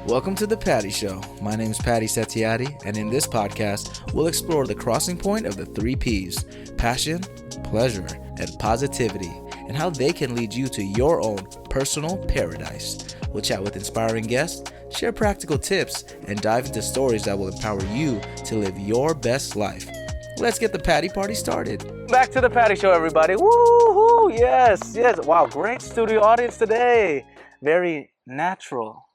Welcome to The Patty Show. My name is Patty Setiatti, and in this podcast, we'll explore the crossing point of the three P's: passion, pleasure, and positivity, and how they can lead you to your own personal paradise. We'll chat with inspiring guests, share practical tips, and dive into stories that will empower you to live your best life. Let's get the Patty Party started. Back to The Patty Show, everybody. Woo-hoo! Yes. Wow, great studio audience today. Very natural.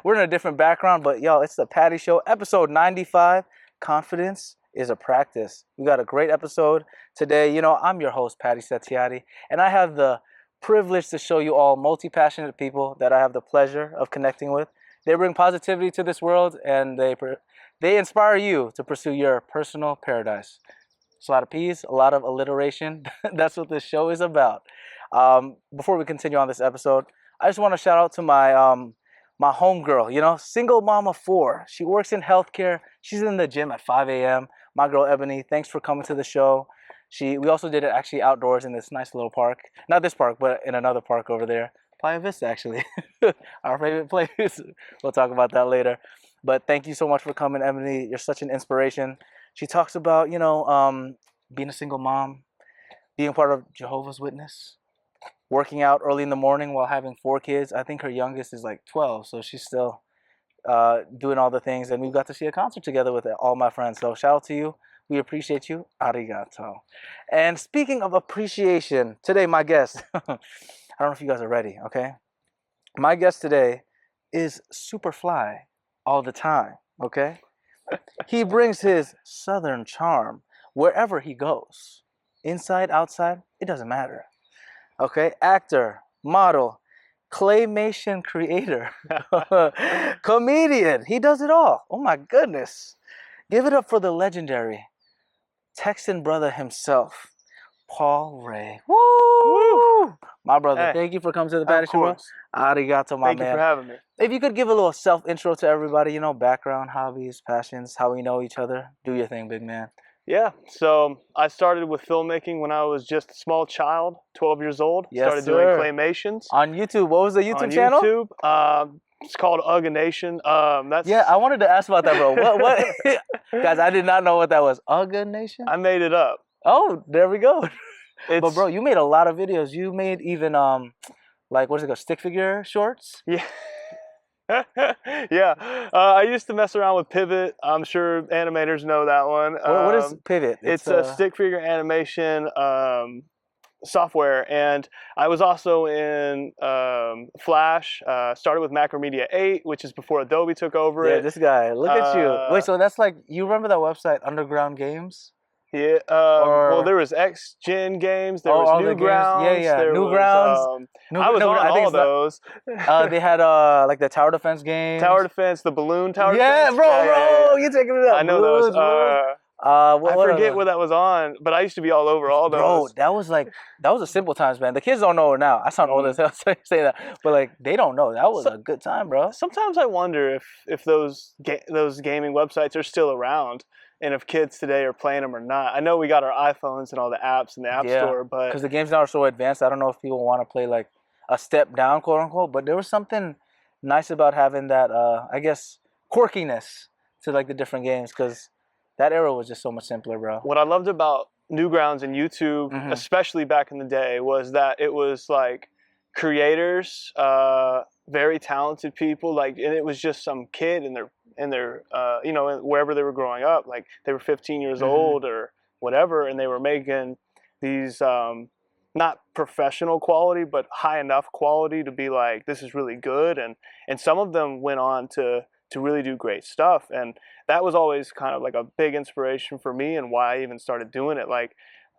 We're in a different background, but yo, it's The Patty Show, episode 95. Confidence is a practice. We got a great episode today. You know, I'm your host, Patty Setiatti, and I have the privilege to show you all multi-passionate people that I have the pleasure of connecting with. They bring positivity to this world, and they inspire you to pursue your personal paradise. It's a lot of P's, a lot of alliteration. That's what this show is about. Before we continue on this episode, I just want to shout out to my homegirl, you know, single mom of 4. She works in healthcare. She's in the gym at 5 a.m. My girl, Ebony, thanks for coming to the show. We also did it actually outdoors in this nice little park. Not this park, but in another park over there. Playa Vista, actually. Our favorite place. We'll talk about that later. But thank you so much for coming, Ebony. You're such an inspiration. She talks about, being a single mom, being part of Jehovah's Witness, working out early in the morning while having 4 kids. I think her youngest is like 12, so she's still doing all the things. And we got to see a concert together with all my friends. So shout out to you. We appreciate you. Arigato. And speaking of appreciation, today my guest, I don't know if you guys are ready, okay? My guest today is super fly all the time, okay? He brings his southern charm wherever he goes. Inside, outside, it doesn't matter. Okay, actor, model, claymation creator, comedian. He does it all. Oh my goodness. Give it up for the legendary Texan brother himself, Paul Ray. Woo! My brother, Hey, thank you for coming to the Patty Show. Arigato, my man. Thank you for having me. If you could give a little self-intro to everybody, background, hobbies, passions, how we know each other. Do your thing, big man. Yeah, so I started with filmmaking when I was just a small child, 12 years old. Yes, started doing claymations. On YouTube. What was the YouTube on channel? YouTube. It's called Ugga Nation. Yeah, I wanted to ask about that, bro. What? Guys, I did not know what that was. Ugga Nation? I made it up. Oh, there we go. But bro, you made a lot of videos. You made even what is it called? Stick figure shorts? Yeah. Yeah. I used to mess around with Pivot. I'm sure animators know that one. What is Pivot? It's a stick figure animation software, and I was also in Flash. Started with Macromedia 8, which is before Adobe took over it. Yeah, this guy. Look at you. Wait, so that's like, you remember that website, Underground Games? Yeah. Well, there was X-Gen Games. There was Newgrounds. Yeah. There Newgrounds. I was on all those. They had like the Tower Defense games. Tower Defense, the Balloon Tower Defense. Yeah, bro. You're taking it up. I know Balloons, those. I forget what that was on, but I used to be all over all those. Bro, that was a simple times, man. The kids don't know it now. I sound old as hell say that, but like they don't know. That was a good time, bro. Sometimes I wonder if those gaming websites are still around, and if kids today are playing them or not. I know we got our iPhones and all the apps in the App Store, but because the games now are so advanced, I don't know if people want to play like a step down, quote unquote. But there was something nice about having that, I guess, quirkiness to like the different games, because that era was just so much simpler, bro. What I loved about Newgrounds and YouTube, especially back in the day, was that it was like creators, very talented people, and it was just some kid in their wherever they were growing up, like they were 15 years old or whatever, and they were making these not professional quality, but high enough quality to be like, this is really good, and some of them went on to really do great stuff, and that was always kind of like a big inspiration for me, and why I even started doing it. Like,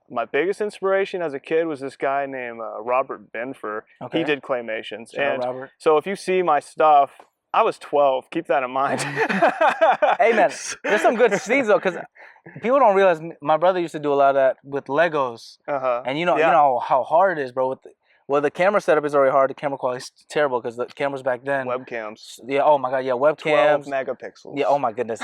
my biggest inspiration as a kid was this guy named Robert Benfer. Okay. He did claymations. Robert. So if you see my stuff, I was 12. Keep that in mind. Hey, man, there's some good scenes, though, because people don't realize my brother used to do a lot of that with Legos. And you know how hard it is, bro. The camera setup is already hard. The camera quality is terrible because the cameras back then. Webcams. Yeah, oh my God, yeah, webcams. 12 megapixels. Yeah, oh my goodness.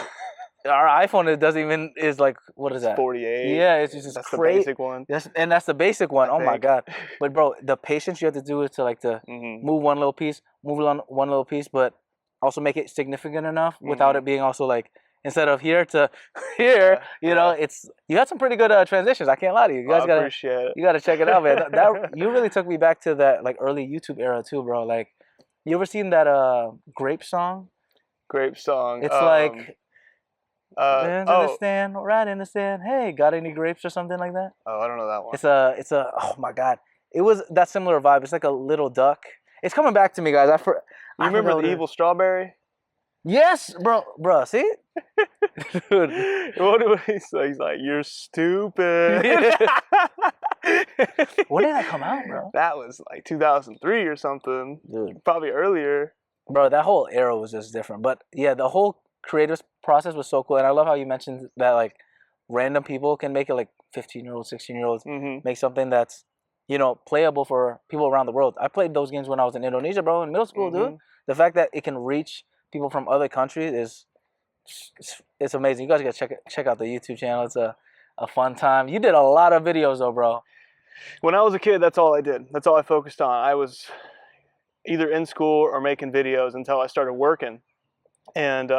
Our iPhone, it doesn't even, is like, what is that? 48. Yeah, it's just that's crazy. The basic one. That's the basic one. Oh my God. But bro, the patience you have to do is to move one little piece, move on one little piece. But also make it significant enough without it being also like instead of here to here, you know, it's you had some pretty good transitions. I can't lie to you. You guys gotta appreciate it. You gotta check it out, man. That you really took me back to that like early YouTube era too, bro. Like, you ever seen that Grape song? Great song. It's like Bands in the stand, right in the stand. Hey, got any grapes or something like that? Oh, I don't know that one. It's a oh my god. It was that similar vibe. It's like a little duck. It's coming back to me, guys. You remember the Evil Strawberry? Yes, bro. See, dude. What do he say? He's like, "You're stupid." When did that come out, bro? That was like 2003 or something. Dude, probably earlier. Bro, that whole era was just different. But yeah, the whole creative process was so cool, and I love how you mentioned that like random people can make it, like 15-year-olds, 16-year-olds make something that's, you know, playable for people around the world. I played those games when I was in Indonesia, bro, in middle school, dude. The fact that it can reach people from other countries is it's amazing. You guys gotta check out the YouTube channel. It's a fun time. You did a lot of videos though, bro. When I was a kid, that's all I did. That's all I focused on. I was either in school or making videos until I started working. And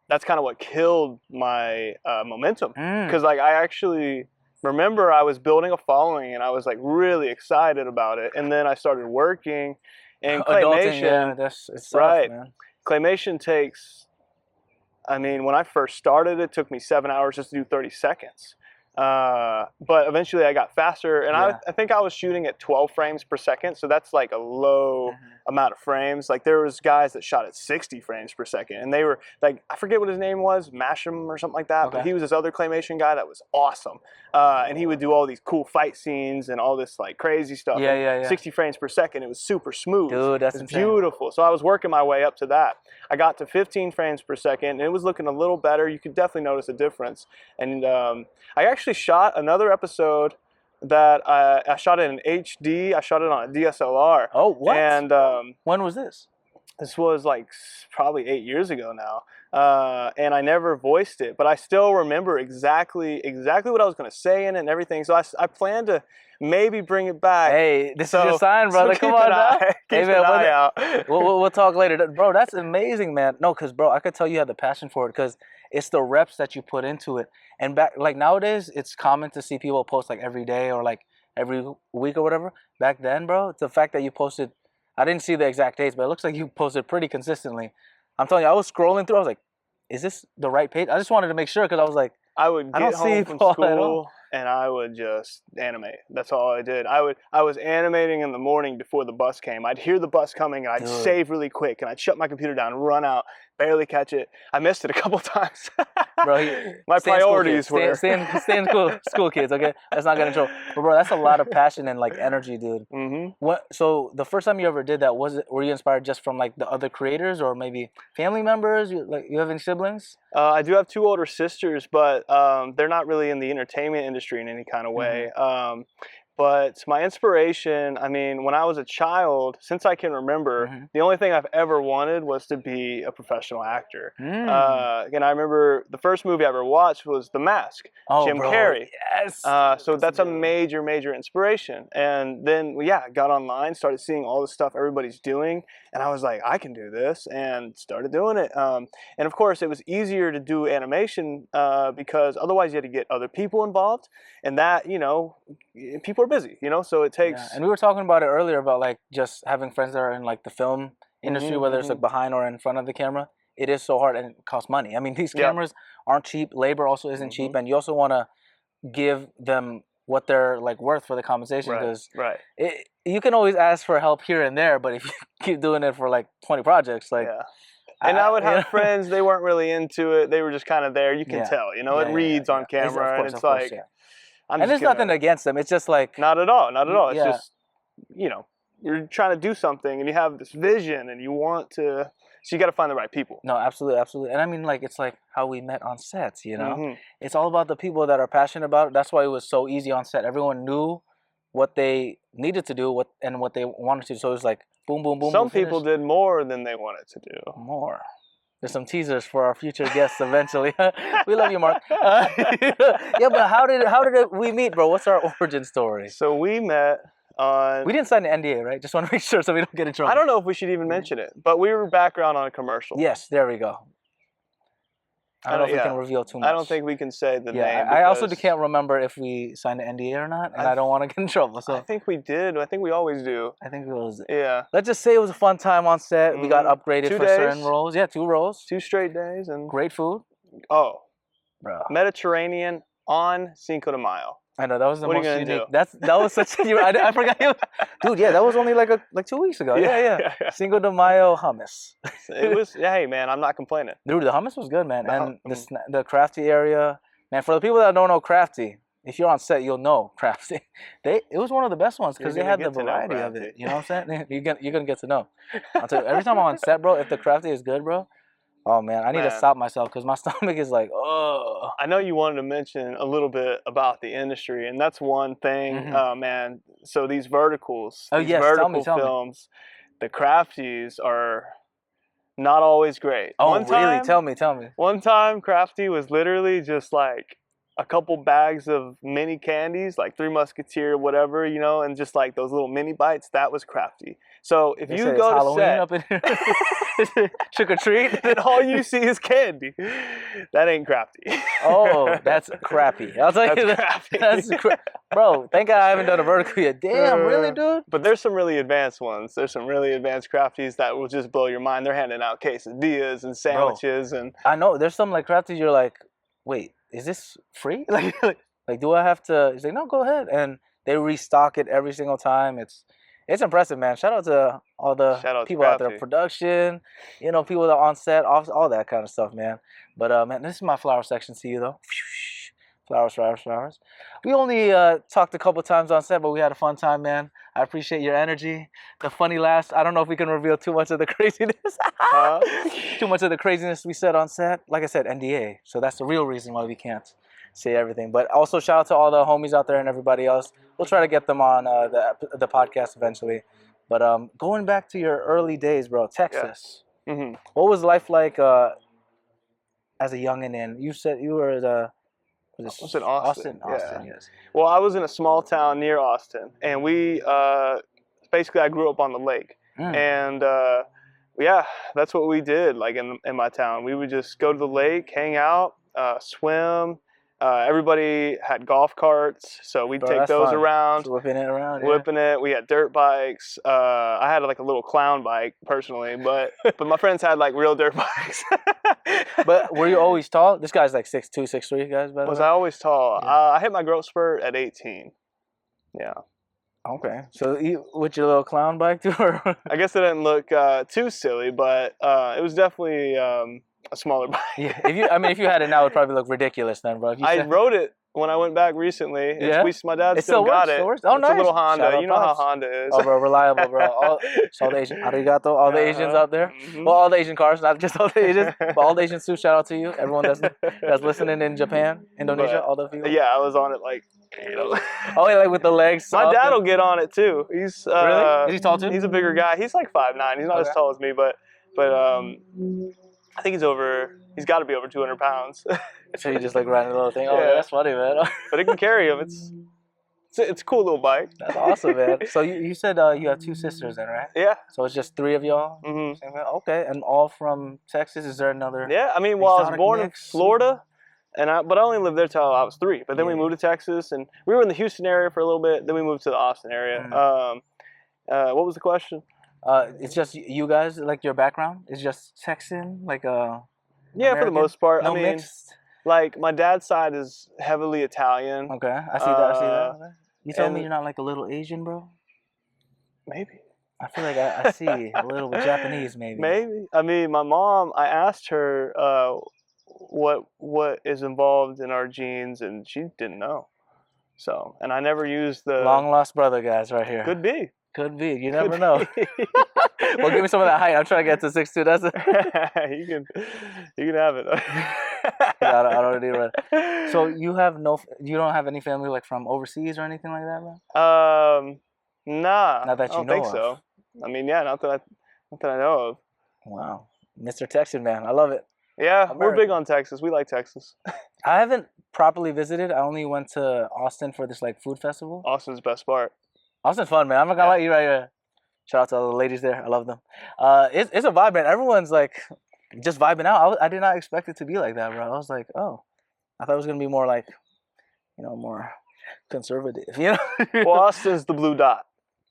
that's kind of what killed my momentum. Because like I actually remember I was building a following and I was like really excited about it. And then I started working and claymation. Yeah, it's tough, right. Man. Claymation takes, I mean, when I first started, it took me 7 hours just to do 30 seconds. But eventually I got faster, and I think I was shooting at 12 frames per second, so that's like a low amount of frames. Like there was guys that shot at 60 frames per second, and they were like, I forget what his name was, Masham or something like that, but he was this other claymation guy that was awesome. And he would do all these cool fight scenes and all this like crazy stuff. 60 frames per second, it was super smooth. Dude, that's beautiful. So I was working my way up to that. I got to 15 frames per second, and it was looking a little better. You could definitely notice a difference. And I actually shot another episode that I shot it in HD. I shot it on a DSLR. Oh, what? And when was this? This was like probably 8 years ago now. And I never voiced it, but I still remember exactly what I was going to say in it and everything. So I plan to maybe bring it back. Hey, this is your sign, brother. Come on now. Hey, man, we'll talk later. Bro, that's amazing, man. No, because, bro, I could tell you had the passion for it because it's the reps that you put into it. And back, like nowadays, it's common to see people post like every day or like every week or whatever. Back then, bro, it's the fact that you posted, I didn't see the exact dates, but it looks like you posted pretty consistently. I'm telling you, I was scrolling through, I was like, is this the right page? I just wanted to make sure because I was like, I would get home from school and I would just animate. That's all I did. I was animating in the morning before the bus came. I'd hear the bus coming and I'd save really quick and I'd shut my computer down, run out, barely catch it. I missed it a couple times. Bro, my priorities were stay in school, kids. Okay, let's not get in trouble. But bro, that's a lot of passion and like energy, dude. What? So the first time you ever did that, were you inspired just from like the other creators or maybe family members? You have any siblings? I do have 2 older sisters, but they're not really in the entertainment industry in any kind of way. But my inspiration, I mean, when I was a child, since I can remember, the only thing I've ever wanted was to be a professional actor. And I remember the first movie I ever watched was The Mask, Jim Carrey. Yes. So that's a major inspiration. And then, I got online, started seeing all the stuff everybody's doing, and I was like, I can do this, and started doing it. And of course, it was easier to do animation because otherwise you had to get other people involved, and that, people are busy, so it takes. And we were talking about it earlier about like just having friends that are in like the film industry, whether it's like behind or in front of the camera. It is so hard and it costs money. I mean, these cameras aren't cheap. Labor also isn't cheap, and you also want to give them what they're like worth for the compensation because you can always ask for help here and there, but if you keep doing it for like 20 projects, like. And I would have friends, they weren't really into it. They were just kind of there. You can tell, it reads on camera, and it's like. And there's nothing against them. It's just like... Not at all. It's just, you're trying to do something and you have this vision and you want to... So you got to find the right people. No, absolutely. And I mean, like, it's like how we met on sets, It's all about the people that are passionate about it. That's why it was so easy on set. Everyone knew what they needed to do and what they wanted to do. So it was like, boom, boom, boom. Some people did more than they wanted to do. More. There's some teasers for our future guests eventually. We love you, Mark. But how did we meet, bro? What's our origin story? So we met on. We didn't sign the NDA, right? Just want to make sure so we don't get in trouble. I don't know if we should even mention it, but we were background on a commercial. Yes, there we go. I don't know if we can reveal too much. I don't think we can say the name. I also can't remember if we signed the NDA or not, and I don't want to get in trouble. So I think we did. I think we always do. I think it was. Yeah. Let's just say it was a fun time on set. We got upgraded 2 for days. certain roles. Yeah, 2 roles. 2 straight days and Great food. Oh, bro. Mediterranean on Cinco de Mayo. I know that was the What are most you gonna unique. That was such. I forgot you, dude. Yeah, that was only like 2 weeks ago. Yeah. Cinco de Mayo hummus. It was. Hey, man, I'm not complaining. Dude, the hummus was good, man. And the Crafty area, man. For the people that don't know Crafty, if you're on set, you'll know Crafty. It was one of the best ones because they had the variety of it. You know what I'm saying? You're gonna get to know. I'll tell you, every time I'm on set, bro, if the Crafty is good, bro. Oh man, I need to stop myself because my stomach is like, oh. I know you wanted to mention a little bit about the industry, and that's one thing, man. So these verticals, vertical films, the Crafties are not always great. Oh, really? Tell me. One time, Crafty was literally just like a couple bags of mini candies, like Three Musketeer, whatever, you know, and just like those little mini bites. That was Crafty. So if you go to Halloween set, up in here. Trick or treat, and all you see is candy, that ain't Crafty. Oh, that's crappy. I'll tell you that. Bro, thank God I haven't done a vertical yet. Damn, really, dude? But there's some really advanced ones. There's some really advanced Crafties that will just blow your mind. They're handing out quesadillas and sandwiches, and I know there's some like Crafties. You're like, wait, is this free? Like, do I have to? He's like, no, go ahead, and they restock it every single time. It's impressive, man. Shout out to all the people out there, production, you know, people that are on set, all that kind of stuff, man. But man, this is my flower section to you though. Flowers. We only talked a couple times on set, but we had a fun time, man. I appreciate your energy, the funny laughs. I don't know if we can reveal too much of the craziness. Too much of the craziness we said on set. Like I said, NDA. So that's the real reason why we can't say everything. But also shout out to all the homies out there and everybody else. We'll try to get them on the podcast eventually. But going back to your early days, bro, Texas. Yeah. Mm-hmm. What was life like as a youngin' in? You said you were I was in Austin. Austin, yes. Well, I was in a small town near Austin, and we basically I grew up on the lake, and yeah, that's what we did. Like in my town, we would just go to the lake, hang out, swim. Everybody had golf carts, so we'd take those around. Just whipping it around. Whipping it. We had dirt bikes. I had like a little clown bike personally, but my friends had like real dirt bikes. But were you always tall? This guy's like 6'2", 6'3", guys. By the way. Was I always tall? Yeah. I hit my growth spurt at 18. Yeah. Okay. So you, with your little clown bike too? I guess it didn't look too silly, but it was definitely a smaller bike. Yeah. If you had it now, it would probably look ridiculous then, bro. I rode it when I went back recently. My dad still got it. Oh, it's nice. A little Honda. You know how Honda is. Oh, bro, reliable, bro. All the Asian, arigato, all the Asians out there. Mm-hmm. Well, all the Asian cars, not just all the Asians, but all the Asians too. Shout out to you, everyone that's listening in Japan, Indonesia, all the people. Yeah, I was on it like. Oh, yeah, like with the legs. My dad will get on it too. He's really? Is he tall too? He's a bigger guy. He's like 5'9". He's not as tall as me, but I think he's got to be over 200 pounds. So you just like riding a little thing. Oh, yeah, that's funny, man. But it can carry him. It's a cool little bike. That's awesome, man. So you said you have 2 sisters then, right? Yeah. So it's just 3 of y'all? Mm-hmm. Okay, and all from Texas? Is there another? Yeah, I mean, well, I was born in Florida, but I only lived there till I was 3. But then we moved to Texas, and we were in the Houston area for a little bit. Then we moved to the Austin area. What was the question? It's just you guys, like your background is just Texan, like yeah, American? for the most part. No, I mean, mixed? like my dad's side is heavily Italian. Okay, I see that. You told me you're not like a little Asian, bro? Maybe. I feel like I see a little bit Japanese, maybe. Maybe. I mean, my mom, I asked her what is involved in our genes, and she didn't know. So, and I never used the... Long lost brother, guys, right here. Could be. Could be. You never know. Well, give me some of that height. I'm trying to get to 6'2". That's it. You can have it. I don't need it. So you don't have any family like from overseas or anything like that, man? Nah. Not that you I don't know think of. so. I mean, yeah, not that I know of. Wow, Mr. Texan, man, I love it. Yeah, we're big on Texas. We like Texas. I haven't properly visited. I only went to Austin for this like food festival. Austin's best part. Austin's fun, man. I'm not gonna lie to you right here. Shout out to all the ladies there. I love them. It's a vibe, man. Everyone's like just vibing out. I did not expect it to be like that, bro. I was like, oh, I thought it was gonna be more like, more conservative. Well, Austin's the blue dot.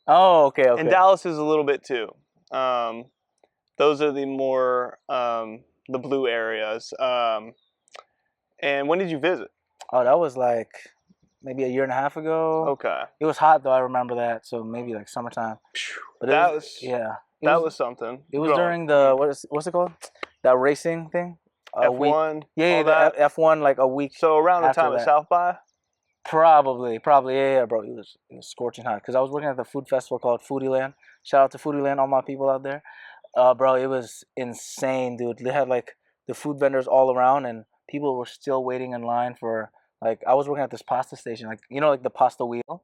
Oh, okay. And Dallas is a little bit too. Those are the more the blue areas. And when did you visit? Oh, that was like maybe a year and a half ago. Okay. It was hot though. I remember that. So maybe like summertime. But that was something. It was during the what's it called? That racing thing. F1. Yeah, the F1 like a week. So around the time of South by. Probably, yeah, bro. It was scorching hot because I was working at the food festival called Foodie Land. Shout out to Foodie Land, all my people out there. Bro, it was insane, dude. They had like the food vendors all around, and people were still waiting in line for like. I was working at this pasta station, like like the pasta wheel,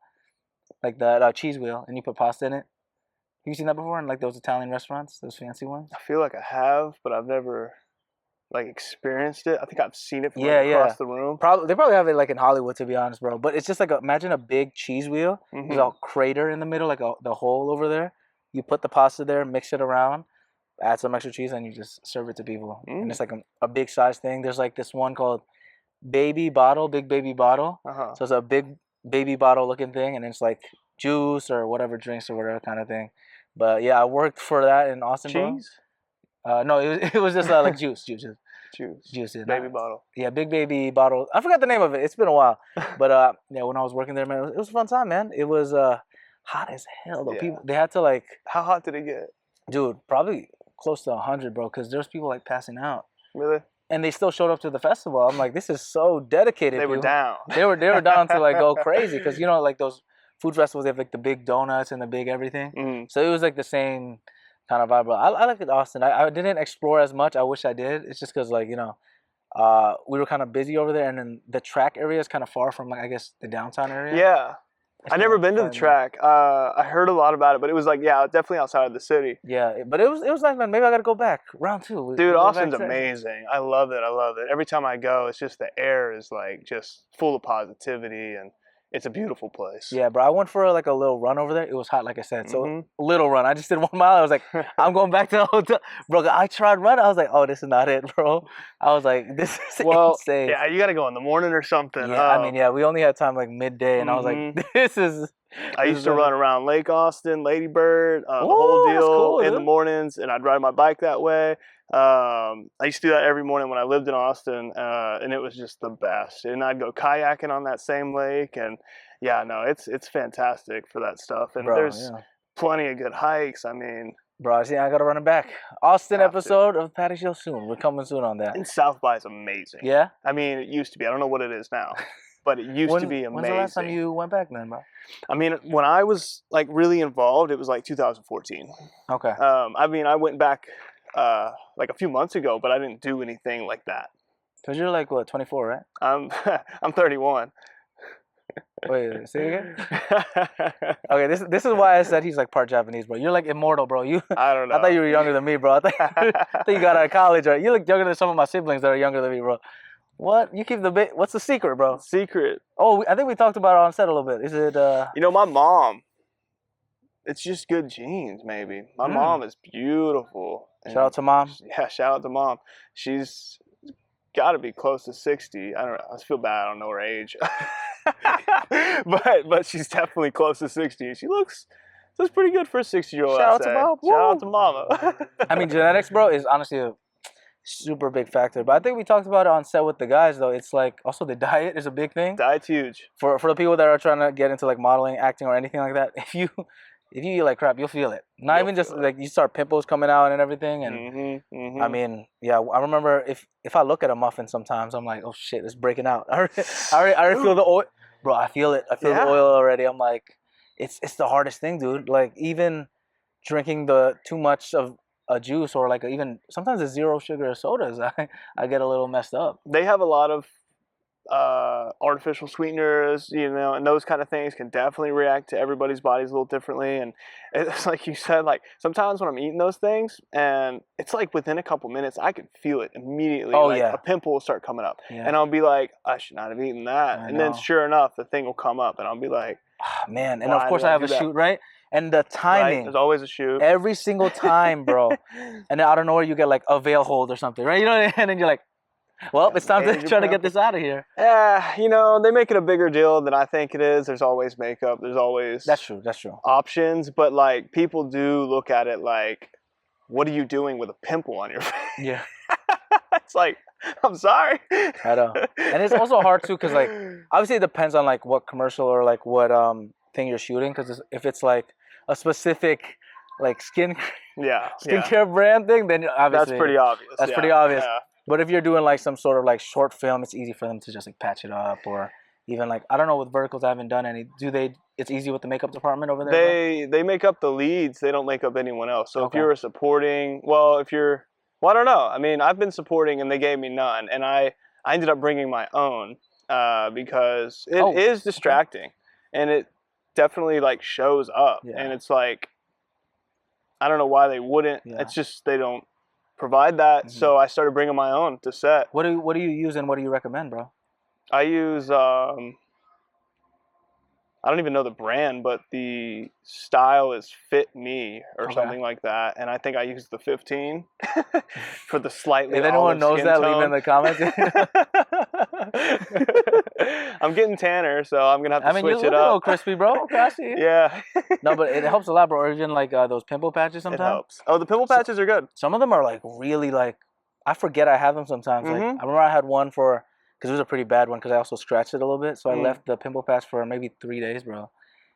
like the cheese wheel, and you put pasta in it. Have you seen that before in like those Italian restaurants, those fancy ones? I feel like I have, but I've never like experienced it. I think I've seen it from across the room. They probably have it like in Hollywood, to be honest, bro. But it's just like imagine a big cheese wheel. There's a crater in the middle, like the hole over there. You put the pasta there, mix it around, add some extra cheese, and you just serve it to people. And it's like a big size thing. There's like this one called big baby bottle. So it's a big baby bottle looking thing, and it's like juice or whatever drinks or whatever kind of thing. But yeah, I worked for that in Austin. Cheese? No, it was just like juice. Juice. Baby bottle. Yeah, big baby bottle. I forgot the name of it. It's been a while. But when I was working there, man, it was a fun time, man. It was hot as hell though. People, they had to like. How hot did it get? Dude, probably close to 100, bro. Because there's people like passing out. Really? And they still showed up to the festival. I'm like, this is so dedicated. They were down. They were down to like go crazy because like those food festivals, they have like the big donuts and the big everything. So it was like the same kind of vibe. But I like it, Austin. I didn't explore as much. I wish I did. It's just because like we were kind of busy over there, and then the track area is kind of far from like I guess the downtown area. Yeah. I've never been to the track. I heard a lot about it, but it was like, definitely outside of the city. Yeah, but it was nice, man. Maybe I got to go back. Round 2. Dude, Austin's amazing. I love it. Every time I go, it's just the air is like just full of positivity, and it's a beautiful place. Yeah, bro. I went for like a little run over there. It was hot, like I said. So little run. I just did 1 mile. I was like, I'm going back to the hotel. Bro, I tried running. I was like, oh, this is not it, bro. I was like, this is insane. Yeah, you got to go in the morning or something. Yeah, we only had time like midday, and I was like, this is... I used to run around Lake Austin, Lady Bird, the whole deal in the mornings, and I'd ride my bike that way. I used to do that every morning when I lived in Austin, and it was just the best. And I'd go kayaking on that same lake, and it's fantastic for that stuff. And there's plenty of good hikes. I mean, bro, I gotta run it back. Austin episode of Patty Show soon. We're coming soon on that. And South by is amazing. Yeah, I mean, it used to be. I don't know what it is now. But it used to be amazing. When's the last time you went back then, bro? I mean, when I was like really involved, it was like 2014. Okay. I mean, I went back like a few months ago, but I didn't do anything like that. Cause you're like what, 24, right? I'm 31. Wait, say it again? Okay, this is why I said he's like part Japanese, bro. You're like immortal, bro. I don't know. I thought you were younger than me, bro. I thought you got out of college, right? You look younger than some of my siblings that are younger than me, bro. What? You keep the what's the secret, bro? Secret. Oh, I think we talked about it on set a little bit. Is it my mom. It's just good genes, maybe. My mom is beautiful. Shout out to mom. Yeah, shout out to mom. She's got to be close to 60. I don't know. I feel bad. I don't know her age. but she's definitely close to 60. She looks pretty good for a 60-year-old. Shout out to mom. Shout out to mama. I mean, genetics, bro, is honestly a super big factor. But I think we talked about it on set with the guys, though. It's like also the diet is a big thing. Diet's huge. For the people that are trying to get into like modeling, acting, or anything like that. If you eat like crap, you'll feel it. Not even just like you start pimples coming out and everything. And I mean, yeah, I remember if I look at a muffin sometimes, I'm like, oh shit, it's breaking out. I already feel the oil, bro. I feel it. I feel the oil already. I'm like, it's the hardest thing, dude. Like even drinking too much of a juice or like even sometimes the 0 sugar sodas, I get a little messed up. They have a lot of artificial sweeteners, and those kind of things can definitely react to everybody's bodies a little differently. And it's like you said, like sometimes when I'm eating those things, and it's like within a couple minutes, I can feel it immediately. Oh, like yeah. a pimple will start coming up, Yeah. and I'll be like, I should not have eaten that. And then sure enough, the thing will come up, and I'll be like, man. And of course, I have a shoot, right? And the timing. Right? There's always a shoot. Every single time, bro. And then out of nowhere, you get like a veil hold or something, right? And then you're like, well, it's time to try to get this out of here. Yeah, they make it a bigger deal than I think it is. There's always makeup. There's always That's true. Options, but like people do look at it like, what are you doing with a pimple on your face? Yeah. It's like, I'm sorry. I know. And it's also hard too, because like obviously it depends on like what commercial or like what thing you're shooting. Because if it's like a specific like skincare brand thing, then obviously that's pretty obvious. That's pretty obvious. Yeah. But if you're doing like some sort of like short film, it's easy for them to just like patch it up, or even like I don't know with verticals. I haven't done any. It's easy with the makeup department over there. They make up the leads. They don't make up anyone else. So if you're a supporting, I don't know. I mean, I've been supporting and they gave me none, and I ended up bringing my own because it is distracting, and it definitely like shows up, and it's like I don't know why they wouldn't. Yeah. It's just they don't provide that, so I started bringing my own to set. What do you use and what do you recommend, bro? I use I don't even know the brand, but the style is Fit Me or something like that, and I think I use the 15 for the slightly. If anyone knows that, leave it in the comments. I'm getting tanner, so I'm gonna have to switch it up. A little crispy, bro. Classy. Yeah. No, but it helps a lot, bro. Or even like those pimple patches sometimes. It helps. Oh, the pimple patches are good. Some of them are like really like I forget I have them sometimes. Like I remember I had one because it was a pretty bad one because I also scratched it a little bit. So I left the pimple patch for maybe 3 days, bro.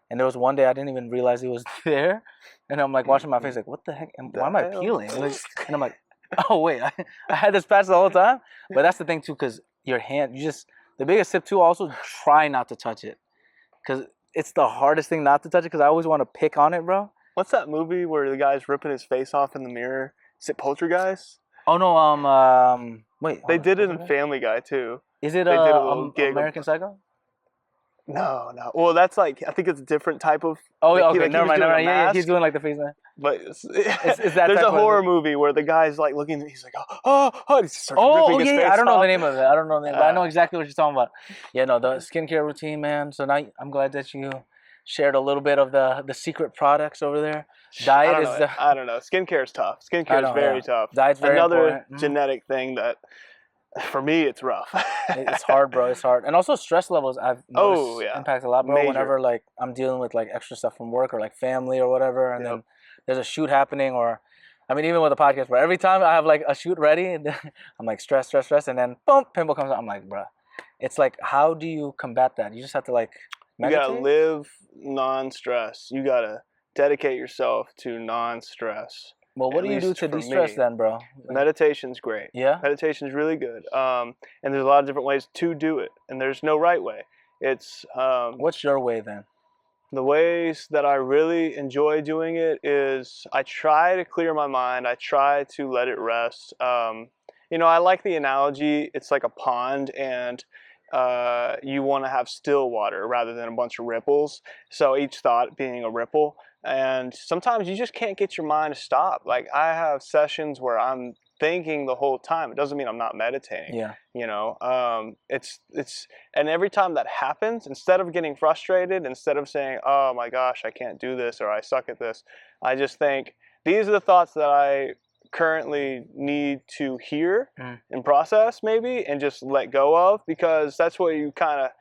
And there was one day I didn't even realize it was there. And I'm like washing my face like, what the heck? Why am I peeling? And I'm like, oh, wait, I had this patch the whole time? But that's the thing, too, because your hand, the biggest tip, too, also try not to touch it. Because it's the hardest thing not to touch it because I always want to pick on it, bro. What's that movie where the guy's ripping his face off in the mirror? Is it Poltergeist? Oh, no, wait. They did it in Family Guy, too. Is it American Psycho? No. Well, that's like I think it's a different type of. Oh, okay. Never mind. Yeah, he's doing like the face now. But is that there's a horror movie where the guy's like looking. He's like, he starts ripping his face I don't know off. the name of it. I don't know the name, but I know exactly what you're talking about. Yeah, no, the skincare routine, man. So now I'm glad that you shared a little bit of the secret products over there. Diet is. I don't know. Skincare is tough. Skincare is very tough. Diet's very important. Another genetic thing that. For me, it's rough. It's hard, bro. It's hard. And also stress levels I've noticed impact a lot, bro. Major. Whenever like I'm dealing with like extra stuff from work or like family or whatever, and then there's a shoot happening, or I mean even with a podcast, bro. Every time I have like a shoot ready, I'm like stress, and then boom, pimple comes out. I'm like, bro. It's like, how do you combat that? You just have to like meditate? You gotta live non-stress. You gotta dedicate yourself to non-stress. Well, what do you do to de-stress then, bro? Meditation's great. Yeah? Meditation's really good. And there's a lot of different ways to do it. And there's no right way. It's... What's your way then? The ways that I really enjoy doing it is I try to clear my mind. I try to let it rest. I like the analogy. It's like a pond and you want to have still water rather than a bunch of ripples. So each thought being a ripple. And sometimes you just can't get your mind to stop. Like I have sessions where I'm thinking the whole time. It doesn't mean I'm not meditating. Yeah. And every time that happens, instead of getting frustrated, instead of saying, oh my gosh, I can't do this or I suck at this, I just think these are the thoughts that I currently need to hear and process maybe and just let go of, because that's what you kind of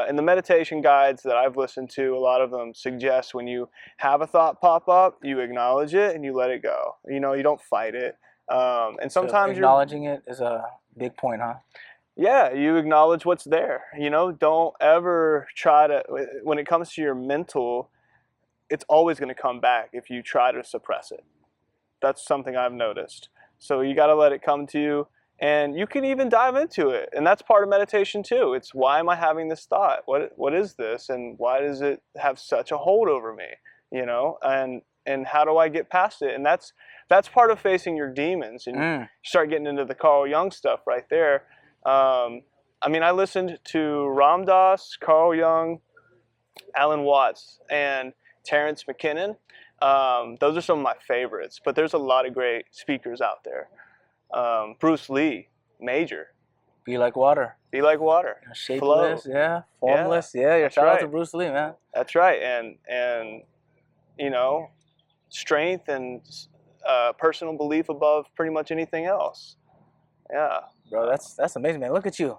in the meditation guides that I've listened to, a lot of them suggest when you have a thought pop up, you acknowledge it and you let it go. You don't fight it. And sometimes acknowledging it is a big point, huh? Yeah, you acknowledge what's there. Don't ever try to, when it comes to your mental, it's always going to come back if you try to suppress it. That's something I've noticed. So you got to let it come to you. And you can even dive into it. And that's part of meditation too. It's why am I having this thought? What is this? And why does it have such a hold over me? And how do I get past it? And that's part of facing your demons. And you start getting into the Carl Jung stuff right there. I mean, I listened to Ram Dass, Carl Jung, Alan Watts, and Terrence McKinnon. Those are some of my favorites, but there's a lot of great speakers out there. Bruce Lee, major. Be like water. Be like water. Shapeless, yeah. Formless, yeah. Shout out to Bruce Lee, man. That's right, and you know, strength and personal belief above pretty much anything else. Yeah, bro, that's amazing, man. Look at you,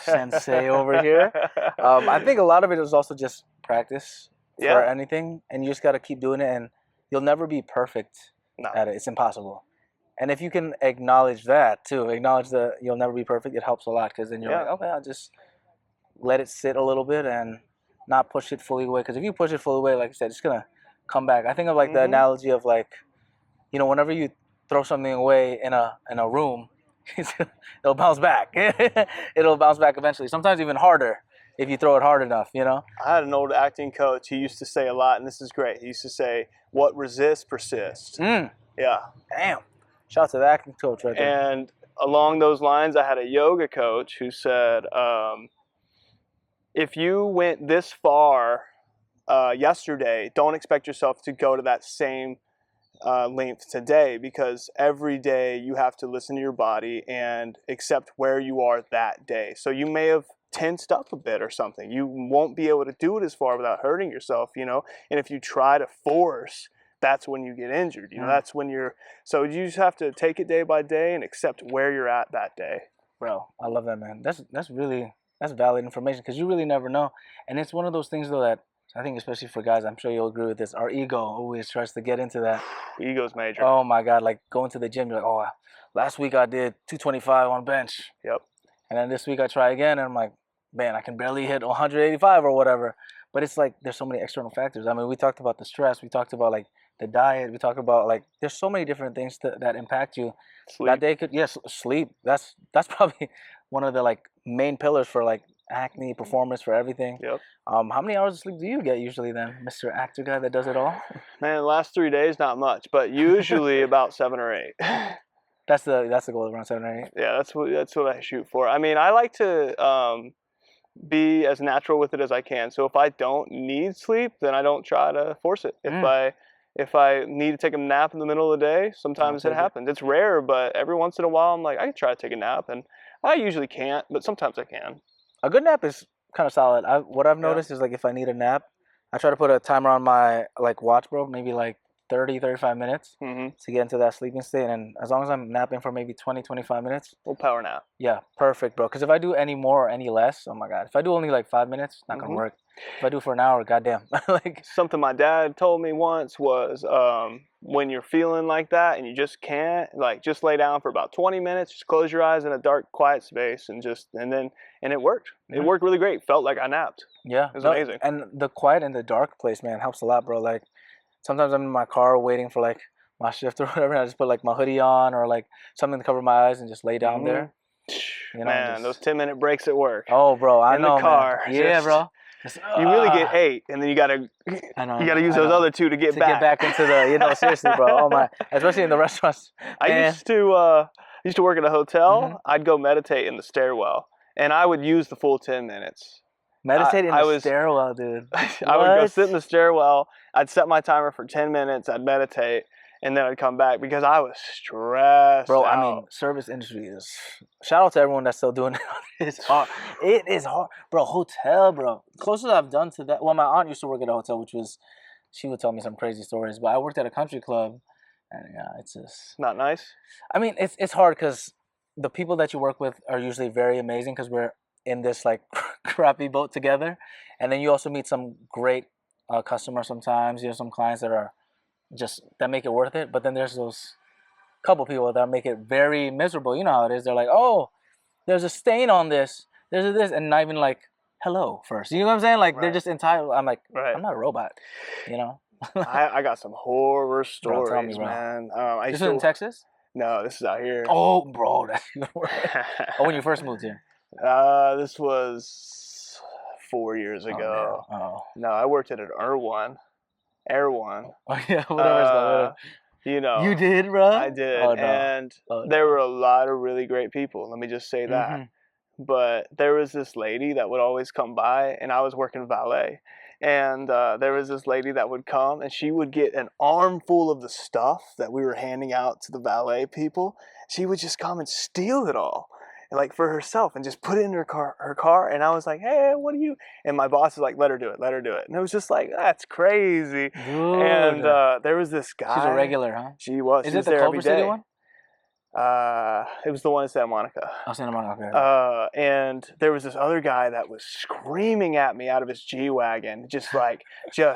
sensei over here. I think a lot of it is also just practice for anything, and you just got to keep doing it, and you'll never be perfect at it. It's impossible. And if you can acknowledge that too, acknowledge that you'll never be perfect, it helps a lot, because then you're like, okay, I'll just let it sit a little bit and not push it fully away. Because if you push it fully away, like I said, it's gonna come back. I think of like the analogy of like, you know, whenever you throw something away in a room, it'll bounce back. It'll bounce back eventually. Sometimes even harder if you throw it hard enough, you know? I had an old acting coach. He used to say a lot, and this is great. He used to say, what resists persists. Yeah. Damn. Shout out to the acting coach right there. And along those lines, I had a yoga coach who said, if you went this far yesterday, don't expect yourself to go to that same length today, because every day you have to listen to your body and accept where you are that day. So you may have tensed up a bit or something. You won't be able to do it as far without hurting yourself, you know? And if you try to force, that's when you get injured, you know? That's when so you just have to take it day by day and accept where you're at that day. Bro, I love that, man. That's valid information, because you really never know. And it's one of those things, though, that I think especially for guys, I'm sure you'll agree with this, our ego always tries to get into that. Ego's major. Oh my God, like going to the gym, you're like, oh, last week I did 225 on bench. Yep. And then this week I try again, and I'm like, man, I can barely hit 185 or whatever. But it's like there's so many external factors. I mean, we talked about the stress. We talked about like the diet. We talked about like there's so many different things that impact you. Sleep. That day could sleep. That's probably one of the like main pillars for like acne, performance, for everything. Yep. How many hours of sleep do you get usually then, Mr. Actor guy that does it all? Man, the last 3 days, not much, but usually about 7 or 8. That's the goal, around 7 or 8. Yeah, that's what I shoot for. I mean, I like to be as natural with it as I can. So if I don't need sleep, then I don't try to force it. If I need to take a nap in the middle of the day, sometimes it happens. It's rare, but every once in a while I'm like, I can try to take a nap, and I usually can't, but sometimes I can. A good nap is kind of solid. What I've noticed is like if I need a nap, I try to put a timer on my like watch, bro, maybe like 30, 35 minutes to get into that sleeping state. And as long as I'm napping for maybe 20, 25 minutes. We'll power nap. Yeah, perfect, bro. Because if I do any more or any less, oh my God. If I do only like 5 minutes, it's not going to work. If I do for an hour, goddamn. Like something my dad told me once was when you're feeling like that and you just can't, like just lay down for about 20 minutes, just close your eyes in a dark, quiet space and it worked. It worked really great. Felt like I napped. Yeah. It was amazing. And the quiet and the dark place, man, helps a lot, bro. Like sometimes I'm in my car waiting for like my shift or whatever, and I just put like my hoodie on or like something to cover my eyes and just lay down there. You know, man, those 10-minute breaks at work. Oh, bro, I know, in the car. Man. Yeah, bro. You really get 8, and then you gotta use those other 2 to get back into the, you know, seriously, bro. Oh my, especially in the restaurants. I used to work at a hotel. I'd go meditate in the stairwell, and I would use the full 10 minutes. Meditate in the stairwell, dude. I would go sit in the stairwell. I'd set my timer for 10 minutes. I'd meditate, and then I'd come back because I was stressed. Bro, out. I mean, service industry is. Shout out to everyone that's still doing it. It's hard. It is hard, bro. Hotel, bro. Closest I've done to that. Well, my aunt used to work at a hotel, she would tell me some crazy stories. But I worked at a country club, and yeah, it's just not nice. I mean, it's hard because the people that you work with are usually very amazing because we're in this like crappy boat together, and then you also meet some great customers sometimes. You have some clients that are that make it worth it, but then there's those couple people that make it very miserable. You know how it is. They're like, oh, there's a stain on this, there's this, and not even like hello first. You know what I'm saying? Like they're just entitled. I'm like, I'm not a robot, you know. I got some horror stories, bro, tell me, bro. man. This is in Texas? No, this is out here. Oh, bro, that's even worse. Oh, when you first moved here? This was 4 years ago. Oh. No, I worked at an Erewhon. Oh yeah, whatever. You know. You did, bro? I did. Oh, no. And there were a lot of really great people. Let me just say that. but there was this lady that would always come by, and I was working valet. And there was this lady that would come, and she would get an armful of the stuff that we were handing out to the valet people. She would just come and steal it all, like for herself, and just put it in her car. And I was like, hey, what are you? And my boss was like, let her do it. And it was just like, that's crazy. Dude. And there was this guy. She's a regular, huh? She was. Is she it was the there Culver every City day. one? It was the one in Santa Monica. Oh, Santa Monica. Okay. And there was this other guy that was screaming at me out of his G-Wagon, just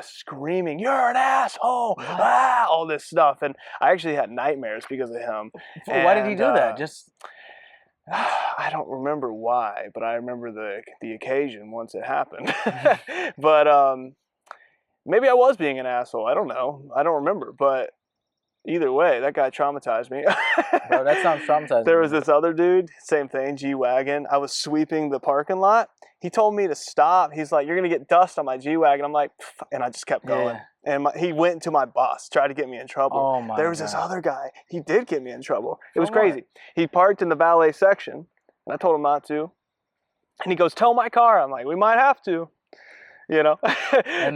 screaming, "You're an asshole!" Ah, all this stuff, and I actually had nightmares because of him. Why did he do that? Just I don't remember why, but I remember the occasion once it happened. But maybe I was being an asshole. I don't know. I don't remember, but. Either way, that guy traumatized me. Bro, that sounds traumatizing. There was this other dude, same thing, G-Wagon. I was sweeping the parking lot. He told me to stop. He's like, you're going to get dust on my G-Wagon. I'm like, and I just kept going. Yeah. And he went to my boss, tried to get me in trouble. Oh my There was God. This other guy. He did get me in trouble. It was crazy. He parked in the valet section, and I told him not to. And he goes, tow my car. I'm like, we might have to. You know, and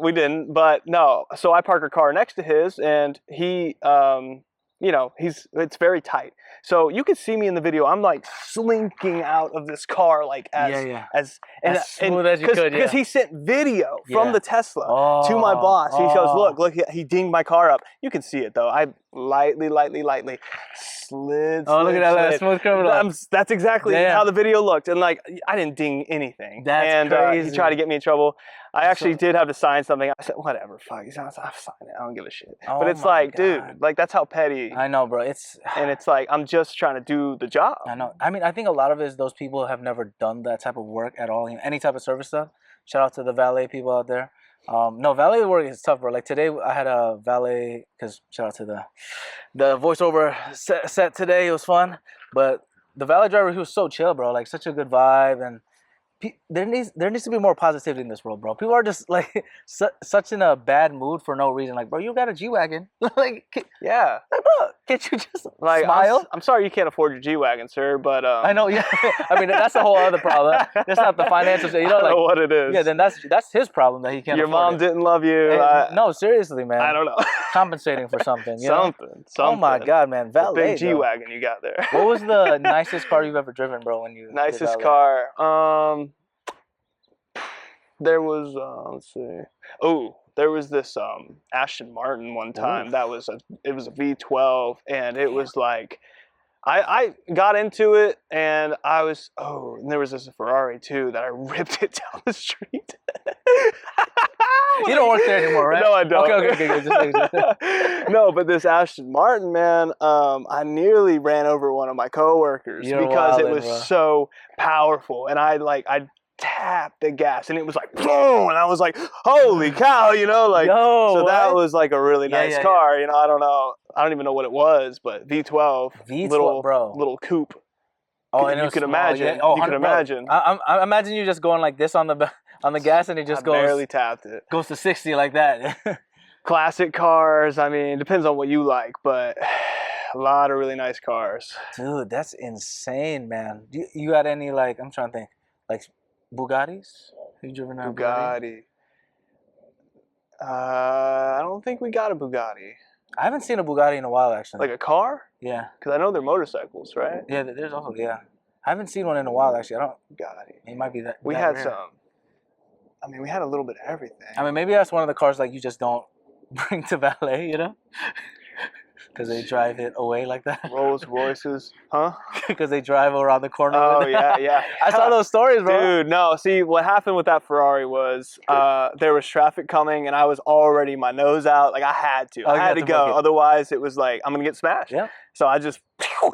we didn't, but no. So I park a car next to his, and he, you know, it's very tight. So you can see me in the video. I'm like slinking out of this car, like as smooth as you could, because he sent video from the Tesla to my boss. He goes, look, he dinged my car up. You can see it though. I lightly slid. Oh, look at that smooth criminal. That's exactly how the video looked, and like I didn't ding anything. That's crazy. He tried to get me in trouble. I actually did have to sign something. I said, whatever, fuck. I'll sign it. I don't give a shit. Oh, but it's like, God. dude, like that's how petty. I know, bro. And it's like I'm just trying to do the job. I know. I mean, I think a lot of it is those people have never done that type of work at all. Any type of service stuff. Shout out to the valet people out there. No, valet work is tough, bro. Like today, I had a valet, because shout out to the voiceover set today. It was fun. But the valet driver, he was so chill, bro. Like such a good vibe. And there needs to be more positivity in this world, bro. People are just like such in a bad mood for no reason. Like, bro, you got a G-Wagon. Like, yeah. Like, bro, can't you just like smile? I'm sorry you can't afford your G-Wagon, sir, but I know, yeah. I mean, that's a whole other problem. That's not the financial shit. You know, I don't know what it is. Yeah, then that's his problem that he can't. Your mom didn't love you. No, seriously, man. I don't know. Compensating for something. You know? Something. Oh my God, man. Valet. Big G-Wagon you got there. What was the nicest car you've ever driven, bro? When you nicest car? There was let's see. Oh, there was this Aston Martin one time. That was it was a V12, and it was like I got into it, and I was and there was this Ferrari too that I ripped it down the street. You don't work there anymore, right? No, I don't. Okay. No, but this Aston Martin, man, I nearly ran over one of my coworkers because it was so powerful, and I tapped the gas, and it was like boom, and I was like, holy cow, you know, like that was like a really nice car. You know, I don't even know what it was, but V12, little coupe. Oh, and you can imagine. Yeah. Oh, you can imagine. I imagine you just going like this on the gas, and it just barely tapped it. Goes to 60 like that. Classic cars. I mean, it depends on what you like, but a lot of really nice cars. Dude, that's insane, man. You got any I'm trying to think, Bugattis? Have you driven a Bugatti? I don't think we got a Bugatti. I haven't seen a Bugatti in a while, actually. Like a car? Yeah. Because I know they're motorcycles, right? Yeah, there's also, I haven't seen one in a while, actually. Bugatti. It might be that. We had some. I mean, we had a little bit of everything. I mean, maybe that's one of the cars you just don't bring to valet, you know? Because they drive it away like that. Rolls Royces, huh? Because they drive around the corner. Oh, yeah. I saw those stories, bro. Dude, no. See, what happened with that Ferrari was there was traffic coming, and I was already my nose out. Like, I had to. I had to go. Otherwise, it was like, I'm going to get smashed. Yeah. So I just,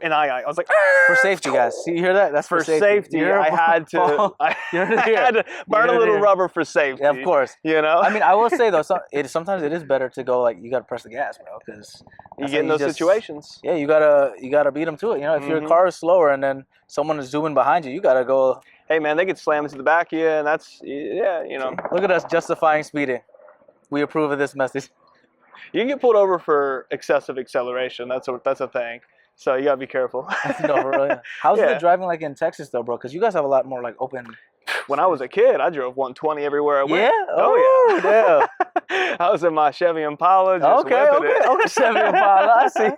and I was like, for safety, guys. See, you hear that? That's for safety. I had to, I had to burn a little rubber for safety. Yeah, of course. You know? I mean, I will say, though, sometimes it is better to go, you got to press the gas, bro, because you get in those situations. Yeah, you gotta beat them to it. You know, if your car is slower and then someone is zooming behind you, you got to go. Hey, man, they could slam into the back of you, and that's, you know. Look at us justifying speeding. We approve of this message. You can get pulled over for excessive acceleration. That's a thing. So you gotta be careful. No, for real. How's the driving like in Texas though, bro? Because you guys have a lot more like open. When I was a kid, I drove 120 everywhere I went. Yeah. Oh yeah. I was in my Chevy Impala. Just Okay. Chevy Impala. I see.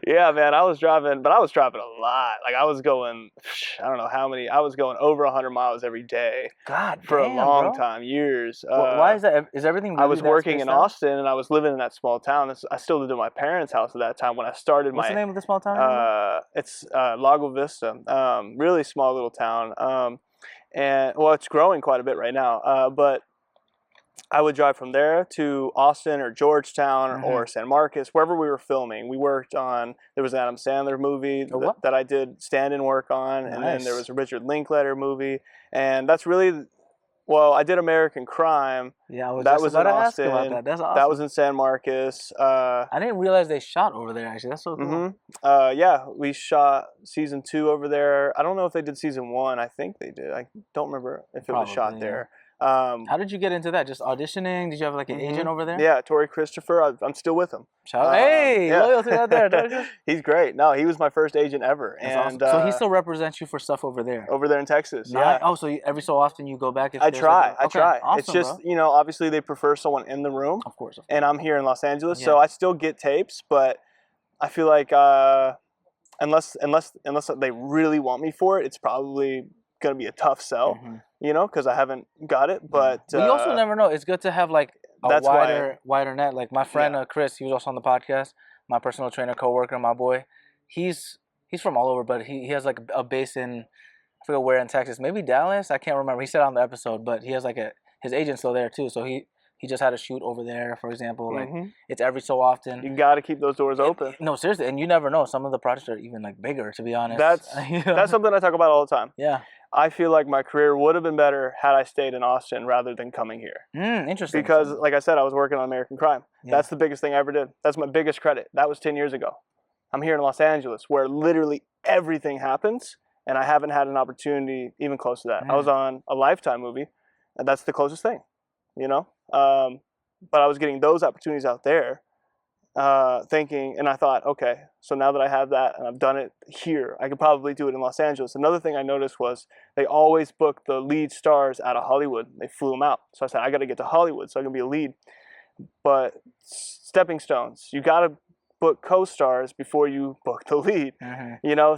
Yeah, man. I was driving a lot. Like I was going, I don't know how many. I was going over 100 miles every day. God, for damn, a long bro. time, years. Why is that? Is everything? Really I was working in out? Austin, and I was living in that small town. I still lived in my parents' house at that time when I started. What's the name of the small town? It's Lago Vista. Really small little town. And well, it's growing quite a bit right now. But I would drive from there to Austin or Georgetown or San Marcos, wherever we were filming. We worked on, there was an Adam Sandler movie that I did stand-in work on, and then there was a Richard Linklater movie, and that's really, well, I did American Crime. Yeah, that was in Austin. That. That's awesome. That was in San Marcos. I didn't realize they shot over there. Actually, that's so cool. Yeah, we shot season 2 over there. I don't know if they did season 1. I think they did. I don't remember if it was shot there. How did you get into that? Just auditioning? Did you have like an agent over there? Yeah, Tori Christopher. I'm still with him. Loyalty right there. He's great. No, he was my first agent ever. That's awesome. So he still represents you for stuff over there? Over there in Texas, yeah. Oh, so every so often you go back? I try. Awesome, it's just, obviously they prefer someone in the room. Of course. And I'm here in Los Angeles, so I still get tapes, but I feel like unless they really want me for it, it's probably going to be a tough sell. Because I haven't got it, but you also never know. It's good to have like a wider net. Like my friend Chris, he was also on the podcast. My personal trainer, coworker, my boy. He's from all over, but he has like a base in, I forget where in Texas, maybe Dallas. I can't remember. He said on the episode, but he has like his agent's still there too. So he just had a shoot over there, for example. Like it's every so often. You got to keep those doors open. No, seriously, and you never know. Some of the projects are even like bigger, to be honest. That's something I talk about all the time. Yeah. I feel like my career would have been better had I stayed in Austin rather than coming here. Interesting. Because, like I said, I was working on American Crime. Yeah. That's the biggest thing I ever did. That's my biggest credit. That was 10 years ago. I'm here in Los Angeles, where literally everything happens, and I haven't had an opportunity even close to that. I was on a Lifetime movie, and that's the closest thing, But I was getting those opportunities out there, thinking, and I thought, okay, so now that I have that and I've done it here, I could probably do it in Los Angeles. Another thing I noticed was they always booked the lead stars out of Hollywood. They flew them out. So I said, I got to get to Hollywood so I can be a lead. But stepping stones, you got to book co-stars before you book the lead,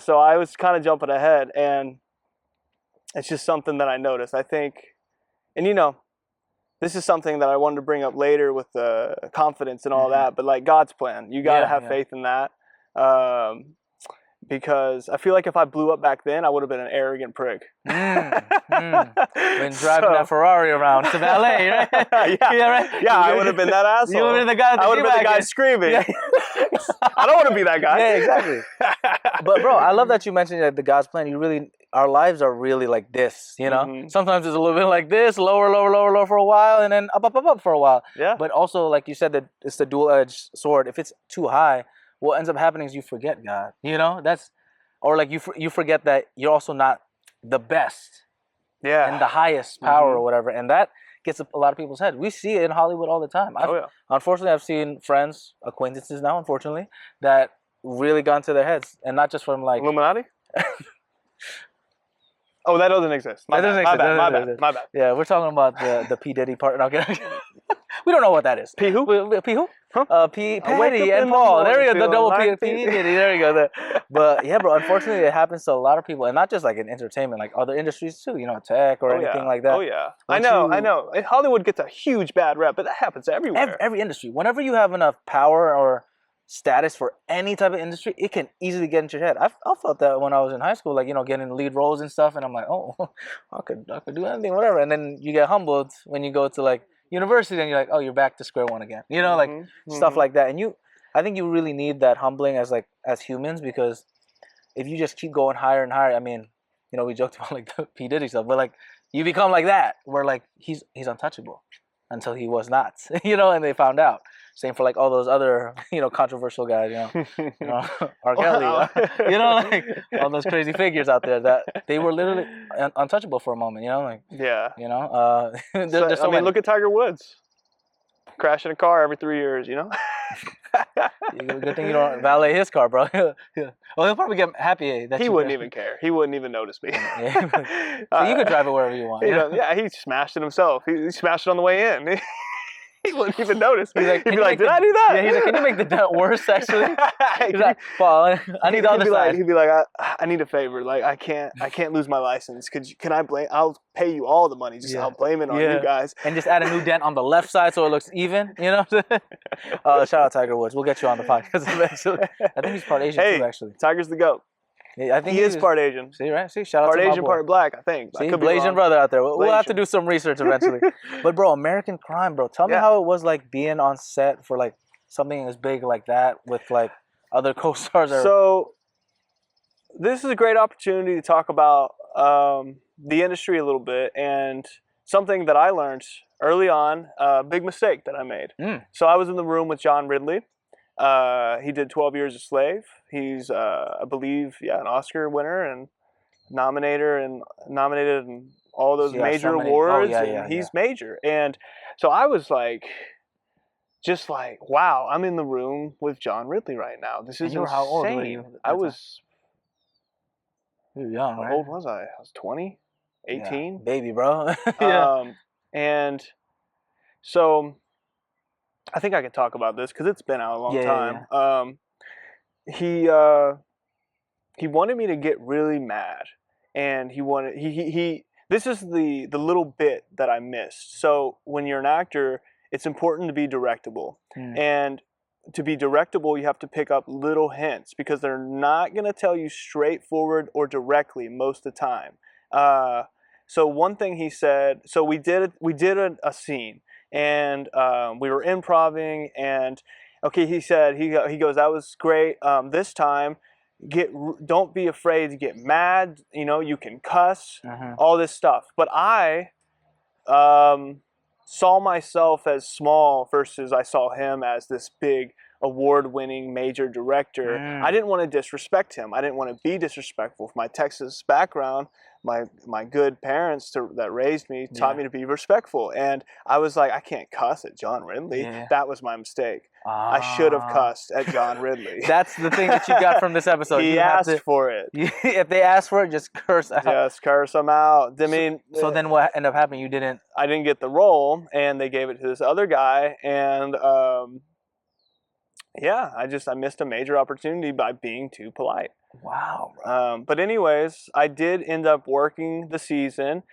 So I was kind of jumping ahead, and it's just something that I noticed. I think, and this is something that I wanted to bring up later with the confidence and all that, but like God's plan, you got to have faith in that. Because I feel like if I blew up back then, I would have been an arrogant prick. Been driving that Ferrari around to valet, right? Yeah, I would have been that asshole. You would have been the guy. I would have been the guy screaming. Yeah. I don't want to be that guy. Yeah, exactly. But bro, I love that you mentioned that the God's plan. Our lives are really like this, Sometimes it's a little bit like this, lower for a while, and then up for a while. Yeah. But also, like you said, that it's the dual-edged sword. If it's too high, what ends up happening is you forget God. Or like you forget that you're also not the best. Yeah. And the highest power or whatever, and that gets a lot of people's head. We see it in Hollywood all the time. Unfortunately, I've seen friends, acquaintances now, unfortunately, that really gone to their heads, and not just from like Illuminati. Oh, that doesn't exist. My bad. Yeah, we're talking about the P. Diddy part. Okay. We don't know what that is. P who? P who? P. Patty and Paul. There we go. The double P. Diddy. There we go. But yeah, bro. Unfortunately, it happens to a lot of people, and not just like in entertainment, like other industries too. Tech or anything like that. Oh yeah. I know. Hollywood gets a huge bad rep, but that happens everywhere. Every industry. Whenever you have enough power or status for any type of industry, it can easily get into your head. I felt that when I was in high school, like getting lead roles and stuff, and I'm like, oh, I could do anything, whatever. And then you get humbled when you go to like university, and you're like, oh, you're back to square one again. Stuff like that. And I think you really need that humbling as humans, because if you just keep going higher and higher, I mean, we joked about like the P. Diddy stuff, but like you become like that, where like he's untouchable until he was not, and they found out. Same for like all those other, controversial guys, R. Kelly, like all those crazy figures out there that they were literally untouchable for a moment, Yeah. There's so many. Look at Tiger Woods. Crashing a car every 3 years, Good thing you don't valet his car, bro. Well, he'll probably get happy that he wouldn't even care. He wouldn't even notice me. So you could drive it wherever you want. He smashed it himself. He smashed it on the way in. He wouldn't even notice. He'd be like, "Did I do that?" Yeah, he's like, "Can you make the dent worse?" Actually, he's like, "Paul, I need the other side." He'd be like, "I need a favor. Like, I can't lose my license. Can I blame? I'll pay you all the money. I'll blame it on you guys, and just add a new dent on the left side so it looks even." You know. Shout out Tiger Woods. We'll get you on the podcast eventually. I think he's part Asian too. Actually, Tiger's the GOAT. Yeah, I think he is part Asian. See, right? See, shout out part to Asian, part black. I think. See, Blasian brother out there. We'll have to do some research eventually. But bro, American Crime, bro. Tell me how it was like being on set for like something as big like that with like other co-stars. So, this is a great opportunity to talk about the industry a little bit and something that I learned early on. A big mistake that I made. So I was in the room with John Ridley. He did 12 Years a Slave. He's, I believe, an Oscar winner and nominated in all those major awards. He's major. And so I was like, just like, wow, I'm in the room with John Ridley right now. This is insane. How old were you? I was. You were young, right? How old was I? I was 20, 18. Yeah, baby, bro. And so I think I can talk about this because it's been out a long time. He wanted me to get really mad, and this is the little bit that I missed. So when you're an actor, it's important to be directable, and to be directable, you have to pick up little hints because they're not going to tell you straightforward or directly most of the time. So one thing he said, so we did a scene. And we were improvising, and he said, he goes, that was great. This time, don't be afraid to get mad. You can cuss, all this stuff. But I saw myself as small versus I saw him as this big award-winning major director. I didn't want to disrespect him. I didn't want to be disrespectful. My Texas background, my good parents that raised me taught me to be respectful. And I was like, I can't cuss at John Ridley. That was my mistake. I should have cussed at John Ridley. That's the thing that you got from this episode. He asked for it. If they asked for it, just curse out. Just curse them out. I mean, so then what ended up happening? I didn't get the role, and they gave it to this other guy, and I missed a major opportunity by being too polite. Wow. But anyways, I did end up working the season.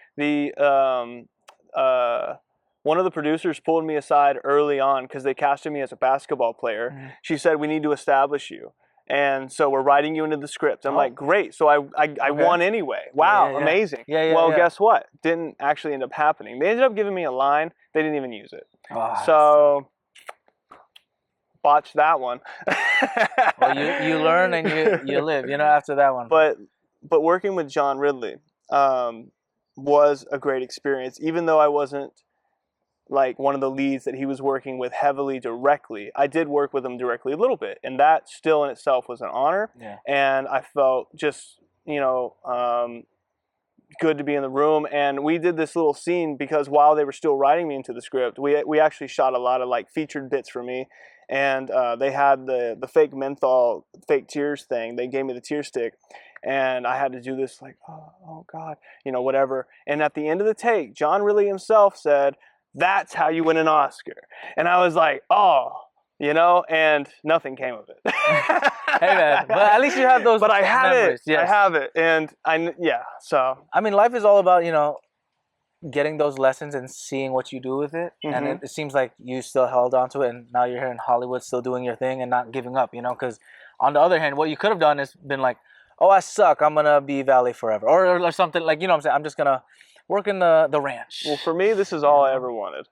One of the producers pulled me aside early on because they casted me as a basketball player. She said, "We need to establish you. And so we're writing you into the script." I'm like, great. So I won anyway. Wow, amazing. Guess what? Didn't actually end up happening. They ended up giving me a line. They didn't even use it. So botched that one. Well, you learn and you live, after that one. But working with John Ridley was a great experience, even though I wasn't like one of the leads that he was working with heavily directly. I did work with him directly a little bit, and that still in itself was an honor. And I felt just good to be in the room. And we did this little scene because while they were still writing me into the script, we actually shot a lot of like featured bits for me. And they had the fake menthol, fake tears thing. They gave me the tear stick, and I had to do this like, oh God, whatever. And at the end of the take, John Ridley himself said, "That's how you win an Oscar." And I was like, and nothing came of it. Hey man, but at least you have those. But I have memories. it. Yes. I have it, and So I mean, life is all about getting those lessons and seeing what you do with it. And it seems like you still held on to it, and now you're here in Hollywood, still doing your thing and not giving up. Because on the other hand, what you could have done is been like, "Oh, I suck. I'm gonna be valet forever," or something like what I'm saying. I'm just gonna work in the ranch. Well, for me, this is all I ever wanted.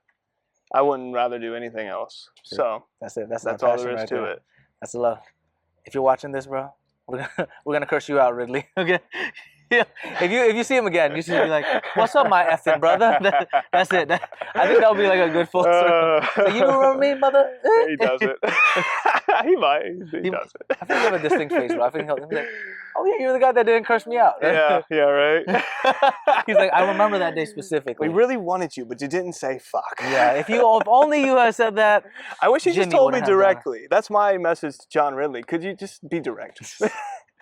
I wouldn't rather do anything else. So that's it. That's all there is to it. That's the love. If you're watching this, bro, we're gonna curse you out, Ridley. Okay. Yeah. If you see him again, you should be like, "What's up, my effing brother?" That's it. I think that would be like a good full circle. So you remember me, mother? He doesn't. He might. He doesn't. I think you have a distinct face, bro. I think he'll be like, "Oh yeah, you're the guy that didn't curse me out." Yeah, right. He's like, "I remember that day specifically. We really wanted you, but you didn't say fuck." Yeah, if only you had said that. I wish you just Jimmy told me wouldn't have directly. That's my message to John Ridley. Could you just be direct?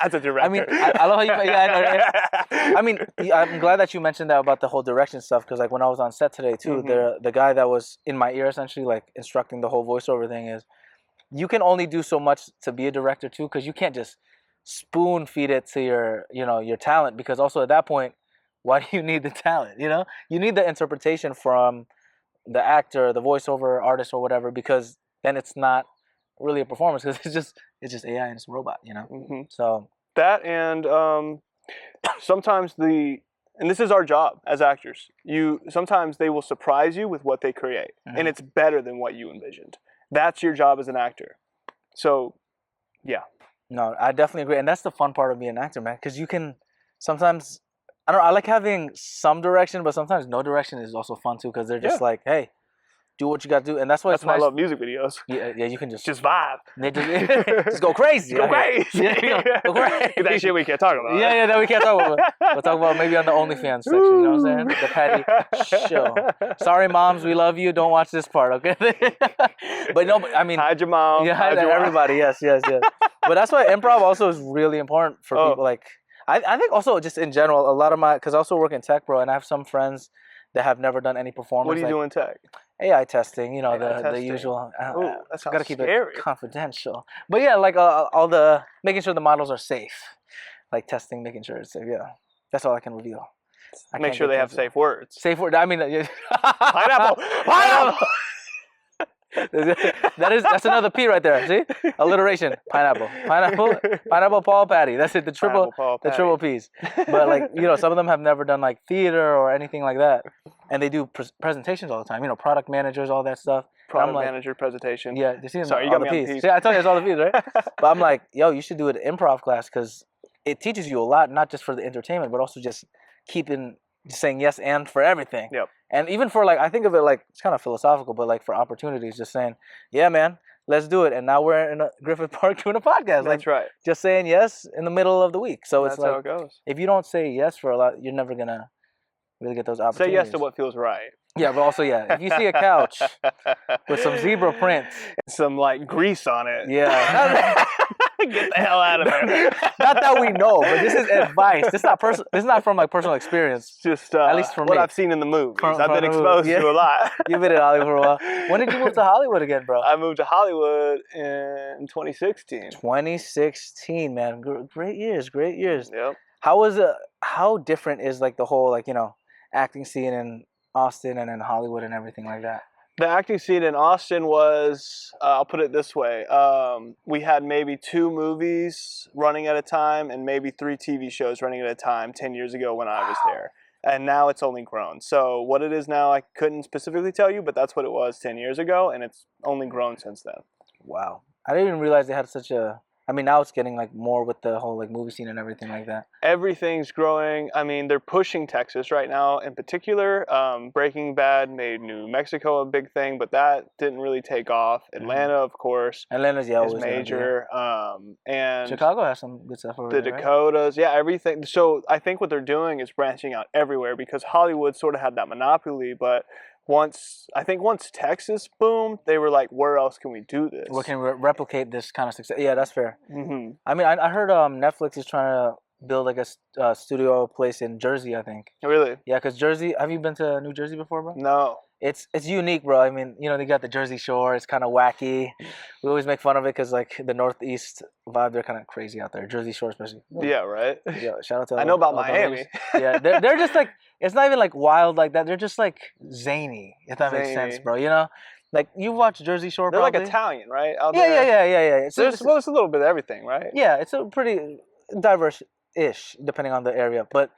As a director. I mean, I love how you. Yeah, I mean, I'm glad that you mentioned that about the whole direction stuff because, like, when I was on set today too, the guy that was in my ear essentially, like, instructing the whole voiceover thing is, you can only do so much to be a director too, because you can't just spoon feed it to your talent, because also at that point, why do you need the talent? You need the interpretation from the actor, the voiceover artist, or whatever, because then it's not really a performance because it's just AI and it's a robot, So that, and sometimes and this is our job as actors. Sometimes they will surprise you with what they create, and it's better than what you envisioned. That's your job as an actor. So, yeah. No, I definitely agree, and that's the fun part of being an actor, man, because you can sometimes. I don't know. I like having some direction, but sometimes no direction is also fun too, because they're just like, hey, do what you got to do, and that's why that's why I love music videos. Yeah, you can just vibe. They just go crazy. Go crazy. Go crazy. That shit we can't talk about. Yeah, that we can't talk about. We'll talk about maybe on the OnlyFans section. You know what I'm saying? The Patty show. Sorry, moms, we love you. Don't watch this part, okay? But I mean, hide your mom. Yeah, hide everybody. Yes. But that's why improv also is really important for people. Like, I think also just in general, a lot of because I also work in tech, bro, and I have some friends that have never done any performance. What do you do in tech? AI testing, the usual. That's gotta keep it confidential. But yeah, like all the making sure the models are safe, like testing, making sure it's safe. Yeah, that's all I can reveal. Make sure they have safe words. Safe word. I mean, pineapple. Pineapple. That's another P right there. See, alliteration. Pineapple. Paul Patty. That's it. The triple P's. But like some of them have never done like theater or anything like that, and they do presentations all the time. Product managers, all that stuff. Product manager presentation. Yeah, sorry, you got me on the P's. See, I told you it's all the P's, right? But I'm like, yo, you should do an improv class because it teaches you a lot, not just for the entertainment, but also just saying yes and for everything. Yep. And even for I think of it like it's kind of philosophical, but like for opportunities, just saying, yeah, man, let's do it. And now we're in Griffith Park doing a podcast. That's right. Just saying yes in the middle of the week. So that's it's like, how it goes. If you don't say yes for a lot, you're never gonna really get those opportunities. Say yes to what feels right. Yeah, but also if you see a couch with some zebra print, some like grease on it. Yeah. Get the hell out of there. Not that we know, but this is advice. This is not from like personal experience. Just at least from what me. I've seen in the movies. I've been exposed to a lot. You've been in Hollywood for a while. When did you move to Hollywood again, bro? I moved to Hollywood in 2016. 2016, man. Great years. Yep. How different is like the whole acting scene in Austin and in Hollywood and everything like that? The acting scene in Austin was, I'll put it this way, we had maybe 2 movies running at a time and maybe 3 TV shows running at a time 10 years ago when I was there. And now it's only grown. So what it is now, I couldn't specifically tell you, but that's what it was 10 years ago, and it's only grown since then. Wow. I didn't even realize they had such a... I mean, now it's getting more with the whole movie scene and everything like that. Everything's growing. I mean, they're pushing Texas right now in particular. Breaking Bad made New Mexico a big thing, but that didn't really take off. Atlanta, of course, Atlanta's is major. And Chicago has some good stuff over there. The Dakotas, right? Yeah, everything. So I think what they're doing is branching out everywhere because Hollywood sort of had that monopoly, but once Texas boomed, they were like, where else can we do this? We can replicate this kind of success. Yeah, that's fair. Mm-hmm. I mean, I heard Netflix is trying to build like a studio place in Jersey, I think. Really? Yeah, because Jersey, have you been to New Jersey before, bro? No. It's unique, bro. I mean, they got the Jersey Shore. It's kind of wacky. We always make fun of it because the Northeast vibe, they're kind of crazy out there. Jersey Shore especially. Yeah, right? Yeah, shout out to I know about Miami. Yeah, they're just it's not even wild like that. They're just zany, if that makes sense, bro. You watch Jersey Shore, they're probably? Italian, right? Out yeah, there. yeah. It's a little bit of everything, right? Yeah, it's a pretty diverse-ish, depending on the area. But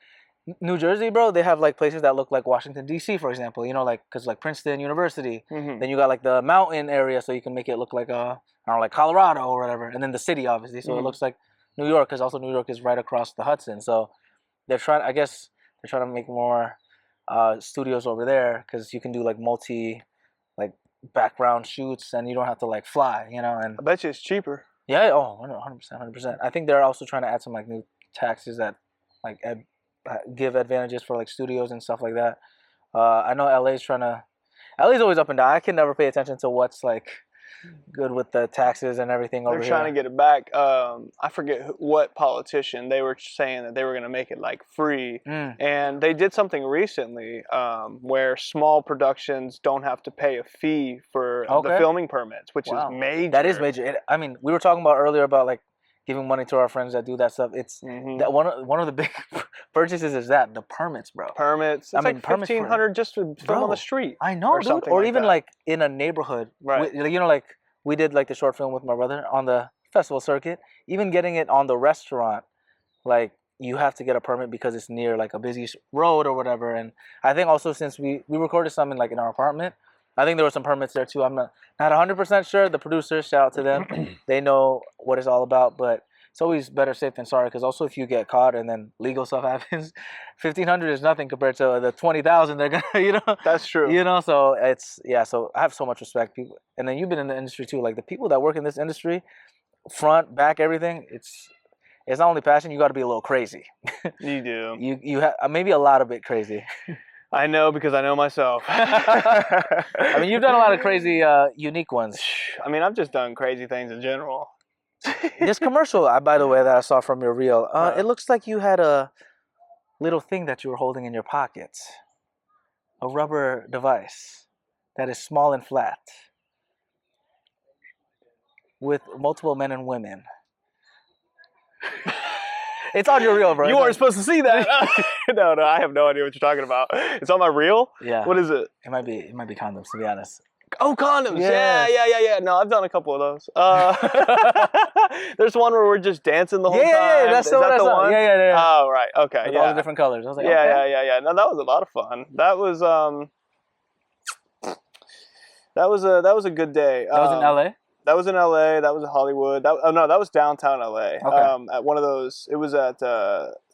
New Jersey, bro, they have places that look like Washington, D.C., for example. Because Princeton University. Mm-hmm. Then you got the mountain area, so you can make it look like Colorado or whatever. And then the city, obviously, so it looks like New York, because also New York is right across the Hudson. So they're trying. I guess they're trying to make more studios over there because you can do like like background shoots and you don't have to like fly, you know. And I bet you it's cheaper. yeah, oh, 100%, 100%. I think they're also trying to add some like new taxes that like give advantages for like studios and stuff like that. I know LA's always up and down. I can never pay attention to what's like good with the taxes and everything over here. They're trying to get it back. I forget what politician. They were saying that they were going to make it like free. And they did something recently where small productions don't have to pay a fee for the filming permits, which is major. That is major. I mean, we were talking about earlier about like giving money to our friends that do that stuff. It's that one of the big purchases is that the permits, bro. Permits. It's like $1,500 just to film on the street. I know, dude. Or even like in a neighborhood. Right. You know, like we did like the short film with my brother on the festival circuit. Even getting it on the restaurant, like you have to get a permit because it's near like a busy road or whatever. And I think also since we recorded something like in our apartment, I think there were some permits there too. I'm not 100% sure. The producers, shout out to them. They know what it's all about, but it's always better safe than sorry. Because also if you get caught and then legal stuff happens, $1,500 is nothing compared to the $20,000 they're gonna, you know. That's true. You know, so so I have so much respect. People, and then you've been in the industry too. Like the people that work in this industry, front, back, everything. It's not only passion. You got to be a little crazy. You do. You have maybe a lot of bit crazy. I know because I know myself. I mean, you've done a lot of crazy, unique ones. I mean, I've just done crazy things in general. This commercial, by the way, that I saw from your reel, it looks like you had a little thing that you were holding in your pocket. A rubber device that is small and flat with multiple men and women. It's on your reel, bro. You weren't supposed to see that. No, I have no idea what you're talking about. It's on my reel? Yeah. What is it? It might be condoms, to be honest. Oh, condoms. Yeah. No, I've done a couple of those. There's one where we're just dancing the whole time. Yeah, that's the one. Yeah. Oh, right. Okay. With all the different colors. I was like, yeah. No, that was a lot of fun. That was a good day. That was in LA? That was in LA. That was in Hollywood. That was downtown LA. Okay. At one of those, it was at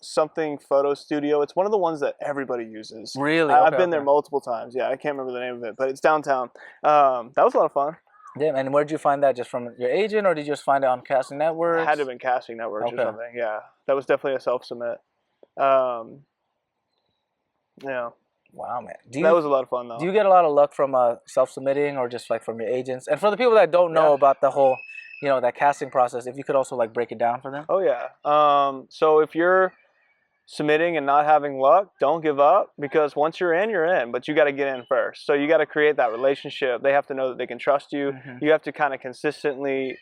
something photo studio. It's one of the ones that everybody uses. Really? I've been there multiple times. Yeah, I can't remember the name of it, but it's downtown. That was a lot of fun. Yeah, and where did you find that? Just from your agent, or did you just find it on casting networks? It had to have been casting networks or something. Yeah, that was definitely a self-submit. Yeah. Wow, man. That was a lot of fun, though. Do you get a lot of luck from self-submitting or just like from your agents? And for the people that don't know about the whole, you know, that casting process, if you could also like break it down for them. Oh, yeah. So if you're submitting and not having luck, don't give up, because once you're in, but you got to get in first. So you got to create that relationship. They have to know that they can trust you. You have to kind of consistently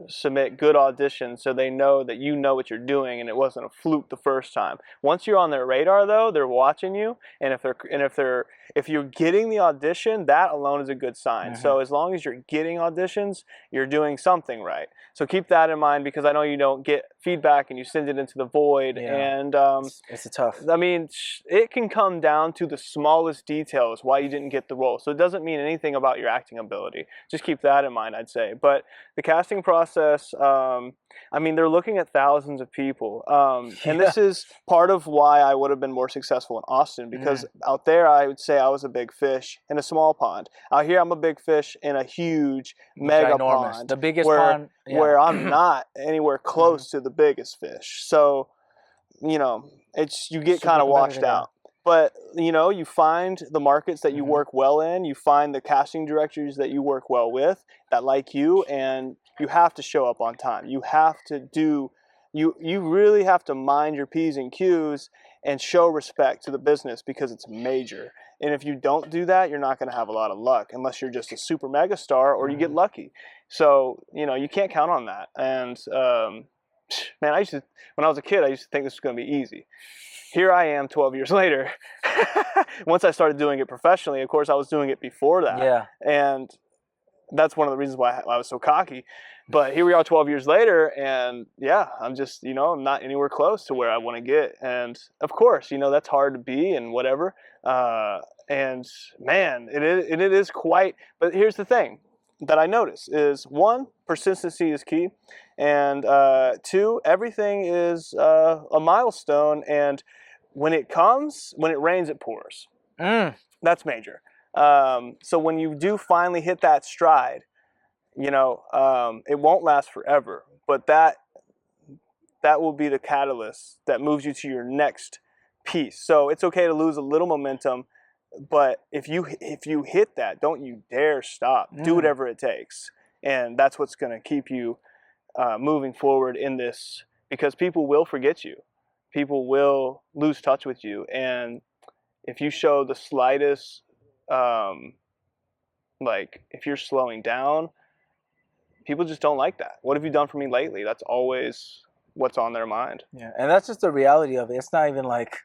submit good auditions so they know that you know what you're doing and it wasn't a fluke the first time. Once you're on their radar, though, they're watching you, and if you're getting the audition, that alone is a good sign. So as long as you're getting auditions, you're doing something right. So keep that in mind, because I know you don't get feedback and you send it into the void. And it's tough. I mean, it can come down to the smallest details why you didn't get the role. So it doesn't mean anything about your acting ability. Just keep that in mind, I'd say. But the casting process, I mean, they're looking at thousands of people. And this is part of why I would have been more successful in Austin, because out there I would say I was a big fish in a small pond. Out here I'm a big fish in a huge mega pond. The biggest pond. Where I'm not anywhere close to the biggest fish. So, you know, you get kind of washed out. But, you know, you find the markets that you work well in, you find the casting directors that you work well with that like you, and you have to show up on time. You have to you really have to mind your P's and Q's and show respect to the business, because it's major. And if you don't do that, you're not going to have a lot of luck unless you're just a super mega star or you get lucky. So, you know, you can't count on that. And, man, when I was a kid, I used to think this was going to be easy. Here I am 12 years later. Once I started doing it professionally, of course, I was doing it before that. Yeah. And that's one of the reasons why I was so cocky. But here we are 12 years later, and yeah, I'm just, you know, I'm not anywhere close to where I want to get. And of course, you know, that's hard to be and whatever. And man, it is quite, but here's the thing that I notice is, one, persistency is key. And two, everything is a milestone. And when it comes, when it rains, it pours. That's major. So when you do finally hit that stride, you know, it won't last forever, but that will be the catalyst that moves you to your next piece. So it's okay to lose a little momentum, but if you hit that, don't you dare stop. Do whatever it takes, and that's what's going to keep you moving forward in this, because people will forget you. People will lose touch with you, and if you show the slightest, like if you're slowing down, people just don't like that. What have you done for me lately? That's always what's on their mind. Yeah, and that's just the reality of it. It's not even like,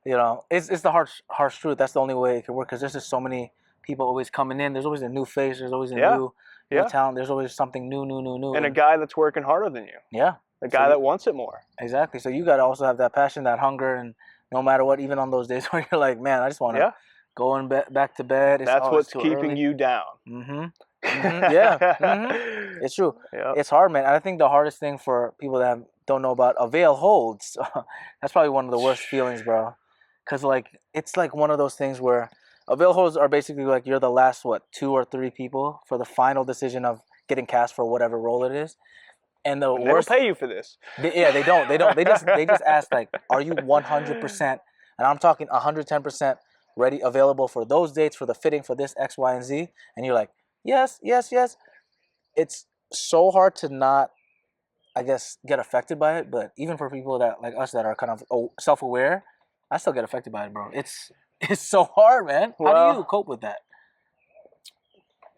you know, it's the harsh truth. That's the only way it can work, because there's just so many people always coming in. There's always a new face. There's always a new talent. There's always something new. And a guy that's working harder than you. Yeah. A guy that wants it more. Exactly. So you got to also have that passion, that hunger, and no matter what, even on those days where you're like, man, I just want to go in back to bed. That's what's keeping you down. It's true. Yep. It's hard, man. And I think the hardest thing for people that don't know about avail holds, that's probably one of the worst feelings, bro. Because like it's like one of those things where avail holds are basically like you're the last 2 or 3 people for the final decision of getting cast for whatever role it is. And the worst, they don't pay you for this. They don't. They just ask like, are you 100%? And I'm talking 110% ready, available for those dates, for the fitting, for this X, Y, and Z. And you're like, yes. It's so hard to not, I guess, get affected by it. But even for people that like us that are kind of self-aware, I still get affected by it, bro. It's so hard, man. How do you cope with that?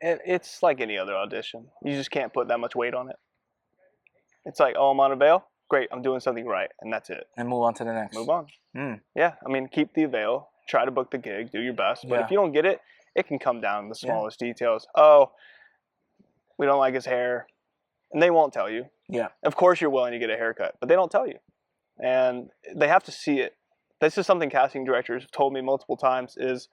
It's like any other audition. You just can't put that much weight on it. It's like, oh, I'm on avail. Great, I'm doing something right, and that's it. And move on to the next. Move on. Yeah, I mean, keep the avail. Try to book the gig. Do your best. But if you don't get it, it can come down to the smallest details. Oh, we don't like his hair. And they won't tell you. Yeah. Of course you're willing to get a haircut, but they don't tell you. And they have to see it. This is something casting directors have told me multiple times is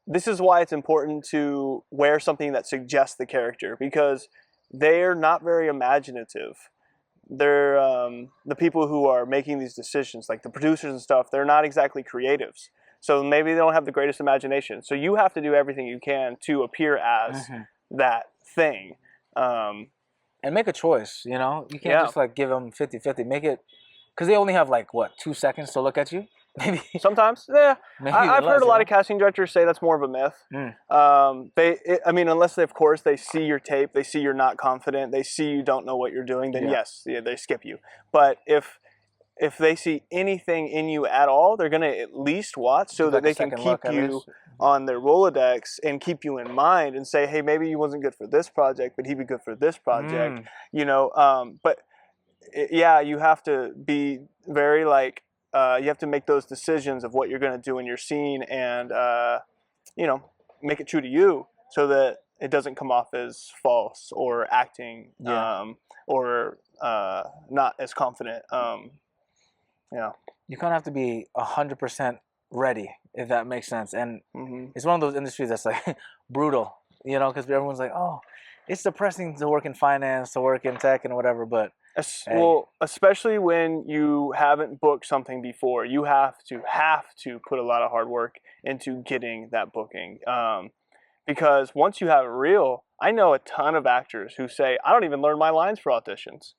this is why it's important to wear something that suggests the character, because they're not very imaginative. They're the people who are making these decisions, like the producers and stuff, they're not exactly creatives. So maybe they don't have the greatest imagination. So you have to do everything you can to appear as that thing. And make a choice, you know? You can't just like give them 50-50. Make it, because they only have like, 2 seconds to look at you? Maybe. Sometimes, yeah. I've heard a lot of casting directors say that's more of a myth. I mean, unless they see your tape, they see you're not confident, they see you don't know what you're doing, then yes, they skip you. But if they see anything in you at all, they're gonna at least watch so that they can keep you on their Rolodex and keep you in mind and say, hey, maybe he wasn't good for this project, but he'd be good for this project. You know, but you have to be very like. You have to make those decisions of what you're going to do in your scene and, make it true to you so that it doesn't come off as false or acting or not as confident. You kind of have to be 100% ready, if that makes sense. And it's one of those industries that's like brutal, because everyone's like, oh, it's depressing to work in finance, to work in tech and whatever, but well, especially when you haven't booked something before, you have to put a lot of hard work into getting that booking. Because once you have it real, I know a ton of actors who say, I don't even learn my lines for auditions.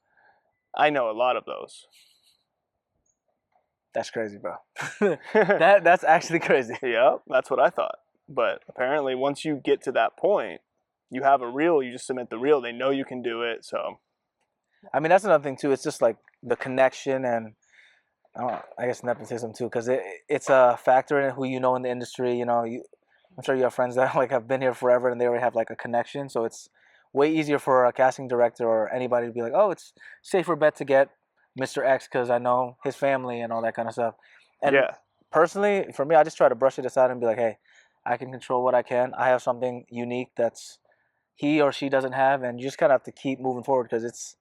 I know a lot of those. That's crazy, bro. That's actually crazy. Yeah, that's what I thought. But apparently once you get to that point, you have a reel, you just submit the reel. They know you can do it, so... I mean, that's another thing, too. It's just, like, the connection and, I guess, nepotism, too, because it's a factor in who you know in the industry. I'm sure you have friends that, like, have been here forever and they already have, like, a connection. So it's way easier for a casting director or anybody to be like, oh, it's safer bet to get Mr. X because I know his family and all that kind of stuff. And personally, for me, I just try to brush it aside and be like, hey, I can control what I can. I have something unique that's he or she doesn't have, and you just kind of have to keep moving forward because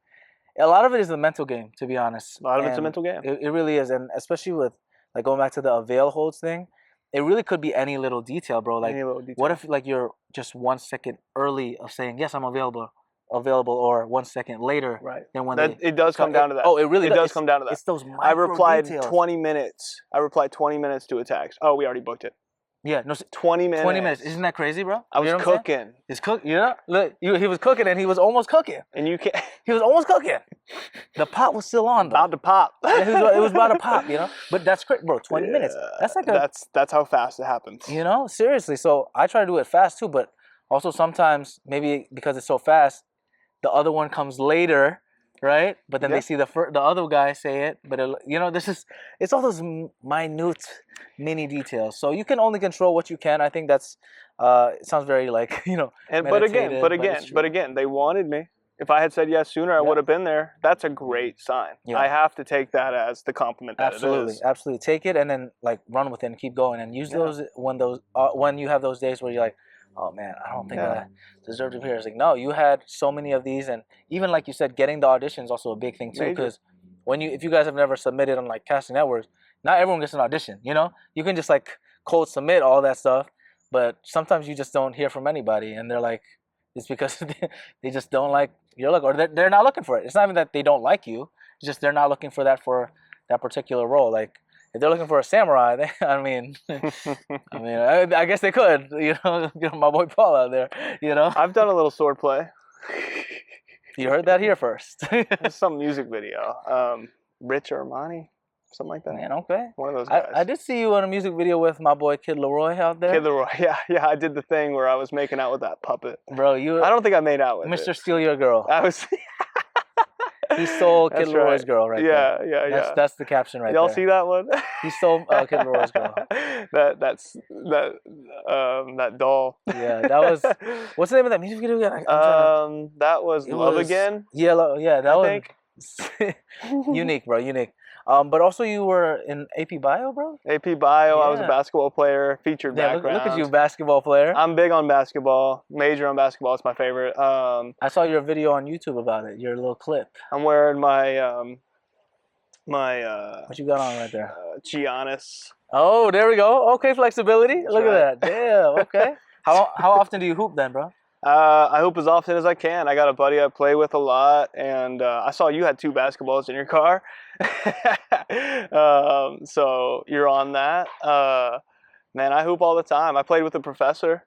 a lot of it is a mental game, to be honest. A lot of it's a mental game. It really is, and especially with like going back to the avail holds thing, it really could be any little detail, bro. Like, what if like you're just 1 second early of saying yes, I'm available, available or 1 second later than when it does come down to that. Oh, it really does come down to that. It's those micro I replied details. 20 minutes. I replied 20 minutes to a text. Oh, we already booked it. Yeah, no, 20 minutes. 20 minutes. Isn't that crazy, bro? I was cooking. He's cooking. You know, look, he was cooking and he was almost cooking. And you can't. He was almost cooking. The pot was still on, though. About to pop. It was about to pop, you know. But that's great, bro. 20 minutes. That's like that's how fast it happens. You know, seriously. So I try to do it fast too, but also sometimes maybe because it's so fast, the other one comes later. Right, but then they see the other guy say it, but you know, it's all those minute, mini details. So you can only control what you can. I think that's it sounds very like, you know. But again, they wanted me. If I had said yes sooner, I would have been there. That's a great sign. Yeah. I have to take that as the compliment that it is. Absolutely, take it and then like run with it and keep going and use those when you have those days where you're like, oh man, I don't think I deserve to be here. It's like, no, you had so many of these, and even like you said, getting the audition is also a big thing too. Because if you guys have never submitted on like casting networks, not everyone gets an audition. You know, you can just like cold submit all that stuff, but sometimes you just don't hear from anybody, and they're like, it's because they just don't like your look, or they're not looking for it. It's not even that they don't like you; it's just they're not looking for that particular role. Like, if they're looking for a samurai, I guess they could, you know, my boy Paul out there, you know. I've done a little sword play. You heard that here first. Some music video. Rich Armani, something like that. Man, okay. One of those guys. I did see you in a music video with my boy Kid Leroy out there. Kid Leroy, yeah. I did the thing where I was making out with that puppet. Bro, I don't think I made out with Mr. Steal Your Girl. I was... He stole Kid Leroy's girl right there. Yeah. That's the caption right Y'all there. See that one? He stole Kid Leroy's girl. That doll. Yeah, that was. What's the name of that music video again? That was Love Again. Yeah, that was. Think. Unique, bro. Unique. But also you were in AP Bio, bro? AP Bio, I was a basketball player, featured background. Look at you, basketball player. I'm big on basketball, major on basketball, it's my favorite. I saw your video on YouTube about it, your little clip. I'm wearing my, what you got on right there? Giannis. Oh, there we go. Okay, flexibility. Look at that. Damn, okay. How often do you hoop then, bro? I hoop as often as I can. I got a buddy I play with a lot, and I saw you had 2 basketballs in your car. So you're on that. Man, I hoop all the time. I played with a professor.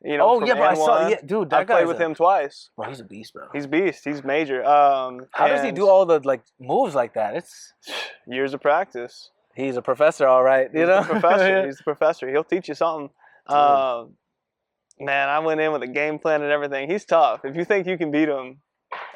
You know, but I saw, dude, that I played with him twice. Bro, he's a beast, bro. He's a beast. He's major. How does he do all the like moves like that? It's years of practice. He's a professor, all right. You know, he's a professor. He's a professor. He'll teach you something. Man, I went in with a game plan and everything. He's tough. If you think you can beat him,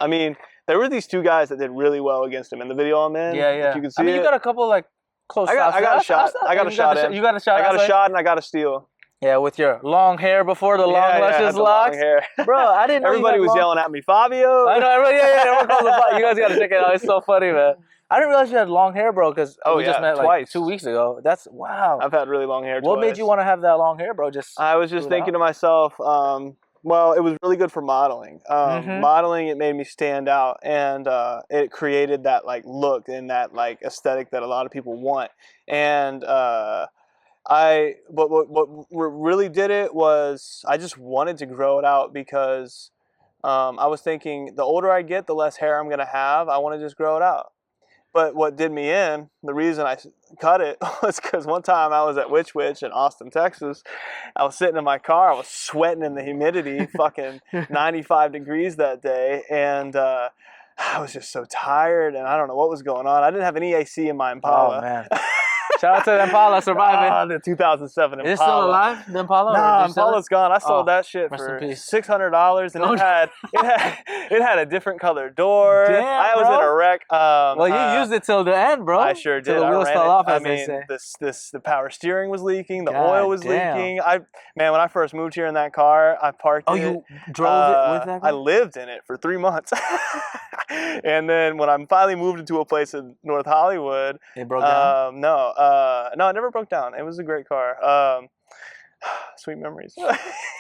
I mean, there were these 2 guys that did really well against him in the video I'm in. Yeah. If you can see you got a couple like close. I got a shot. I got a shot in. You got a shot. I got a shot and I got a steal. Yeah, with your long hair before the long luscious locks. Long hair. Bro, I didn't know everybody was yelling at me, Fabio. I know, everybody. Everyone calls him Fabio. You guys got to check it out. It's so funny, man. I didn't realize you had long hair, bro, because we just met like 2 weeks ago. That's wow. I've had really long hair. What made you want to have that long hair, bro? I was just thinking to myself, well, it was really good for modeling. Modeling, it made me stand out, and it created that like look and that like aesthetic that a lot of people want. And what really did it was I just wanted to grow it out because I was thinking the older I get, the less hair I'm gonna have. I want to just grow it out. But what did me in, the reason I cut it was because one time I was at Witch Witch in Austin, Texas. I was sitting in my car. I was sweating in the humidity, fucking 95 degrees that day. And I was just so tired, and I don't know what was going on. I didn't have any AC in my Impala. Oh, man. Shout out to the Impala surviving. The 2007 Impala. Is it still alive, the Impala? No, Impala's gone. I sold that shit for $600, and it had a different colored door. Damn, I was in a wreck. Well, you used it till the end, bro. I sure did. Till the wheels fell off, as they say. The power steering was leaking. The oil was leaking. Man, when I first moved here in that car, I parked it. Oh, you drove it with that car? I lived in it for 3 months. And then when I finally moved into a place in North Hollywood, it broke down? No, it never broke down. It was a great car. Sweet memories.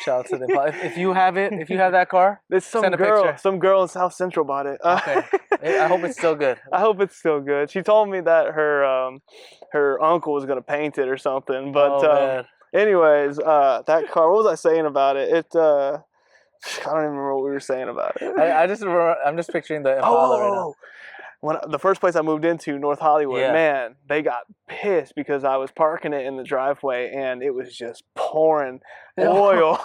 Shout out to them. If you have that car, send a picture. Some girl in South Central bought it. Okay. I hope it's still good. I hope it's still good. She told me that her uncle was gonna paint it or something. But anyways, that car. What was I saying about it? I don't even remember what we were saying about it. I just remember, I'm just picturing the Impala right now. The first place I moved into, North Hollywood, man, they got pissed because I was parking it in the driveway and it was just pouring oil.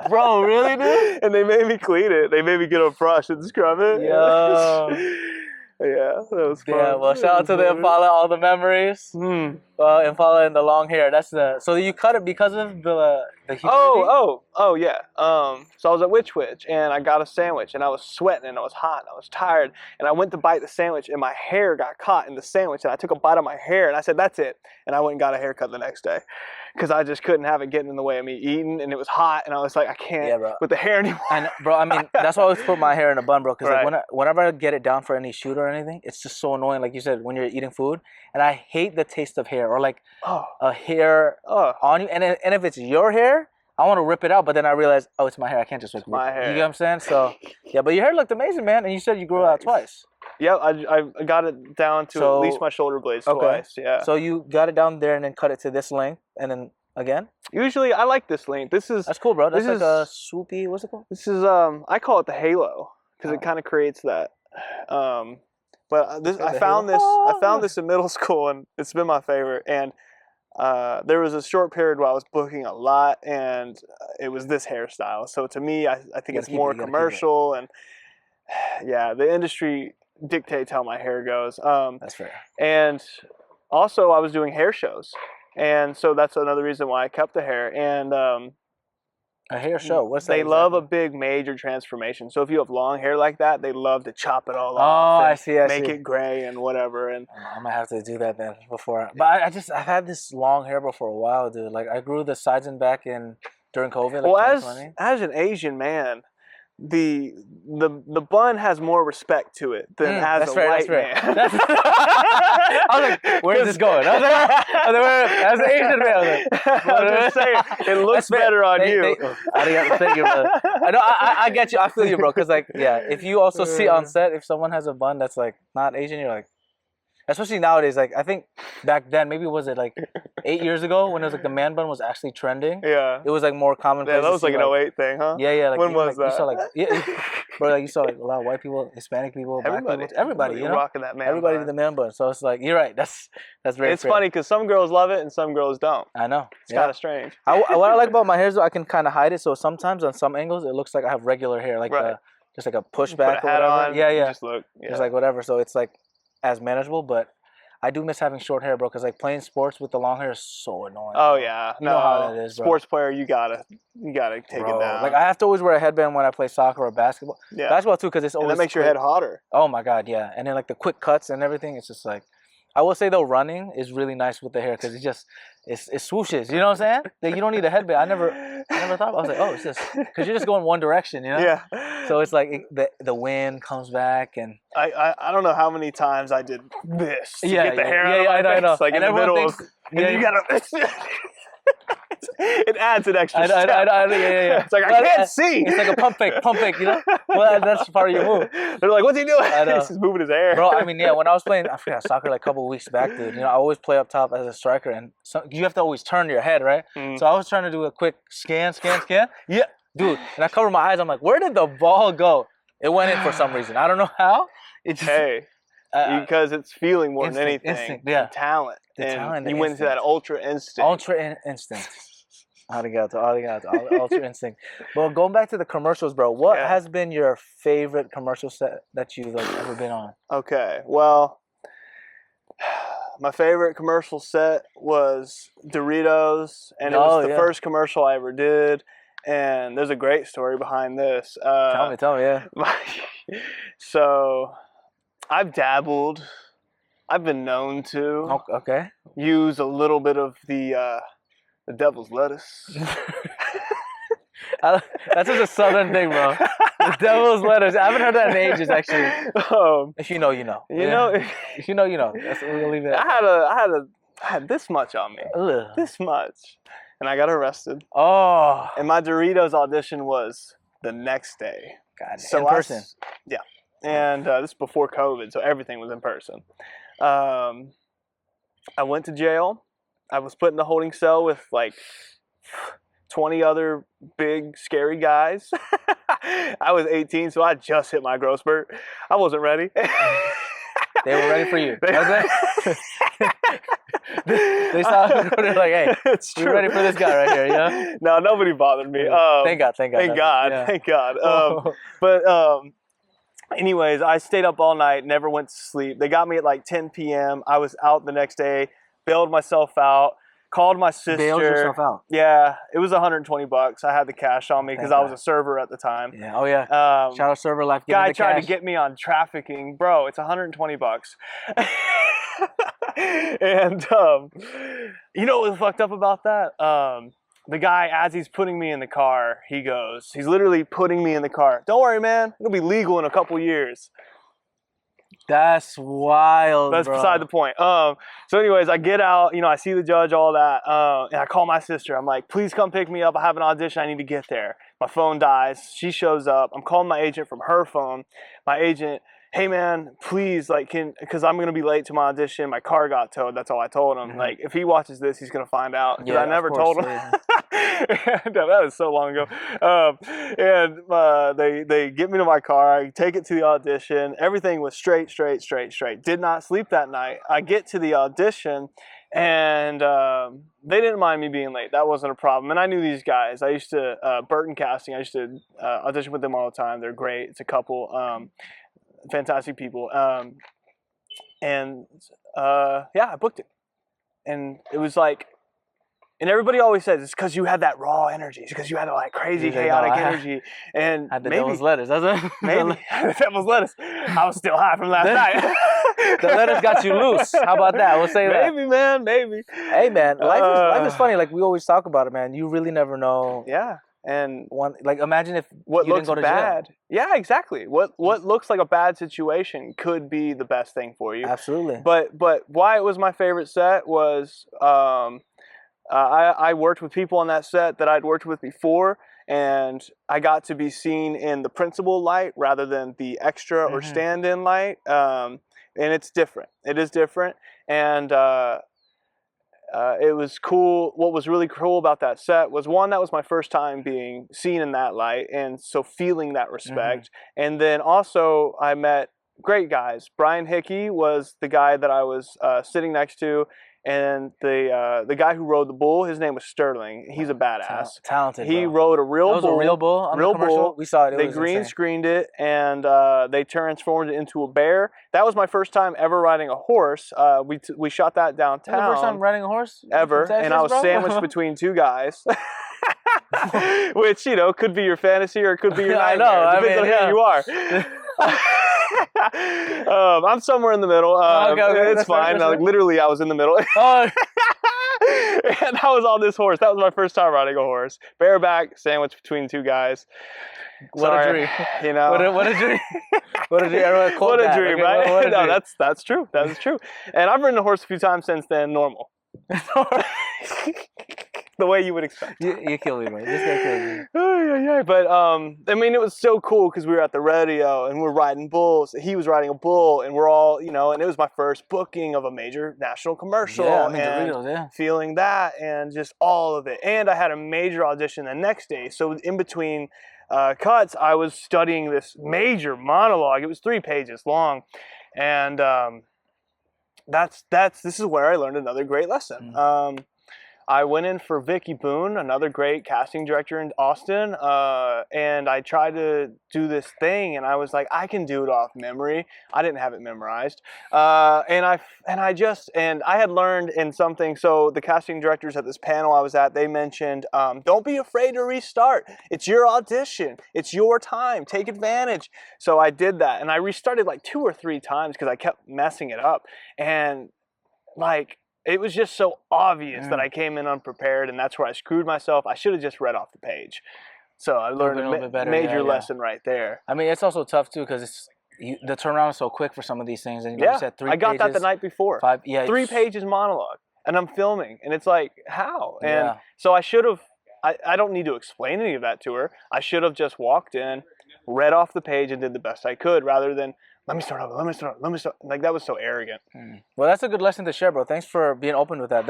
Bro, really, dude? And they made me clean it. They made me get a brush and scrub it. Yo. Yeah, that was fun. Yeah, well, shout out to the Impala, all the memories. Impala and the long hair. That's the. So you cut it because of the humidity? Oh, yeah. So I was at Witch Witch and I got a sandwich and I was sweating and I was hot and I was tired and I went to bite the sandwich and my hair got caught in the sandwich and I took a bite of my hair and I said, that's it. And I went and got a haircut the next day because I just couldn't have it getting in the way of me eating and it was hot and I was like, I can't with the hair anymore. And bro, I mean, that's why I always put my hair in a bun, bro, because like whenever I get it down for any shoot or anything, it's just so annoying, like you said, when you're eating food. And I hate the taste of hair or like a hair on you. And if it's your hair, I want to rip it out, but then I realize, oh, it's my hair. I can't just rip it. My hair. You get what I'm saying? So, yeah, but your hair looked amazing, man. And you said you grew it out twice. Yeah, I got it down to at least my shoulder blades twice. Yeah. So you got it down there and then cut it to this length, and then again. Usually, I like this length. That's cool, bro. That's like a swoopy. What's it called? This is I call it the halo because it kind of creates that. But this I found this in middle school and it's been my favorite. And there was a short period where I was booking a lot and it was this hairstyle. So to me, I think it's more commercial and yeah, the industry dictates how my hair goes. That's fair. And also I was doing hair shows. And so that's another reason why I kept the hair. And a hair show. What's that? They love a big major transformation. So if you have long hair like that, they love to chop it all off. Oh, I see. Make it gray and whatever. And I might have to do that then before. But I've had this long hair for a while, dude. Like I grew the sides and back during COVID. Like well, as an Asian man, the bun has more respect to it than as a white man. I was like, where is this going? I was like, as an Asian man, I was like, I'm just saying, it looks better on you. Thank you, brother. I know, I get you. I feel you, bro. Because like, yeah, if you also see on set, if someone has a bun that's like not Asian, you're like, especially nowadays, like I think back then, maybe was it like 8 years ago when it was like the man bun was actually trending? Yeah. It was like more commonplace. Yeah, that was like an 08 thing, huh? Yeah. Like, when was that? You saw like, bro, like you saw like a lot of white people, Hispanic people, black people, everybody, you know? Rocking that man everybody bun. did the man bun. So it's like, you're right. That's very It's funny because some girls love it and some girls don't. I know. It's kind of strange. What I like about my hair is I can kind of hide it. So sometimes on some angles, it looks like I have regular hair, like just like a pushback or whatever. On, yeah. Just look. Yeah. Just like whatever. So it's like as manageable, but I do miss having short hair, bro, because like playing sports with the long hair is so annoying. Oh yeah, you know how that is, bro. Sports player, you gotta take it down. Like I have to always wear a headband when I play soccer or basketball. Yeah, basketball too, because it's always that makes your head hotter. Oh my god, yeah. And then like the quick cuts and everything, it's just like, I will say though, running is really nice with the hair because it swooshes. You know what I'm saying? Like you don't need a headband. I never thought. I was like, oh, it's just because you're just going one direction, you know? Yeah. So it's like the wind comes back and I don't know how many times I did this to get the hair out of my face. I know. Like and in the middle of, you gotta. It adds an extra step. Yeah. It's like I can't see. It's like a pump fake, you know? Well, that's part of your move. They're like, what's he doing? He's just moving his hair. Bro, I mean, yeah, when I was playing, I forgot soccer like a couple of weeks back, dude. You know, I always play up top as a striker, and you have to always turn your head, right? So I was trying to do a quick scan. Yeah, dude. And I covered my eyes. I'm like, where did the ball go? It went in for some reason. I don't know how. It just, because it's feeling more than anything. Instinct, yeah. Talent. And you went into that ultra instinct. Instinct. Arigato. Ultra instinct. Well, going back to the commercials, bro, what has been your favorite commercial set that you've ever been on? Okay, well, my favorite commercial set was Doritos, and it was the first commercial I ever did. And there's a great story behind this. Tell me, yeah. So, I've dabbled. I've been known to use a little bit of the devil's lettuce. That's just a southern thing, bro. The devil's lettuce. I haven't heard that in ages, actually. If you know, you know. You know. If you know, you know. That's what we'll leave it at. I had this much on me. Ugh. This much. And I got arrested. Oh. And my Doritos audition was the next day. God, so in person. Yeah. And this is before COVID, so everything was in person. I went to jail. I was put in a holding cell with like 20 other big, scary guys. I was 18, so I just hit my growth spurt. I wasn't ready. They were ready for you. They saw it, they're like, hey, we're ready for this guy right here, you know? No, nobody bothered me. Thank God. Thank God. Anyways, I stayed up all night, never went to sleep. They got me at like 10 p.m. I was out the next day, bailed myself out, called my sister. Bailed yourself out? Yeah, it was $120. I had the cash on me because I was a server at the time. Yeah. Oh yeah. Shout out server life. Guy tried to get me on trafficking, bro. It's $120. And you know what was fucked up about that? The guy, as he's putting me in the car, he's literally putting me in the car. Don't worry, man. It'll be legal in a couple years. That's wild. That's beside the point. So anyways, I get out, I see the judge, all that. And I call my sister. I'm like, please come pick me up. I have an audition. I need to get there. My phone dies. She shows up. I'm calling my agent from her phone. My agent, hey man, please, because I'm going to be late to my audition. My car got towed. That's all I told him. Like, if he watches this, he's going to find out. Because I never told him. Yeah. That was so long ago. They get me to my car. I take it to the audition. Everything was straight. Did not sleep that night. I get to the audition, and they didn't mind me being late. That wasn't a problem. And I knew these guys. I used to, Burton Casting, I used to audition with them all the time. They're great. It's a couple. Fantastic people. I booked it. And it was like, and everybody always says it's because you had that raw energy. It's because you had that crazy, chaotic energy. And had the devil's lettuce, doesn't it? Maybe. The devil's lettuce. I was still high from last night. The lettuce got you loose. How about that? We'll say that. Maybe, man. Maybe. Hey, man. Life is funny. Like, we always talk about it, man. You really never know. Yeah. And imagine if what you looks didn't go to bad. jail. Yeah, exactly. What looks like a bad situation could be the best thing for you. Absolutely. But why it was my favorite set was I worked with people on that set that I'd worked with before, and I got to be seen in the principal light rather than the extra or stand-in light. And it's different. It is different, and it was cool. What was really cool about that set was, one, that was my first time being seen in that light, and so feeling that respect. And then also I met great guys. Brian Hickey was the guy that I was sitting next to, and the guy who rode the bull, his name was Sterling. He's a badass. Talented. He rode a real bull. That was a real bull on the commercial? Bull. We saw it. They green screened it, and they transformed it into a bear. That was my first time ever riding a horse. We shot that downtown. The first time riding a horse ever, Texas, and I was sandwiched between two guys. Which, could be your fantasy or it could be your nightmare. Depends on who you are. I'm somewhere in the middle. Okay, it's fine. Literally, I was in the middle. And I was on this horse. That was my first time riding a horse. Bareback, sandwiched between two guys. What a dream. What a dream. What a dream. What a dream, right? No, that's true. That's true. And I've ridden a horse a few times since then, normal. The way you would expect. You kill me, man. This guy killed me. Yeah. But it was so cool because we were at the rodeo and we're riding bulls. He was riding a bull, and we're all, and it was my first booking of a major national commercial. Yeah, feeling that and just all of it. And I had a major audition the next day. So in between cuts, I was studying this major monologue. It was 3 pages long, and this is where I learned another great lesson. I went in for Vicky Boone, another great casting director in Austin, and I tried to do this thing, and I was like, I can do it off memory. I didn't have it memorized, and I had learned in something. So the casting directors at this panel I was at, they mentioned, don't be afraid to restart. It's your audition. It's your time. Take advantage. So I did that, and I restarted like 2 or 3 times because I kept messing it up, and it was just so obvious that I came in unprepared, and that's where I screwed myself. I should have just read off the page. So I learned a major lesson right there. I mean, it's also tough, too, because the turnaround is so quick for some of these things. And you said 3 pages. I got that the night before. 5, 3 pages monologue, and I'm filming. And it's like, how? And so I should have, I don't need to explain any of that to her. I should have just walked in, read off the page, and did the best I could, rather than, let me start over. Like, that was so arrogant. Well, that's a good lesson to share, bro. Thanks for being open with that.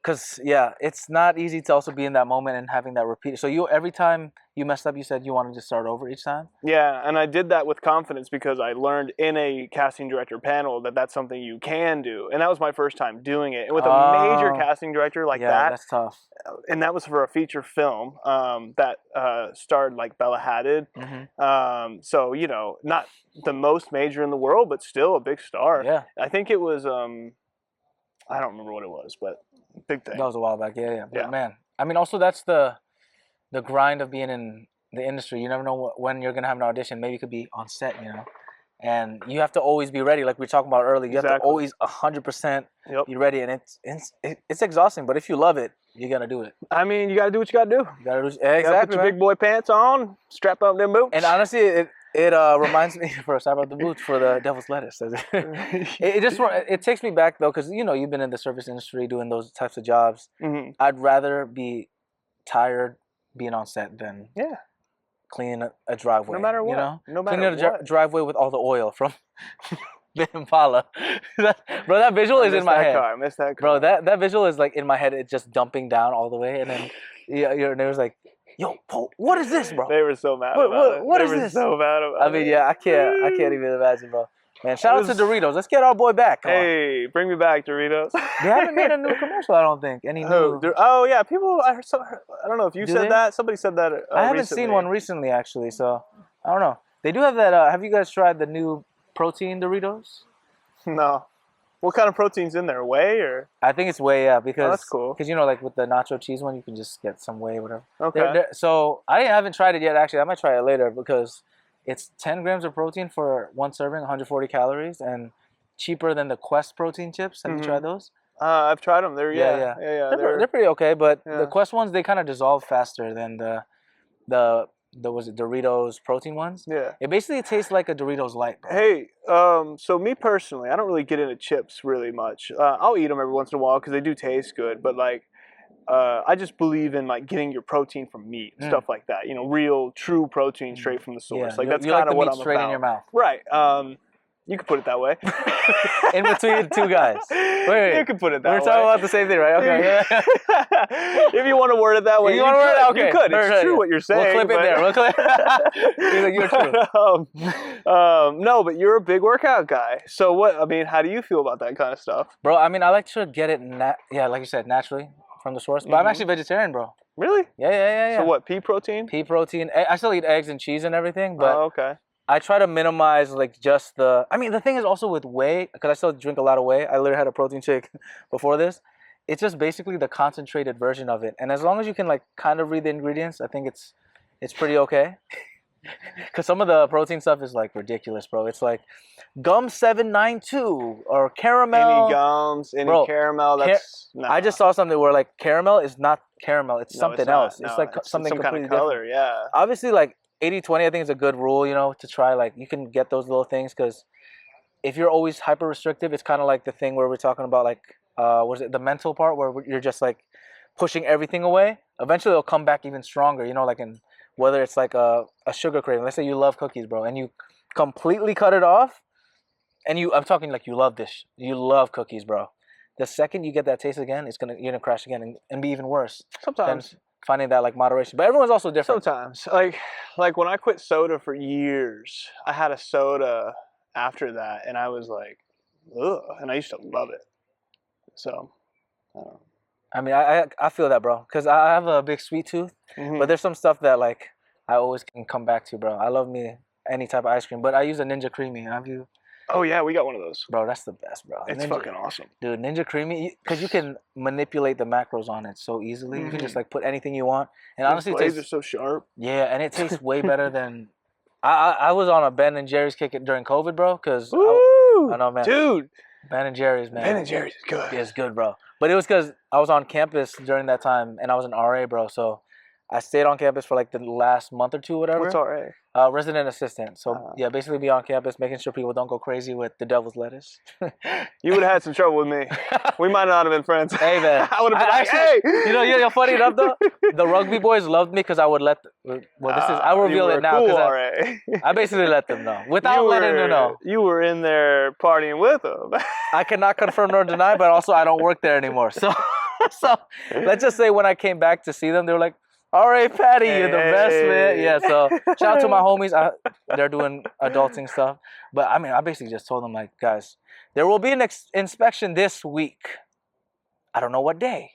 Because, yeah, it's not easy to also be in that moment and having that repeat. So every time you messed up, you said you wanted to start over each time? Yeah, and I did that with confidence because I learned in a casting director panel that that's something you can do. And that was my first time doing it. And with a major casting director like that. That's tough. And that was for a feature film that starred like Bella Hadid. Mm-hmm. So, you know, not the most major in the world, but still a big star. Yeah. I think it was, I don't remember what it was, but big thing. That was a while back. Yeah. But Yeah. man, I mean, also that's the grind of being in the industry. You never know when you're going to have an audition. Maybe it could be on set, you know. And you have to always be ready, like we were talking about earlier. You have to always 100% be ready. And it's exhausting, but if you love it, you got to do it. I mean, you got to do what you got to do. You got to do exactly. Put your big boy pants on, strap up them boots. And honestly, it reminds me strap up the boots for the devil's lettuce. It takes me back though, because you know you've been in the service industry doing those types of jobs. Mm-hmm. I'd rather be tired being on set than cleaning a driveway. No matter what. You know? No matter cleaning what. a driveway with all the oil from the Impala. Bro, that visual is in my head. I missed that Bro, car. that visual is like in my head. It's just dumping down all the way, and then your neighbor's like, "Yo, Paul, what is this, bro?" They were so mad about it. What is this? They were so mad about it. I mean, yeah, I can't even imagine, bro. Man, shout out to Doritos. Let's get our boy back. Hey, bring me back, Doritos. They haven't made a new commercial, I don't think. Any new? Oh yeah, people. I don't know if you said that. Somebody said that. I haven't recently. seen one recently, actually. So I don't know. They do have that. Have you guys tried the new protein Doritos? No. What kind of protein's in there? Whey or? I think it's whey, yeah. Because that's cool. Because you know, like with the nacho cheese one, you can just get some whey, whatever. Okay. So I haven't tried it yet. Actually, I might try it later because it's 10 grams of protein for one serving, 140 calories, and cheaper than the Quest protein chips. Have you tried those? I've tried them. They're They're pretty okay, but the Quest ones, they kind of dissolve faster than the was it Doritos protein ones? Yeah. It basically tastes like a Doritos Light, bro. Hey, so me personally, I don't really get into chips really much. I'll eat them every once in a while because they do taste good, but like, I just believe in like getting your protein from meat and stuff like that. You know, real, true protein straight from the source. Yeah. Like that's you kind like of what meat I'm straight about. in your mouth. Right. You could put it that way. In between two guys. Wait. You could put it that way. We're talking about the same thing, right? Okay. If you want to word it that way, you could. It's true what you're saying. We'll clip it there. We'll clip. You're true. No, but you're a big workout guy. So what? I mean, how do you feel about that kind of stuff? Bro, I mean, I like to get it, like you said, naturally from the source. But I'm actually vegetarian, bro. Really? Yeah. So what? Pea protein? Pea protein. I still eat eggs and cheese and everything, but okay. I try to minimize like just the. I mean, the thing is also with whey, because I still drink a lot of whey. I literally had a protein shake before this. It's just basically the concentrated version of it, and as long as you can like kind of read the ingredients, I think it's pretty okay. Because some of the protein stuff is like ridiculous, bro. It's like gum 792 or caramel. Any gums, any caramel. That's I just saw something where like caramel is not caramel. It's something else. It's like something some completely kind of color. different. Yeah. Obviously, like 80-20, I think is a good rule, you know, to try. Like you can get those little things because if you're always hyper restrictive, it's kind of like the thing where we're talking about like was it the mental part where you're just like pushing everything away. Eventually, it'll come back even stronger. You know, like in whether it's like a sugar craving. Let's say you love cookies, bro, and you completely cut it off, and I'm talking like you love this. You love cookies, bro. The second you get that taste again, you're gonna crash again and be even worse. Sometimes finding that like moderation, but everyone's also different. Sometimes, like when I quit soda for years, I had a soda after that, and I was like, ugh, and I used to love it. So, I mean, I feel that, bro, because I have a big sweet tooth, but there's some stuff that like I always can come back to, bro. I love me any type of ice cream, but I use a Ninja Creamy. Have you? Oh yeah, we got one of those. Bro, that's the best, bro. It's fucking awesome. Dude, Ninja Creamy, because you can manipulate the macros on it so easily. You can just like put anything you want. And honestly, blades are so sharp. Yeah, and it tastes way better than... I was on a Ben & Jerry's kick during COVID, bro, because... I know, man. Dude. Ben & Jerry's, man. Ben & Jerry's is good. Yeah, it's good, bro. But it was because I was on campus during that time, and I was an RA, bro, so... I stayed on campus for like the last month or two, whatever. What's RA? Resident assistant. So yeah, basically be on campus, making sure people don't go crazy with the devil's lettuce. You would have had some trouble with me. We might not have been friends. Hey man, I would have been like, hey. You know, you're funny enough though. The rugby boys loved me because I would let. I'll reveal it now because I basically let them know without letting them know. You were in there partying with them. I cannot confirm nor deny, but also I don't work there anymore. So. So let's just say when I came back to see them, they were like, all right, Patty, you're the best, man. Yeah, so shout out to my homies. They're doing adulting stuff. But, I mean, I basically just told them, like, guys, there will be an inspection this week. I don't know what day,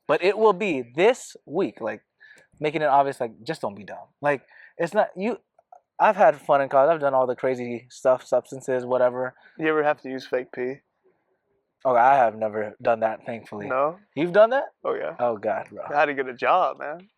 but it will be this week. Like, making it obvious, like, just don't be dumb. Like, it's not, I've had fun in college. I've done all the crazy stuff, substances, whatever. You ever have to use fake pee? Oh, I have never done that, thankfully. No? You've done that? Oh, yeah. Oh, God, bro. I had to get a job, man.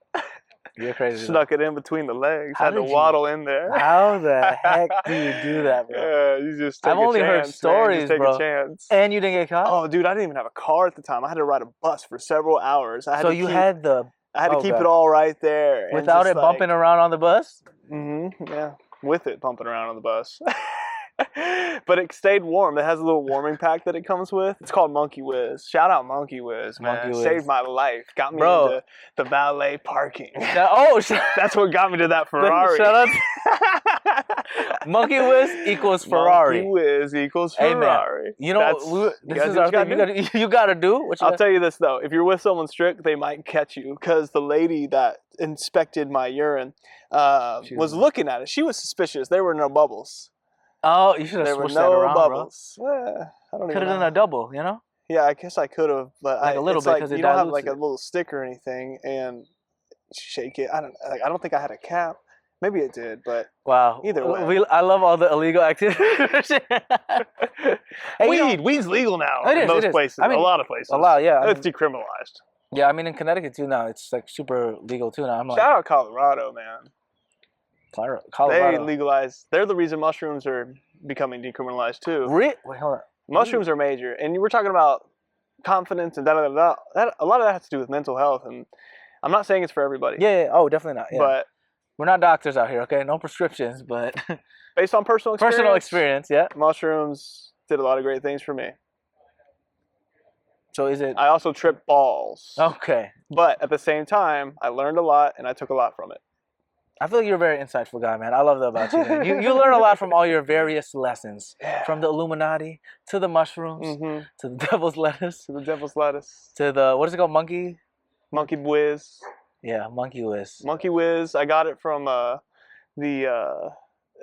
You're crazy. Snuck it in between the legs. Had to waddle in there. How the heck do you do that, bro? Yeah, you just take I've only heard stories, take bro. A chance. And you didn't get caught? Oh, dude, I didn't even have a car at the time. I had to ride a bus for several hours. I had to keep it all right there. Without it bumping around on the bus? Mm-hmm, yeah. With it bumping around on the bus. But it stayed warm. It has a little warming pack that it comes with. It's called Monkey Whiz. Shout out Monkey Whiz, man. Monkey Whiz. Saved my life. Got me into the valet parking. That's what got me to that Ferrari. Shout out. Monkey Whiz equals Ferrari. Monkey Whiz equals Ferrari. Hey, you know, this is our thing. You got to do. I'll tell you this, though. If you're with someone strict, they might catch you. Because the lady that inspected my urine was looking at it. She was suspicious. There were no bubbles. Oh, you should have switched that around, bubbles. bro. I don't could have done a double, you know? Yeah, I guess I could have, but like a little bit because you don't have like a little stick or anything, and shake it. I don't think I had a cap. Maybe it did, but wow. Either way, I love all the illegal activities. Hey, weed's legal now in most places. I mean, a lot of places. A lot, yeah. It's decriminalized. Yeah, I mean in Connecticut too now. It's like super legal too now. Shout out Colorado, man. Colorado. They legalized. They're the reason mushrooms are becoming decriminalized too. Wait, hold on. Mushrooms are major, and you were talking about confidence and da. A lot of that has to do with mental health, and I'm not saying it's for everybody. Yeah. Oh, definitely not. Yeah. But we're not doctors out here, okay? No prescriptions, but based on personal experience, yeah. Mushrooms did a lot of great things for me. So is it? I also tripped balls. Okay. But at the same time, I learned a lot, and I took a lot from it. I feel like you're a very insightful guy, man. I love that about you, man. You learn a lot from all your various lessons. Yeah. From the Illuminati to the mushrooms to the devil's lettuce. To the devil's lettuce. To the, what is it called, monkey? Monkey Whiz. Yeah, Monkey Whiz. Monkey Whiz. I got it from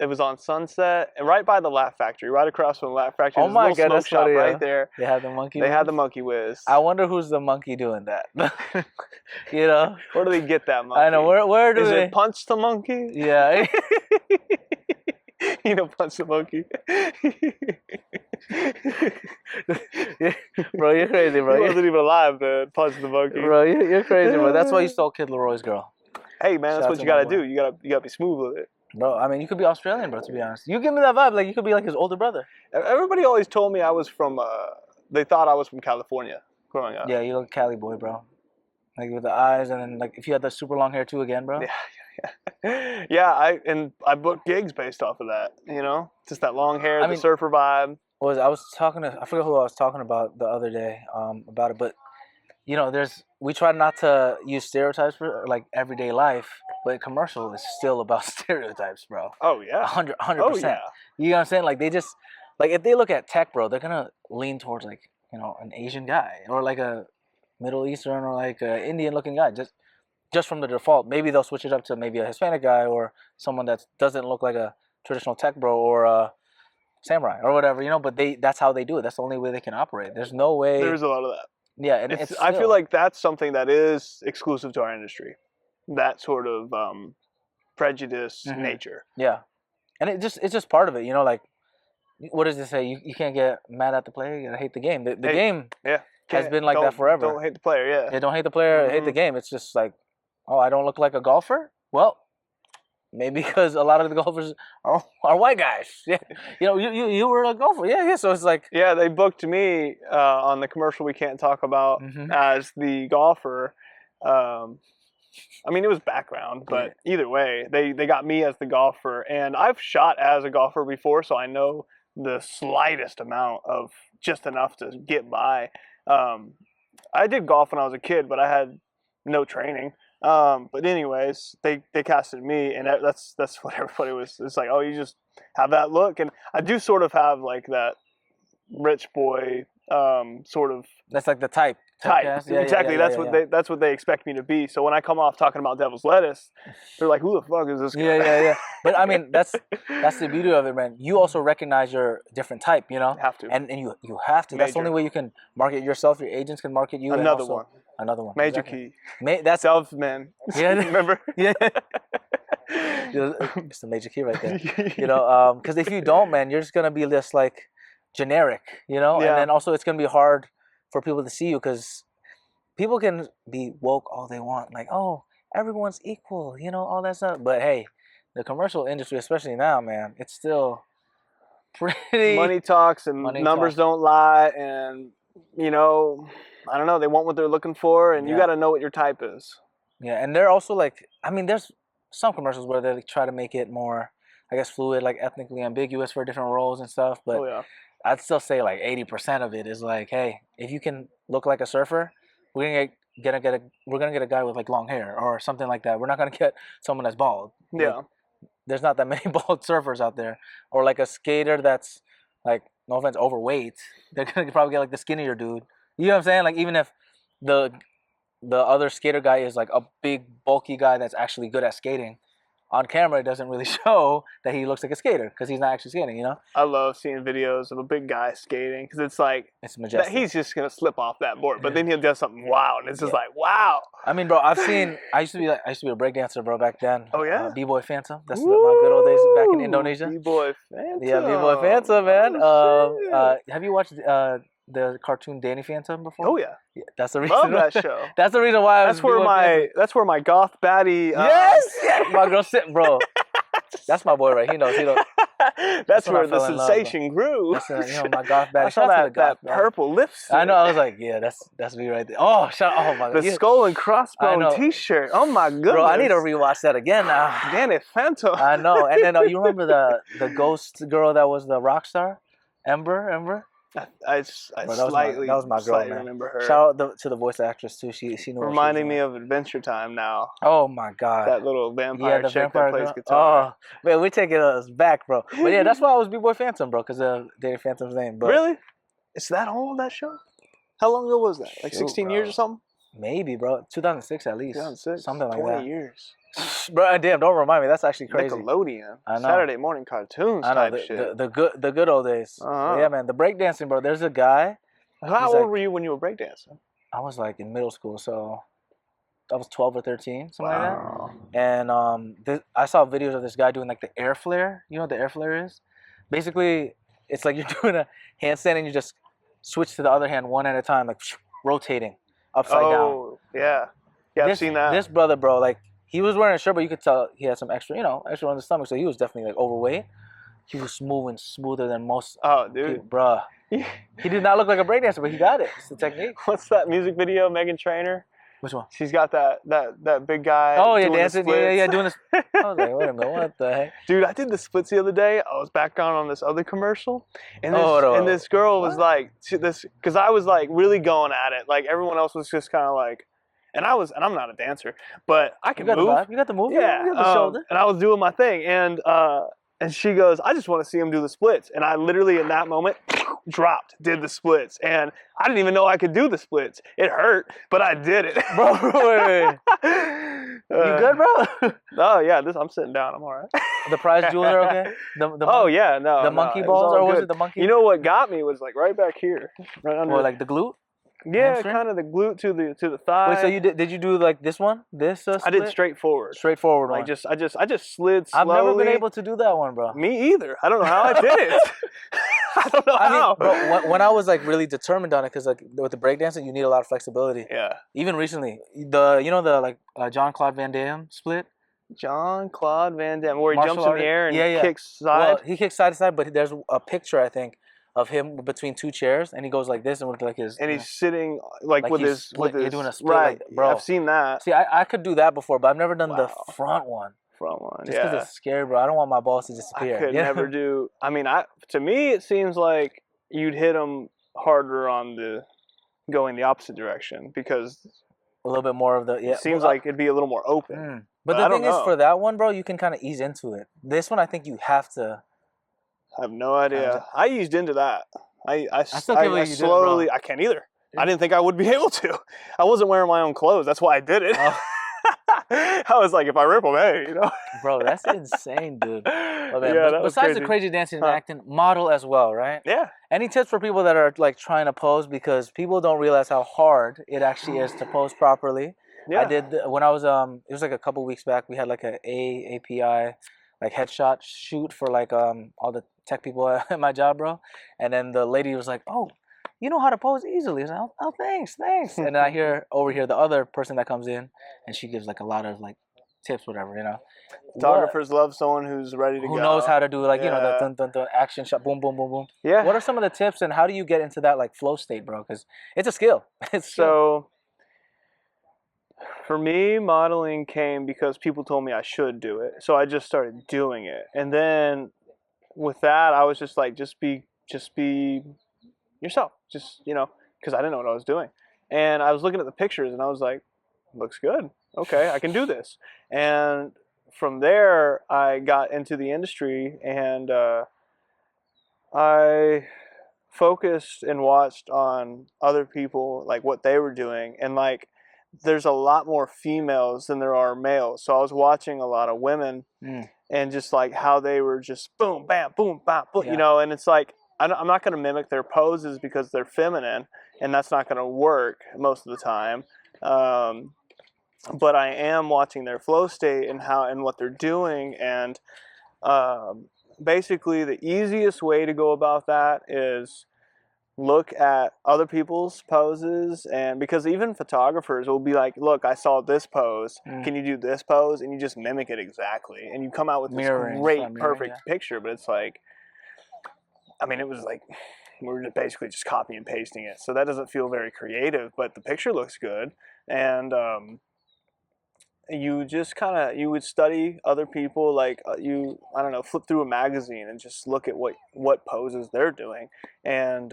it was on Sunset, and right by the Laugh Factory, right across from the Laugh Factory. Oh my God, that's funny. Right there. They had the Monkey They Whiz? had the Monkey Whiz. I wonder who's the monkey doing that. You know? Where do they get that monkey? I know. Where do Is they? it Punch the Monkey? Yeah. You know, Punch the Monkey. Bro, you're crazy, bro. He wasn't even alive then. Punch the Monkey. Bro, you're crazy, bro. That's why you stole Kid Leroy's girl. Hey, man, that's what you gotta do. You gotta be smooth with it. Bro, I mean, you could be Australian, bro, to be honest. You give me that vibe, like you could be like his older brother. Everybody always told me I was from, they thought I was from California growing up. Yeah, you look Cali boy, bro. Like with the eyes, and then like if you had the super long hair too again, bro. Yeah. Yeah, I booked gigs based off of that, you know? Just that long hair, the surfer vibe. I was talking to, I forget who I was talking about the other day about it, but you know, we try not to use stereotypes for like everyday life, but commercial is still about stereotypes, bro. Oh yeah, 100%. Oh, yeah. You know what I'm saying? Like they just, like if they look at tech, bro, they're gonna lean towards like, you know, an Asian guy or like a Middle Eastern or like an Indian looking guy. Just from the default, maybe they'll switch it up to maybe a Hispanic guy or someone that doesn't look like a traditional tech bro or a samurai or whatever, you know. But that's how they do it. That's the only way they can operate. There's no way. There's a lot of that. Yeah, and I feel like that's something that is exclusive to our industry. That sort of prejudice nature. Yeah, and it's just part of it, you know. Like, what does it say? You can't get mad at the player. You gotta hate the game. The game has been like that forever. Don't hate the player. Yeah. Yeah, don't hate the player. Hate the game. It's just like, oh, I don't look like a golfer. Well, maybe because a lot of the golfers are white guys. Yeah, you know, you were a golfer. Yeah. So it's like, yeah, they booked me on the commercial we can't talk about as the golfer. I mean, it was background, but either way, they got me as the golfer, and I've shot as a golfer before, so I know the slightest amount of just enough to get by. I did golf when I was a kid, but I had no training. But anyways, they casted me, and that's what everybody was. It's like, oh, you just have that look, and I do sort of have like that rich boy sort of. That's like the type type. Typecast? Yeah, Exactly. That's what they expect me to be. So when I come off talking about devil's lettuce, they're like, "Who the fuck is this guy?" Yeah. But I mean, that's the beauty of it, man. You also recognize your different type, you know. Have to. And you have to. That's the only way you can market yourself. Your agents can market you. Another one. Another one. Major exactly. key. That's Self-man. Yeah. Remember? Yeah. It's the major key right there. You know, because if you don't, man, you're just gonna be this like generic, you know. Yeah. And then also it's gonna be hard for people to see you because people can be woke all they want, like, oh, everyone's equal, you know, all that stuff. But hey, the commercial industry, especially now, man, it's still pretty. Money talks and numbers don't lie, and you know, I don't know. They want what they're looking for, and you got to know what your type is. Yeah, and they're also like, I mean, there's some commercials where they try to make it more, I guess, fluid, like ethnically ambiguous for different roles and stuff. But I'd still say like 80% of it is like, hey, if you can look like a surfer, we're gonna get a guy with like long hair or something like that. We're not gonna get someone that's bald. Yeah. Like, there's not that many bald surfers out there, or like a skater that's like, no offense, overweight. They're gonna probably get like the skinnier dude. You know what I'm saying? Like even if the other skater guy is like a big bulky guy that's actually good at skating, on camera it doesn't really show that he looks like a skater because he's not actually skating, you know? I love seeing videos of a big guy skating because it's like, it's majestic. He's just going to slip off that board, but then he'll do something wild and it's just like, wow. I mean, bro, I used to be a breakdancer, bro, back then. Oh, yeah? B-Boy Phantom. That's my good old days back in Indonesia. B-Boy Phantom. Yeah, B-Boy Phantom, man. Oh, have you watched the cartoon Danny Phantom before? Oh yeah. That's the reason. Love that show. That's the reason why that's where my goth baddie. Yes, my girl sit, bro. That's my boy, right? He knows. That's where the sensation grew. That's my goth baddie. I saw that purple lipstick. I know. I was like, yeah, that's me right there. Oh, oh my god. The skull and crossbone T-shirt. Oh my goodness. Bro, I need to rewatch that again now. Danny Phantom. I know. And then you remember the ghost girl that was the rock star, Ember. I slightly remember her. Shout out to the voice actress too. She knew. Reminding me of Adventure Time now. Oh my god. That little vampire chick that plays guitar. Oh man, we're taking us back, bro. But yeah, that's why I was B-Boy Phantom, bro, because of Danny Phantom's name. But really? Is that old, that show? How long ago was that? Like 16 years or something? Maybe, bro. 2006 at least. 2006. Something like 20 that. years. Bro, damn! Don't remind me. That's actually crazy. Nickelodeon. I know. Saturday morning cartoons type shit. The good old days. Yeah, man. The breakdancing, bro. There's a guy. How old were you when you were breakdancing? I was like in middle school, so I was 12 or 13, something like that. And I saw videos of this guy doing like the air flare. You know what the air flare is? Basically, it's like you're doing a handstand and you just switch to the other hand one at a time, like rotating upside down. Oh, yeah. Yeah, I've seen that. This brother, bro, like, he was wearing a shirt, but you could tell he had some extra on the stomach, so he was definitely like overweight. He was moving smoother than most. Oh, dude, bruh. He did not look like a breakdancer, but he got it. It's the technique. What's that music video, Meghan Trainor? Which one? She's got that big guy. Oh yeah, dancing. Yeah, doing this. I was like, wait a minute, what the heck? Dude, I did the splits the other day. I was back on this other commercial, and this girl was like, because I was like really going at it. Like everyone else was just kind of like. And I'm not a dancer, but I can move. You got the move. Yeah, you got the shoulder. And I was doing my thing, and she goes, I just want to see him do the splits. And I literally in that moment did the splits, and I didn't even know I could do the splits. It hurt, but I did it. Bro, wait. You good, bro? Oh yeah, I'm sitting down. I'm all right. The prize jewels are okay. The monkey balls, or was it the monkey? You know what got me was like right back here, right under. Or like the glute. Yeah, kind of the glute to the thigh. Wait, so did you do like this one? This split? I did straightforward. Straightforward one. I just slid slowly. I've never been able to do that one, bro. Me either. I don't know how I did it. I don't know how. Bro, when I was like really determined on it, because like with the breakdancing, you need a lot of flexibility. Yeah. Even recently, the Jean-Claude Van Damme split. Jean-Claude Van Damme, where he Martial jumps in the air and kicks side. Well, he kicks side to side, but there's a picture, I think, of him between two chairs, and he goes like this, and with like his. And he's sitting like with his. You're doing a split, right, bro. I've seen that. See, I could do that before, but I've never done the front one. Just because it's scary, bro. I don't want my balls to disappear. I could never do. I mean, to me, it seems like you'd hit them harder on going the opposite direction because a little bit more of the. Yeah, it seems like it'd be a little more open. But the thing is, for that one, bro, you can kind of ease into it. This one, I think you have to. I have no idea. I eased into that. I slowly. It, I can't either. I didn't think I would be able to. I wasn't wearing my own clothes. That's why I did it. Oh. I was like, if I rip them, hey, you know. Bro, that's insane, dude. Oh, man. Yeah, besides the crazy dancing and acting, model as well, right? Yeah. Any tips for people that are like trying to pose, because people don't realize how hard it actually is to pose properly? Yeah. I did when I was it was like a couple weeks back. We had like a API like headshot shoot for like all the tech people at my job, bro. And then the lady was like, "Oh, you know how to pose easily." I was like, "Oh, thanks." And then I hear over here the other person that comes in, and she gives like a lot of like tips, whatever, you know. Photographers love someone who's ready to go. Who knows how to do like, you know, the dun, dun, dun, action shot, boom, boom, boom, boom. Yeah. What are some of the tips, and how do you get into that like flow state, bro? Because it's a skill. So for me, modeling came because people told me I should do it. So I just started doing it. And then with that, I was just like, just be yourself. Just, you know, because I didn't know what I was doing. And I was looking at the pictures and I was like, looks good. Okay, I can do this. And from there, I got into the industry, and I focused and watched on other people, like what they were doing. And like, there's a lot more females than there are males. So I was watching a lot of women and just like how they were just boom, bam, boom, bam, boom, you know, and it's like, I'm not going to mimic their poses because they're feminine, and that's not going to work most of the time. But I am watching their flow state and how and what they're doing, and basically the easiest way to go about that is look at other people's poses, and because even photographers will be like, look, I saw this pose, can you do this pose? And you just mimic it exactly, and you come out with this great, perfect picture. But it's like, I mean, it was like we were basically just copy and pasting it, so that doesn't feel very creative, but the picture looks good. And you just you would study other people, like I don't know, flip through a magazine and just look at what poses they're doing. And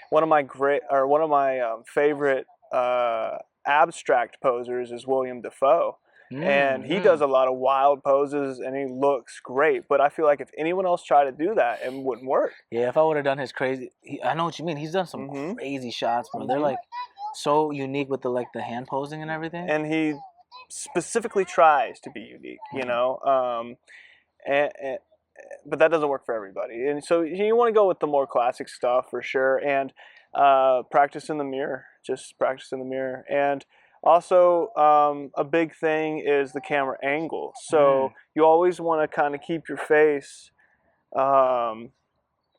one of my favorite abstract posers is William Defoe. And he does a lot of wild poses, and he looks great. But I feel like if anyone else tried to do that, it wouldn't work. Yeah, if I would have done his crazy, I know what you mean. He's done some crazy shots, bro. They're like so unique with the hand posing and everything. And he specifically tries to be unique, you know. But that doesn't work for everybody. And so you want to go with the more classic stuff for sure. And practice in the mirror. Just practice in the mirror. And also, a big thing is the camera angle. So you always want to kind of keep your face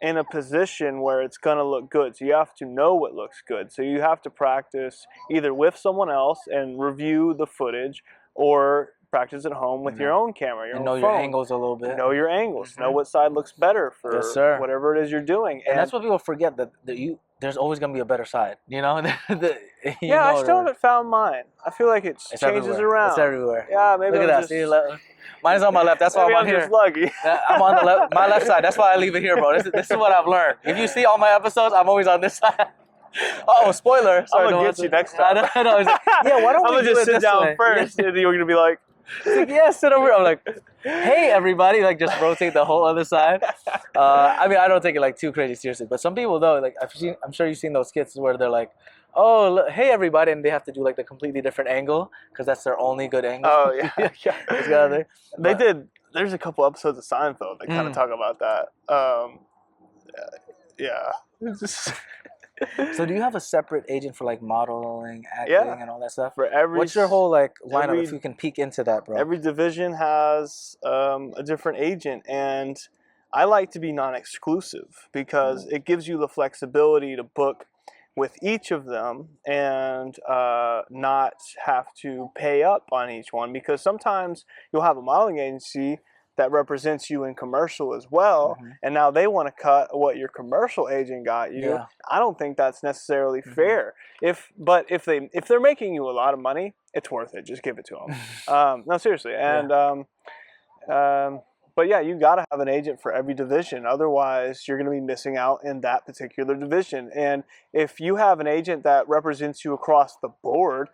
in a position where it's going to look good. So you have to know what looks good. So you have to practice either with someone else and review the footage, or practice at home with your own camera, your own phone. Know your angles a little bit. Know your angles. Know what side looks better for whatever it is you're doing. And that's what people forget, that there's always going to be a better side, you know? Yeah, I still haven't found mine. I feel like it changes around. It's everywhere. Yeah, maybe Look at that. See, mine's on my left. That's why I'm on here. Just lucky. I'm on the my left side. That's why I leave it here, bro. This is what I've learned. If you see all my episodes, I'm always on this side. Oh, spoiler. Sorry, I'm going to get you next time. I know. Like, yeah, why don't we do just it sit down first, and you're going to be like, yeah, sit over. I'm like, hey, everybody, like just rotate the whole other side. I mean, I don't take it like too crazy seriously, but some people though, like I'm sure you've seen those skits where they're like, oh, look, hey, everybody, and they have to do like the completely different angle because that's their only good angle. Oh yeah. There's a couple episodes of Seinfeld that kind of talk about that. Yeah. So do you have a separate agent for like modeling, acting, and all that stuff? For every. What's your whole like lineup? If you can peek into that, bro. Every division has a different agent, and I like to be non-exclusive because it gives you the flexibility to book with each of them and not have to pay up on each one, because sometimes you'll have a modeling agency that represents you in commercial as well, and now they want to cut what your commercial agent got you. Yeah. I don't think that's necessarily fair. If they're making you a lot of money, it's worth it. Just give it to them. No, seriously. And but yeah, you got to have an agent for every division. Otherwise, you're going to be missing out in that particular division. And if you have an agent that represents you across the board,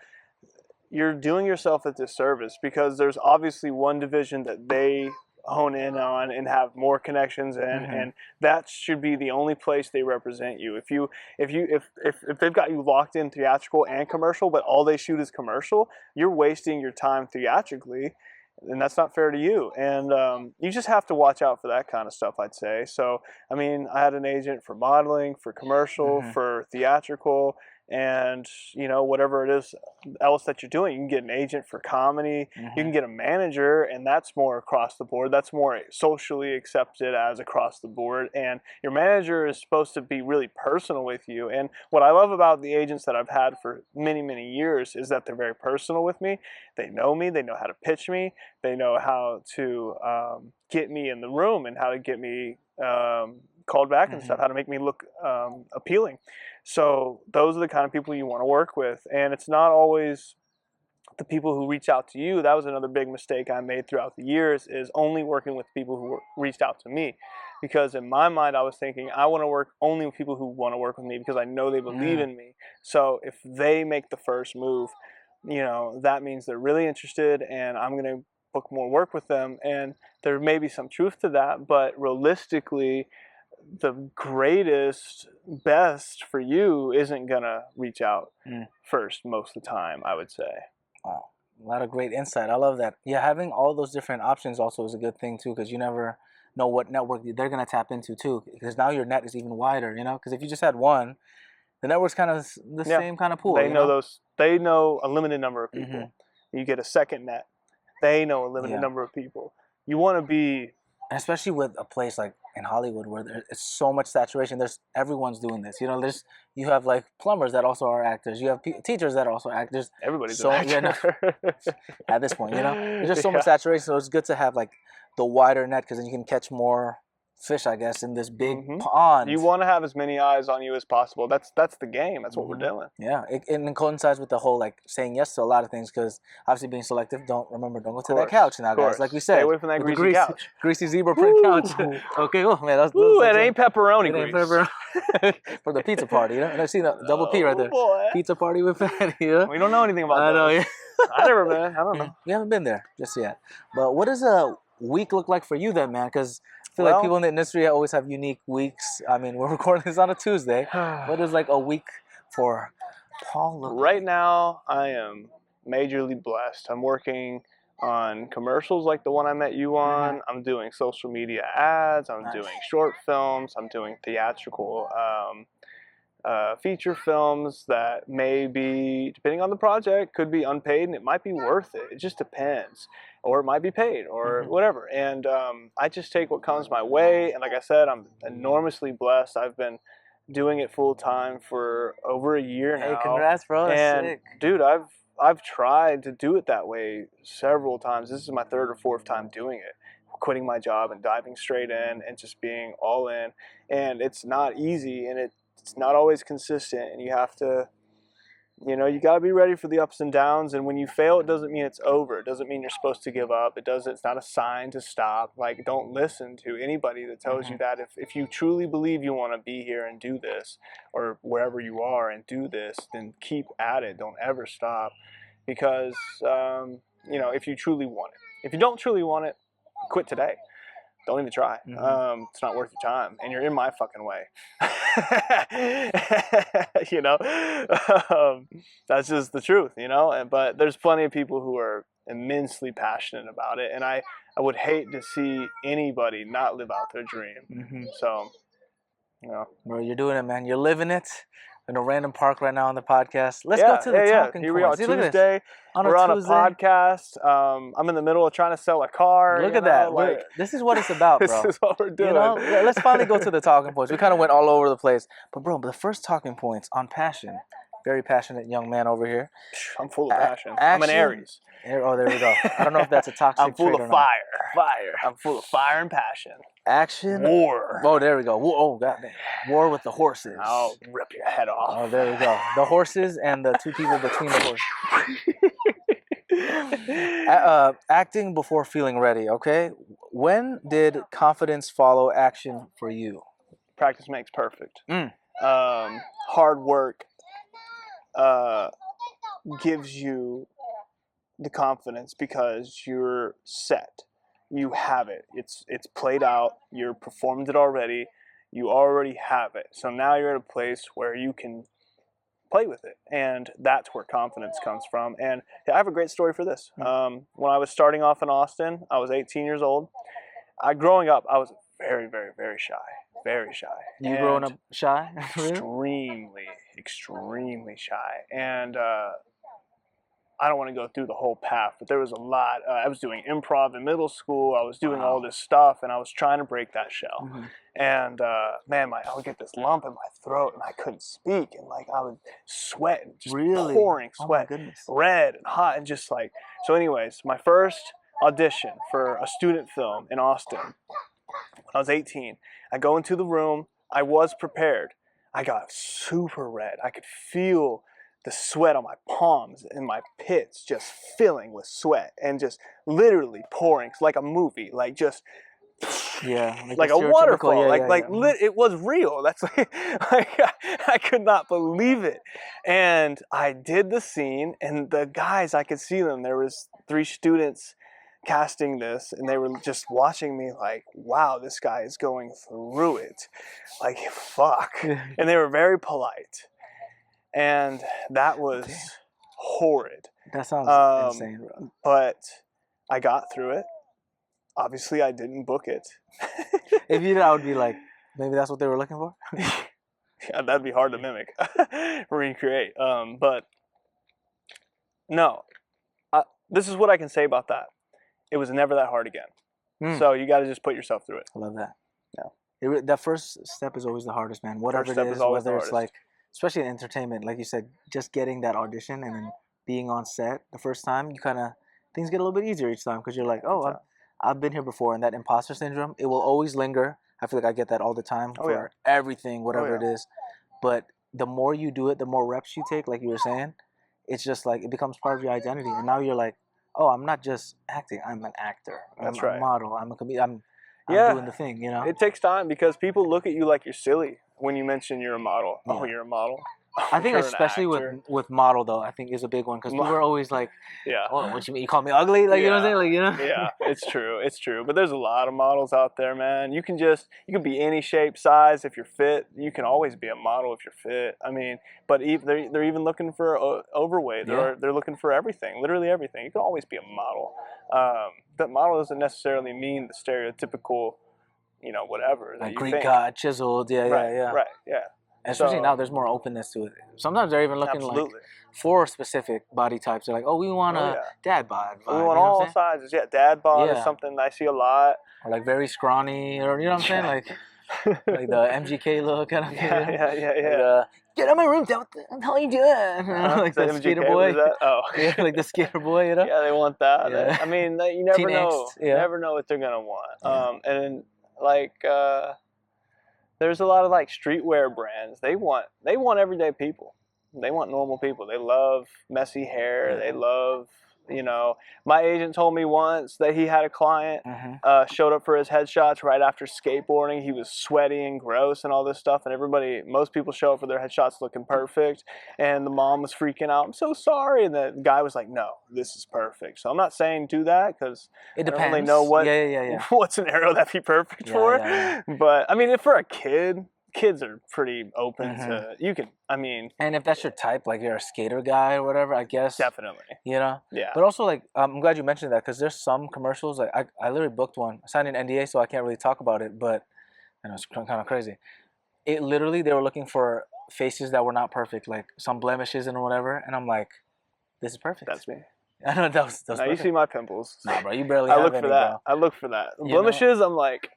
you're doing yourself a disservice, because there's obviously one division that they hone in on and have more connections in, and that should be the only place they represent you. If they've got you locked in theatrical and commercial, but all they shoot is commercial, you're wasting your time theatrically, and that's not fair to you. And you just have to watch out for that kind of stuff, I'd say. So, I mean, I had an agent for modeling, for commercial, for theatrical, and, you know, whatever it is else that you're doing. You can get an agent for comedy, you can get a manager, and that's more across the board. That's more socially accepted as across the board. And your manager is supposed to be really personal with you. And what I love about the agents that I've had for many, many years is that they're very personal with me. They know how to pitch me, they know how to get me in the room and how to get me called back and stuff, how to make me look appealing. So those are the kind of people you want to work with. And it's not always the people who reach out to you. That was another big mistake I made throughout the years, is only working with people who reached out to me. Because in my mind, I was thinking, I want to work only with people who want to work with me because I know they believe in me. So if they make the first move, you know, that means they're really interested and I'm going to book more work with them. And there may be some truth to that, but realistically, the greatest, best for you isn't gonna reach out first most of the time, I would say. Wow, a lot of great insight. I love that. Yeah, having all those different options also is a good thing too, because you never know what network they're gonna tap into too. Because now your net is even wider, you know. Because if you just had one, the network's kind of the same kind of pool. They know those. They know a limited number of people. You get a second net. They know a limited number of people. You want to be. Especially with a place like in Hollywood where there's so much saturation, everyone's doing this. You know, you have like plumbers that also are actors. You have teachers that are also actors. Everybody's so an actor. At this point, you know, there's just so much saturation. So it's good to have like the wider net because then you can catch more fish, I guess, in this big pond. You want to have as many eyes on you as possible. That's the game. That's what we're doing. Yeah, it coincides with the whole like saying yes to a lot of things because obviously being selective. Don't go to that couch now, guys. Like we said, stay away from that greasy couch. Greasy zebra print couch. Okay, oh man, that's it ain't pepperoni grease. For the pizza party, you know. And I've seen a double P right there. Boy. Pizza party with Patty. You know? We don't know anything about that. I know. Yeah. I never been. I don't know. We haven't been there just yet. But what does a week look like for you then, man? Because I feel like people in the industry always have unique weeks. I mean, we're recording this on a Tuesday. What is like a week for Paul look right now? I am majorly blessed. I'm working on commercials like the one I met you on. I'm doing social media ads. I'm doing short films. I'm doing theatrical feature films that may be, depending on the project, could be unpaid and it might be worth it. It just depends. Or it might be paid or whatever. And I just take what comes my way. And like I said, I'm enormously blessed. I've been doing it full time for over a year now. Hey, congrats, bro. That's sick. Dude, I've tried to do it that way several times. This is my third or fourth time doing it. Quitting my job and diving straight in and just being all in. And it's not easy and it's not always consistent. And you have to, you know, you got to be ready for the ups and downs. And when you fail, it doesn't mean it's over. It doesn't mean you're supposed to give up. It's not a sign to stop. Like, don't listen to anybody that tells you that. If you truly believe you want to be here and do this, or wherever you are and do this, then keep at it. Don't ever stop. Because, you know, if you truly want it. If you don't truly want it, quit today. Don't even try. It's not worth your time. And you're in my fucking way. You know? That's just the truth, you know? But there's plenty of people who are immensely passionate about it. And I would hate to see anybody not live out their dream. So, you know. Bro, you're doing it, man. You're living it. In a random park right now on the podcast. Let's go to the talking Here we are, Tuesday. We're on a podcast. I'm in the middle of trying to sell a car. Look at that. Like, this is what it's about, bro. This is what we're doing. You know, let's finally go to the talking points. We kind of went all over the place. But, bro, the first talking points on passion. Very passionate young man over here. I'm full of passion. I'm an Aries. Oh, there we go. I don't know if that's a toxic I'm full trait of or not. fire. I'm full of fire and passion. Action. War. Oh, there we go. Oh, goddamn. War with the horses. I'll rip your head off. Oh, there we go. The horses and the two people between the horses. Acting before feeling ready, okay? When did confidence follow action for you? Practice makes perfect. Hard work gives you the confidence because you're set. you have it. It's played out. You performed it already. You already have it. So now you're at a place where you can play with it, and that's where confidence comes from. And I have a great story for this. When I was starting off in Austin, I was 18 years old. Growing up, I was very, very, very shy. Very shy. You growing up shy? Extremely, extremely shy. And I don't want to go through the whole path, but there was a lot. I was doing improv in middle school. I was doing all this stuff, and I was trying to break that shell. And man, I would get this lump in my throat, and I couldn't speak, and like I would sweat, just pouring sweat, red and hot, and just like. So, anyways, my first audition for a student film in Austin. When I was 18, I go into the room. I was prepared. I got super red. I could feel the sweat on my palms and my pits just filling with sweat and just literally pouring like a movie, like just like a waterfall, it was real. That's like I could not believe it. And I did the scene, and the guys, I could see them. There was 3 students casting this, and they were just watching me like, wow, this guy is going through it, like fuck. And they were very polite. And that was horrid. That sounds insane, bro. But I got through it. Obviously, I didn't book it. If you did, I would be like, maybe that's what they were looking for? Yeah, that'd be hard to mimic, recreate. But no, this is what I can say about that. It was never that hard again. So you got to just put yourself through it. I love that. Yeah. That first step is always the hardest, man. Whatever it is, whether it's like, especially in entertainment, like you said, just getting that audition and then being on set the first time, you kind of, things get a little bit easier each time because you're like, oh, I've been here before. And that imposter syndrome, it will always linger. I feel like I get that all the time for everything, whatever it is. But the more you do it, the more reps you take, like you were saying, it's just like it becomes part of your identity. And now you're like, oh, I'm not just acting. I'm an actor. I'm a model. I'm a comedian. I'm doing the thing, you know? It takes time because people look at you like you're silly when you mention you're a model. Yeah. Oh, you're a model? I think especially with model, though, I think is a big one because people are always like, oh, what you mean? You call me ugly? Like, you know what I'm saying? Like, you know? Yeah, it's true. It's true. But there's a lot of models out there, man. You can be any shape, size if you're fit. You can always be a model if you're fit. I mean, but they're even looking for overweight. They're looking for everything, literally everything. You can always be a model. That model doesn't necessarily mean the stereotypical, you know, whatever. Like Greek god, chiseled, Right, yeah. And especially now, there's more openness to it. Sometimes they're even looking like for specific body types. They're like, oh, we want a dad bod. We want all sizes. Yeah, dad bod is something I see a lot. Or like very scrawny, or you know what I'm saying? Like the MGK look kind of thing. Yeah. Get out of my room, how you doing? Like the skater boy. Oh. Yeah, like the skater boy, you know? Yeah, they want that. Yeah. I mean, you never know. You never know what they're going to want. And like... there's a lot of like streetwear brands. They want everyday people. They want normal people. They love messy hair. They love, you know. My agent told me once that he had a client showed up for his headshots right after skateboarding. He was sweaty and gross and all this stuff. And most people show up for their headshots looking perfect. And the mom was freaking out. I'm so sorry. And the guy was like, no, this is perfect. So I'm not saying do that because I don't really know what scenario that'd be perfect for. Yeah. But I mean, if for a kid, kids are pretty open to, and if that's your type, like you're a skater guy or whatever, I guess definitely, you know. Yeah. But also, like, I'm glad you mentioned that because there's some commercials, like I literally booked one. I signed an NDA, so I can't really talk about it, but I know it's kind of crazy. It literally, they were looking for faces that were not perfect, like some blemishes and whatever, and I'm like, this is perfect. That's me. I know that was now you see my pimples. Nah, bro, you barely have any, bro. I look for that. Blemishes, I'm like,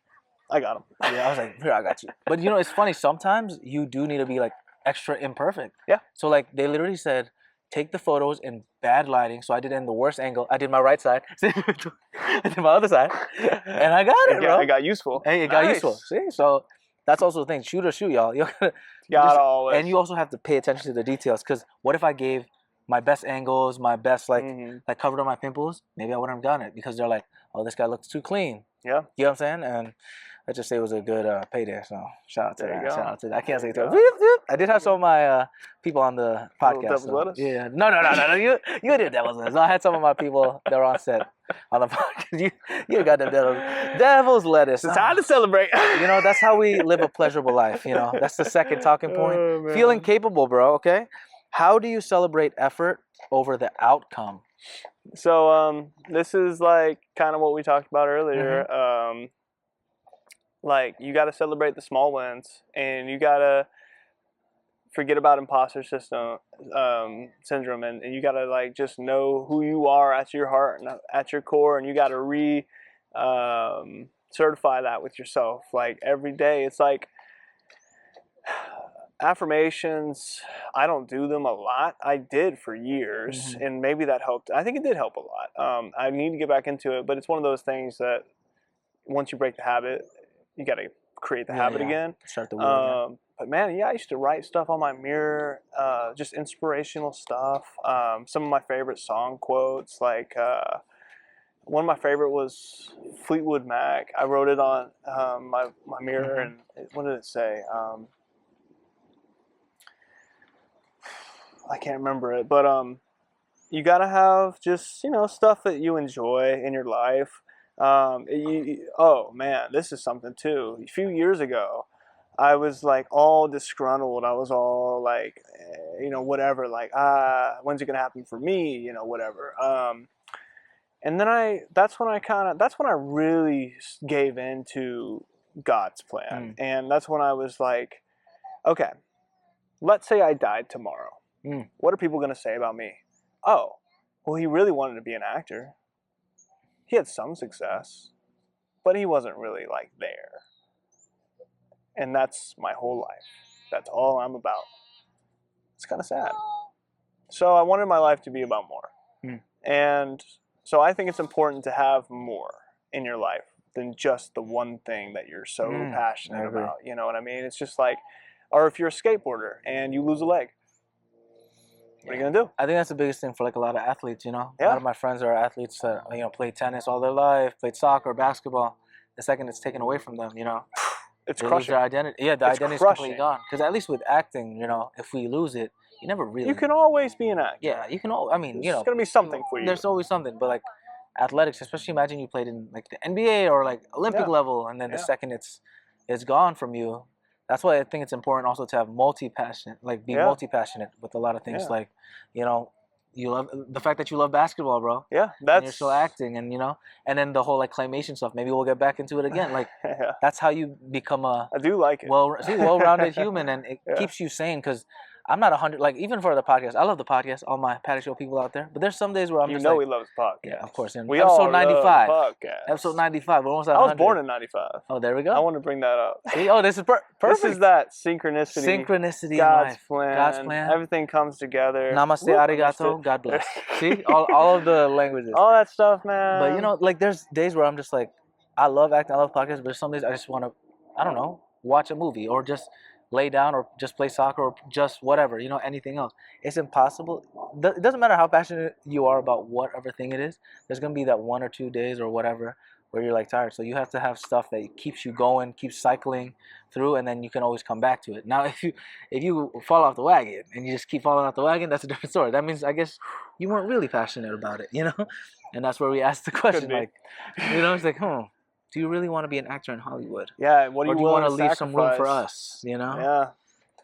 I got them. Yeah, I was like, here, I got you. But you know, it's funny. Sometimes you do need to be like extra imperfect. Yeah. So like, they literally said, take the photos in bad lighting. So I did it in the worst angle. I did my right side. I did my other side, and I got it, bro. It got useful. Hey, it got useful. See, so that's also the thing. Shoot or shoot, y'all. You always. And you also have to pay attention to the details. Because what if I gave my best angles, my best like covered up my pimples? Maybe I wouldn't have done it because they're like, oh, this guy looks too clean. Yeah. You know what I'm saying? And let's just say it was a good payday. So shout out to There you that. go. Shout out to that. I can't say it. There you go. I did have some of my people on the podcast. Devil's lettuce? Yeah. No. You did devil's lettuce. No, I had some of my people that were on set on the podcast. You got them devil's lettuce. It's time to celebrate. You know, that's how we live a pleasurable life. You know, that's the second talking point. Oh, Feeling capable, bro. Okay. How do you celebrate effort over the outcome? So this is like kind of what we talked about earlier. Like you got to celebrate the small wins, and you got to forget about imposter syndrome, and you got to like just know who you are at your heart and at your core, and you got to certify that with yourself. Like every day, it's like affirmations. I don't do them a lot. I did for years, and maybe that helped. I think it did help a lot. I need to get back into it, but it's one of those things that once you break the habit, you got to create the habit again. Start the wheel again. But man, I used to write stuff on my mirror, just inspirational stuff. Some of my favorite song quotes, like one of my favorite was Fleetwood Mac. I wrote it on my mirror, and what did it say? I can't remember it, but you gotta have just stuff that you enjoy in your life. Oh man, this is something too. A few years ago, I was like all disgruntled. I was all like, whatever. Like, when's it gonna happen for me? Whatever. And then that's when I really gave in to God's plan, and that's when I was like, okay, let's say I died tomorrow. What are people gonna say about me? Oh, well, he really wanted to be an actor. He had some success, but he wasn't really like there. And that's my whole life. That's all I'm about. It's kind of sad. So I wanted my life to be about more. And so I think it's important to have more in your life than just the one thing that you're so passionate about. You know what I mean? It's just like, or if you're a skateboarder and you lose a leg, what are you gonna do? I think that's the biggest thing for like a lot of athletes. A lot of my friends are athletes that played tennis all their life, played soccer, basketball. The second it's taken away from them, it's they crushing. lose their identity. Yeah, the identity's completely gone. Because at least with acting, if we lose it, you never really. You can always be an actor. Yeah, you can. I mean, There's gonna be something for you. There's always something, but like athletics, especially imagine you played in like the NBA or like Olympic level, and then the second it's gone from you. That's why I think it's important also to have multi-passionate, like be multi-passionate with a lot of things. Like, you love the fact that you love basketball, bro. Yeah, and you're still acting, and and then the whole like claymation stuff. Maybe we'll get back into it again. Like, that's how you become a. I do like it. Well-rounded human, and it keeps you sane. Because I'm not 100. Like even for the podcast, I love the podcast. All my Patty Show people out there, but there's some days where I'm just like, we love this podcast. Yeah, of course. And We episode all 95. love podcasts. Episode 95. We're almost at I was 100. born in 95. Oh, there we go. I want to bring that up. See? Oh, this is perfect. This is that synchronicity. Synchronicity God's in life. plan. God's plan. Everything comes together. Namaste, arigato, God bless. See? All of the languages. All that stuff, man. But like there's days where I'm just like, I love acting, I love podcasts, but there's some days I just want to, I don't know, watch a movie or just lay down or just play soccer or just whatever, anything else. It's impossible. It doesn't matter how passionate you are about whatever thing it is. There's going to be that 1 or 2 days or whatever where you're like tired. So you have to have stuff that keeps you going, keeps cycling through, and then you can always come back to it. Now, if you fall off the wagon and you just keep falling off the wagon, that's a different story. That means, I guess, you weren't really passionate about it, And that's where we ask the question, like, it's like, do you really want to be an actor in Hollywood? Yeah, what do you want to leave some room for us? Yeah.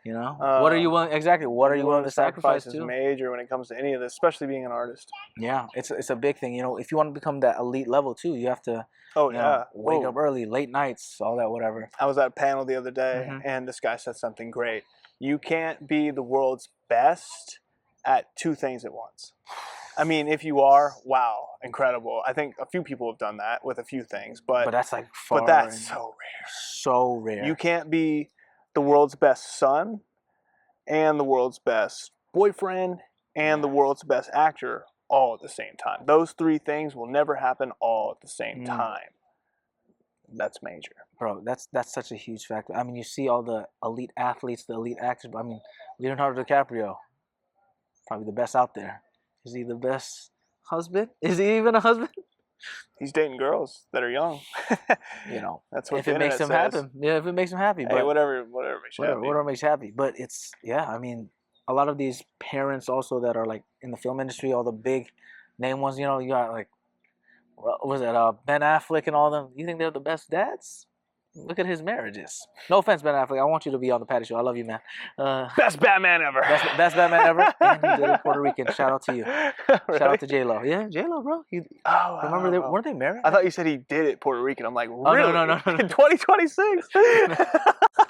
What are you willing? Exactly. What are you willing to sacrifice is to? major when it comes to any of this, especially being an artist. Yeah, it's a big thing. If you want to become that elite level too, you have to. Wake up early, late nights, all that, whatever. I was at a panel the other day, and this guy said something great. You can't be the world's best at 2 things at once. I mean, if you are, wow, incredible. I think a few people have done that with a few things, but that's like but that's so rare. So rare. You can't be the world's best son and the world's best boyfriend and the world's best actor all at the same time. Those 3 things will never happen all at the same time. That's major. Bro, that's such a huge factor. I mean, you see all the elite athletes, the elite actors, but I mean, Leonardo DiCaprio, probably the best out there. Is he the best husband? Is he even a husband? He's dating girls that are young. You know, That's what if the it makes him internet happy. Yeah, if it makes him happy. Hey, But whatever makes you happy. whatever makes you happy. But it's I mean, a lot of these parents also that are like in the film industry, all the big name ones. You know, you got like, what was it Ben Affleck and all them? You think they're the best dads? Look at his marriages. No offense, Ben Affleck. I want you to be on the Patty Show. I love you, man. Best Batman ever. Best Batman ever. And he did it Puerto Rican. Shout out to you. Really? Shout out to J-Lo. Yeah, J-Lo, bro. Remember, weren't they married? I thought you said he did it Puerto Rican. I'm like, Oh, really? no. In 2026? I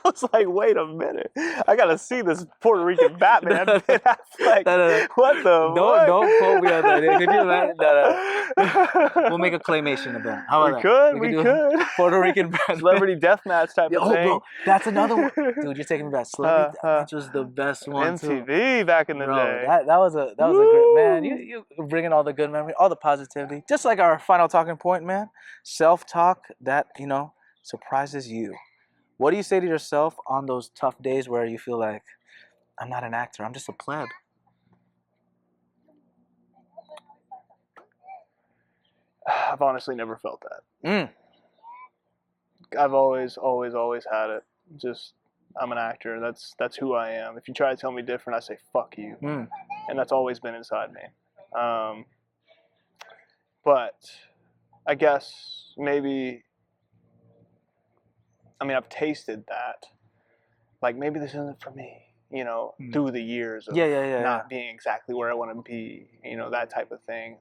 was like, wait a minute. I got to see this Puerto Rican Batman. Ben Affleck. No. What the Don't quote me on that. Could you imagine? No. We'll make a claymation of that. How about that? We could. Puerto Rican Batman. Celebrity deathmatch type of thing. Bro, that's another one. Dude, you're taking me back. Celebrity Deathmatch was the best one MTV too. back in the Bro, day. that was a great, man. You bringing all the good memory, all the positivity. Just like our final talking point, man. Self-talk that, surprises you. What do you say to yourself on those tough days where you feel like, I'm not an actor, I'm just a pleb? I've honestly never felt that. I've always had it. Just, I'm an actor. That's who I am. If you try to tell me different, I say fuck you, and that's always been inside me. But I guess maybe, I've tasted that. Like, maybe this isn't for me. Through the years of not being exactly where I want to be. That type of thing.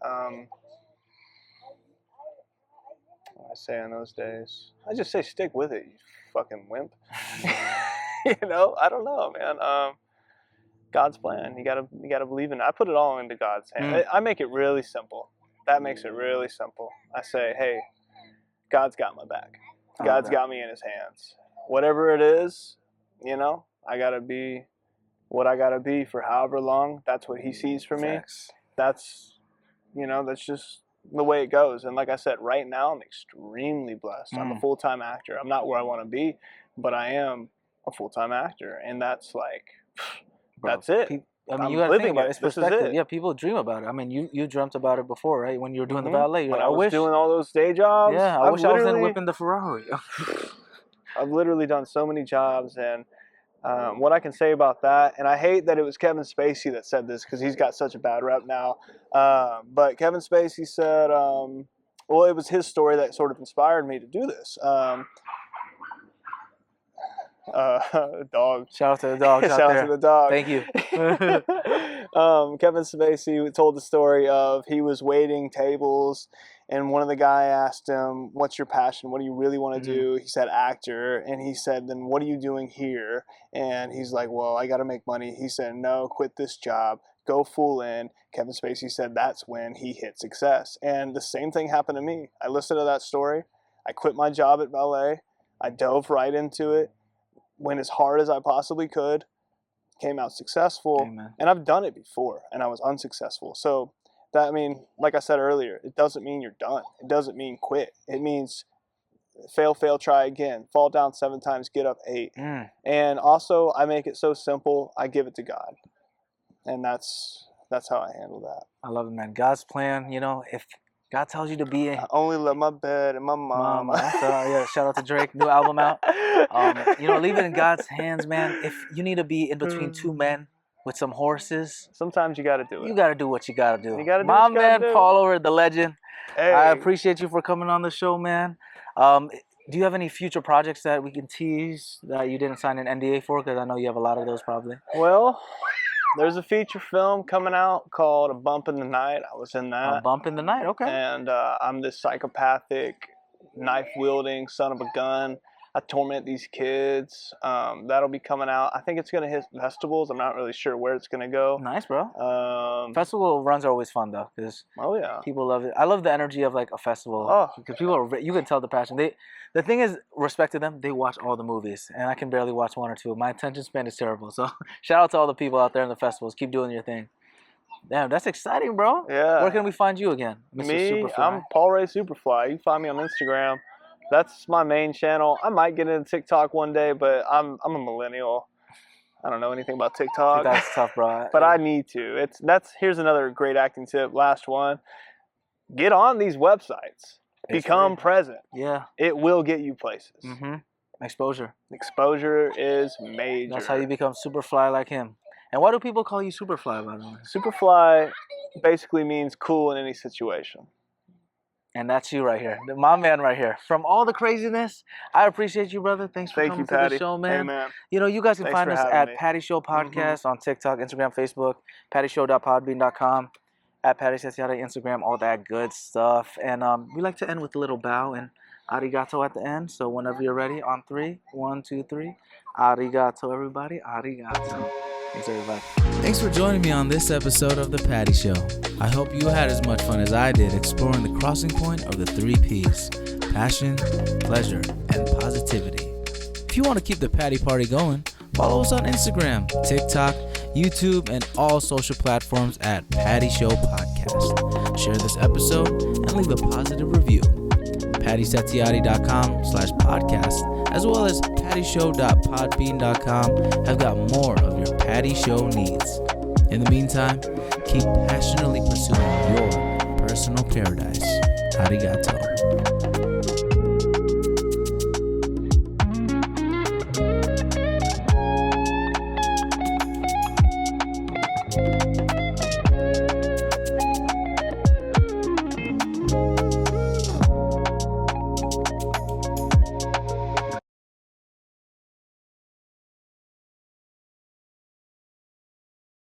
I say in those days, I just say stick with it, you fucking wimp. I don't know, man. God's plan. You gotta believe in it. I put it all into God's hand. I make it really simple. That makes it really simple. I say, hey, God's got my back. God's got me in His hands. Whatever it is, I gotta be what I gotta be for however long. That's what He sees for me. That's just the way it goes. And like I said, right now I'm extremely blessed. I'm a full-time actor. I'm not where I want to be, but I am a full-time actor, and that's like, that's it. You got to think about it. It's perspective. Yeah, people dream about it. You dreamt about it before, right? When you were doing the ballet. When I was doing all those day jobs. Yeah, I wish I was in whipping the Ferrari. I've literally done so many jobs, and what I can say about that, and I hate that it was Kevin Spacey that said this because he's got such a bad rep now, but Kevin Spacey said, it was his story that sort of inspired me to do this. Dog. Shout out to the dogs out Shout there. out to the dog. Thank you. Kevin Spacey told the story of he was waiting tables, and one of the guy asked him, what's your passion? What do you really want to do? He said, actor. And he said, then what are you doing here? And he's like, well, I got to make money. He said, no, quit this job. Go full in. Kevin Spacey said that's when he hit success. And the same thing happened to me. I listened to that story. I quit my job at ballet. I dove right into it. Went as hard as I possibly could. Came out successful. Amen. And I've done it before, and I was unsuccessful. So that, like I said earlier, it doesn't mean you're done. It doesn't mean quit. It means fail, try again. Fall down 7 times, get up 8. And also, I make it so simple, I give it to God. And that's how I handle that. I love it, man. God's plan, if God tells you to be I only love my bed and my mom. Shout out to Drake, new album out. Leave it in God's hands, man. If you need to be in between 2 men with some horses, sometimes you got to do it. You got to do what you got to do. You got to do my what you man, do. Paul Over, the legend. Hey. I appreciate you for coming on the show, man. Do you have any future projects that we can tease that you didn't sign an NDA for? Because I know you have a lot of those probably. Well, there's a feature film coming out called A Bump in the Night. I was in that. A Bump in the Night, okay. And I'm this psychopathic, knife-wielding son of a gun. I torment these kids. That'll be coming out. I think it's going to hit festivals. I'm not really sure where it's going to go. Nice, bro. Festival runs are always fun, though, because people love it. I love the energy of, like, a festival. Because people you can tell the passion. The thing is, respect to them, they watch all the movies, and I can barely watch 1 or 2. My attention span is terrible. So shout out to all the people out there in the festivals. Keep doing your thing. Damn, that's exciting, bro. Yeah. Where can we find you again? Mr. Me, Superfly? I'm Paul Ray Superfly. You can find me on Instagram. That's my main channel. I might get into TikTok one day, but I'm a millennial. I don't know anything about TikTok. That's tough, bro. But I need to. Here's another great acting tip. Last one. get on these websites. Become present. Yeah. It will get you places. Exposure. Exposure is major. That's how you become super fly like him. And why do people call you super fly, by the way? Super fly basically means cool in any situation. And that's you right here. My man right here. From all the craziness, I appreciate you, brother. Thanks for coming to the show, man. Hey, man. You know, you guys can Thanks find us at Patty Show Podcast on TikTok, Instagram, Facebook, pattyshow.podbean.com, at Patty Setiade, Instagram, all that good stuff. And we like to end with a little bow and arigato at the end. So whenever you're ready, on 3, 1, 2, 3. Arigato, everybody. Arigato. Thanks, everybody. Thanks for joining me on this episode of The Patty Show. I hope you had as much fun as I did exploring the crossing point of the 3 Ps: passion, pleasure, and positivity. If you want to keep the Patty Party going, follow us on Instagram, TikTok, YouTube, and all social platforms at Patty Show Podcast. Share this episode and leave a positive review. PattySetiade.com/podcast, as well as pattyshow.podbean.com have got more of your Patty Show needs. In the meantime, keep passionately pursuing your personal paradise. Arigato.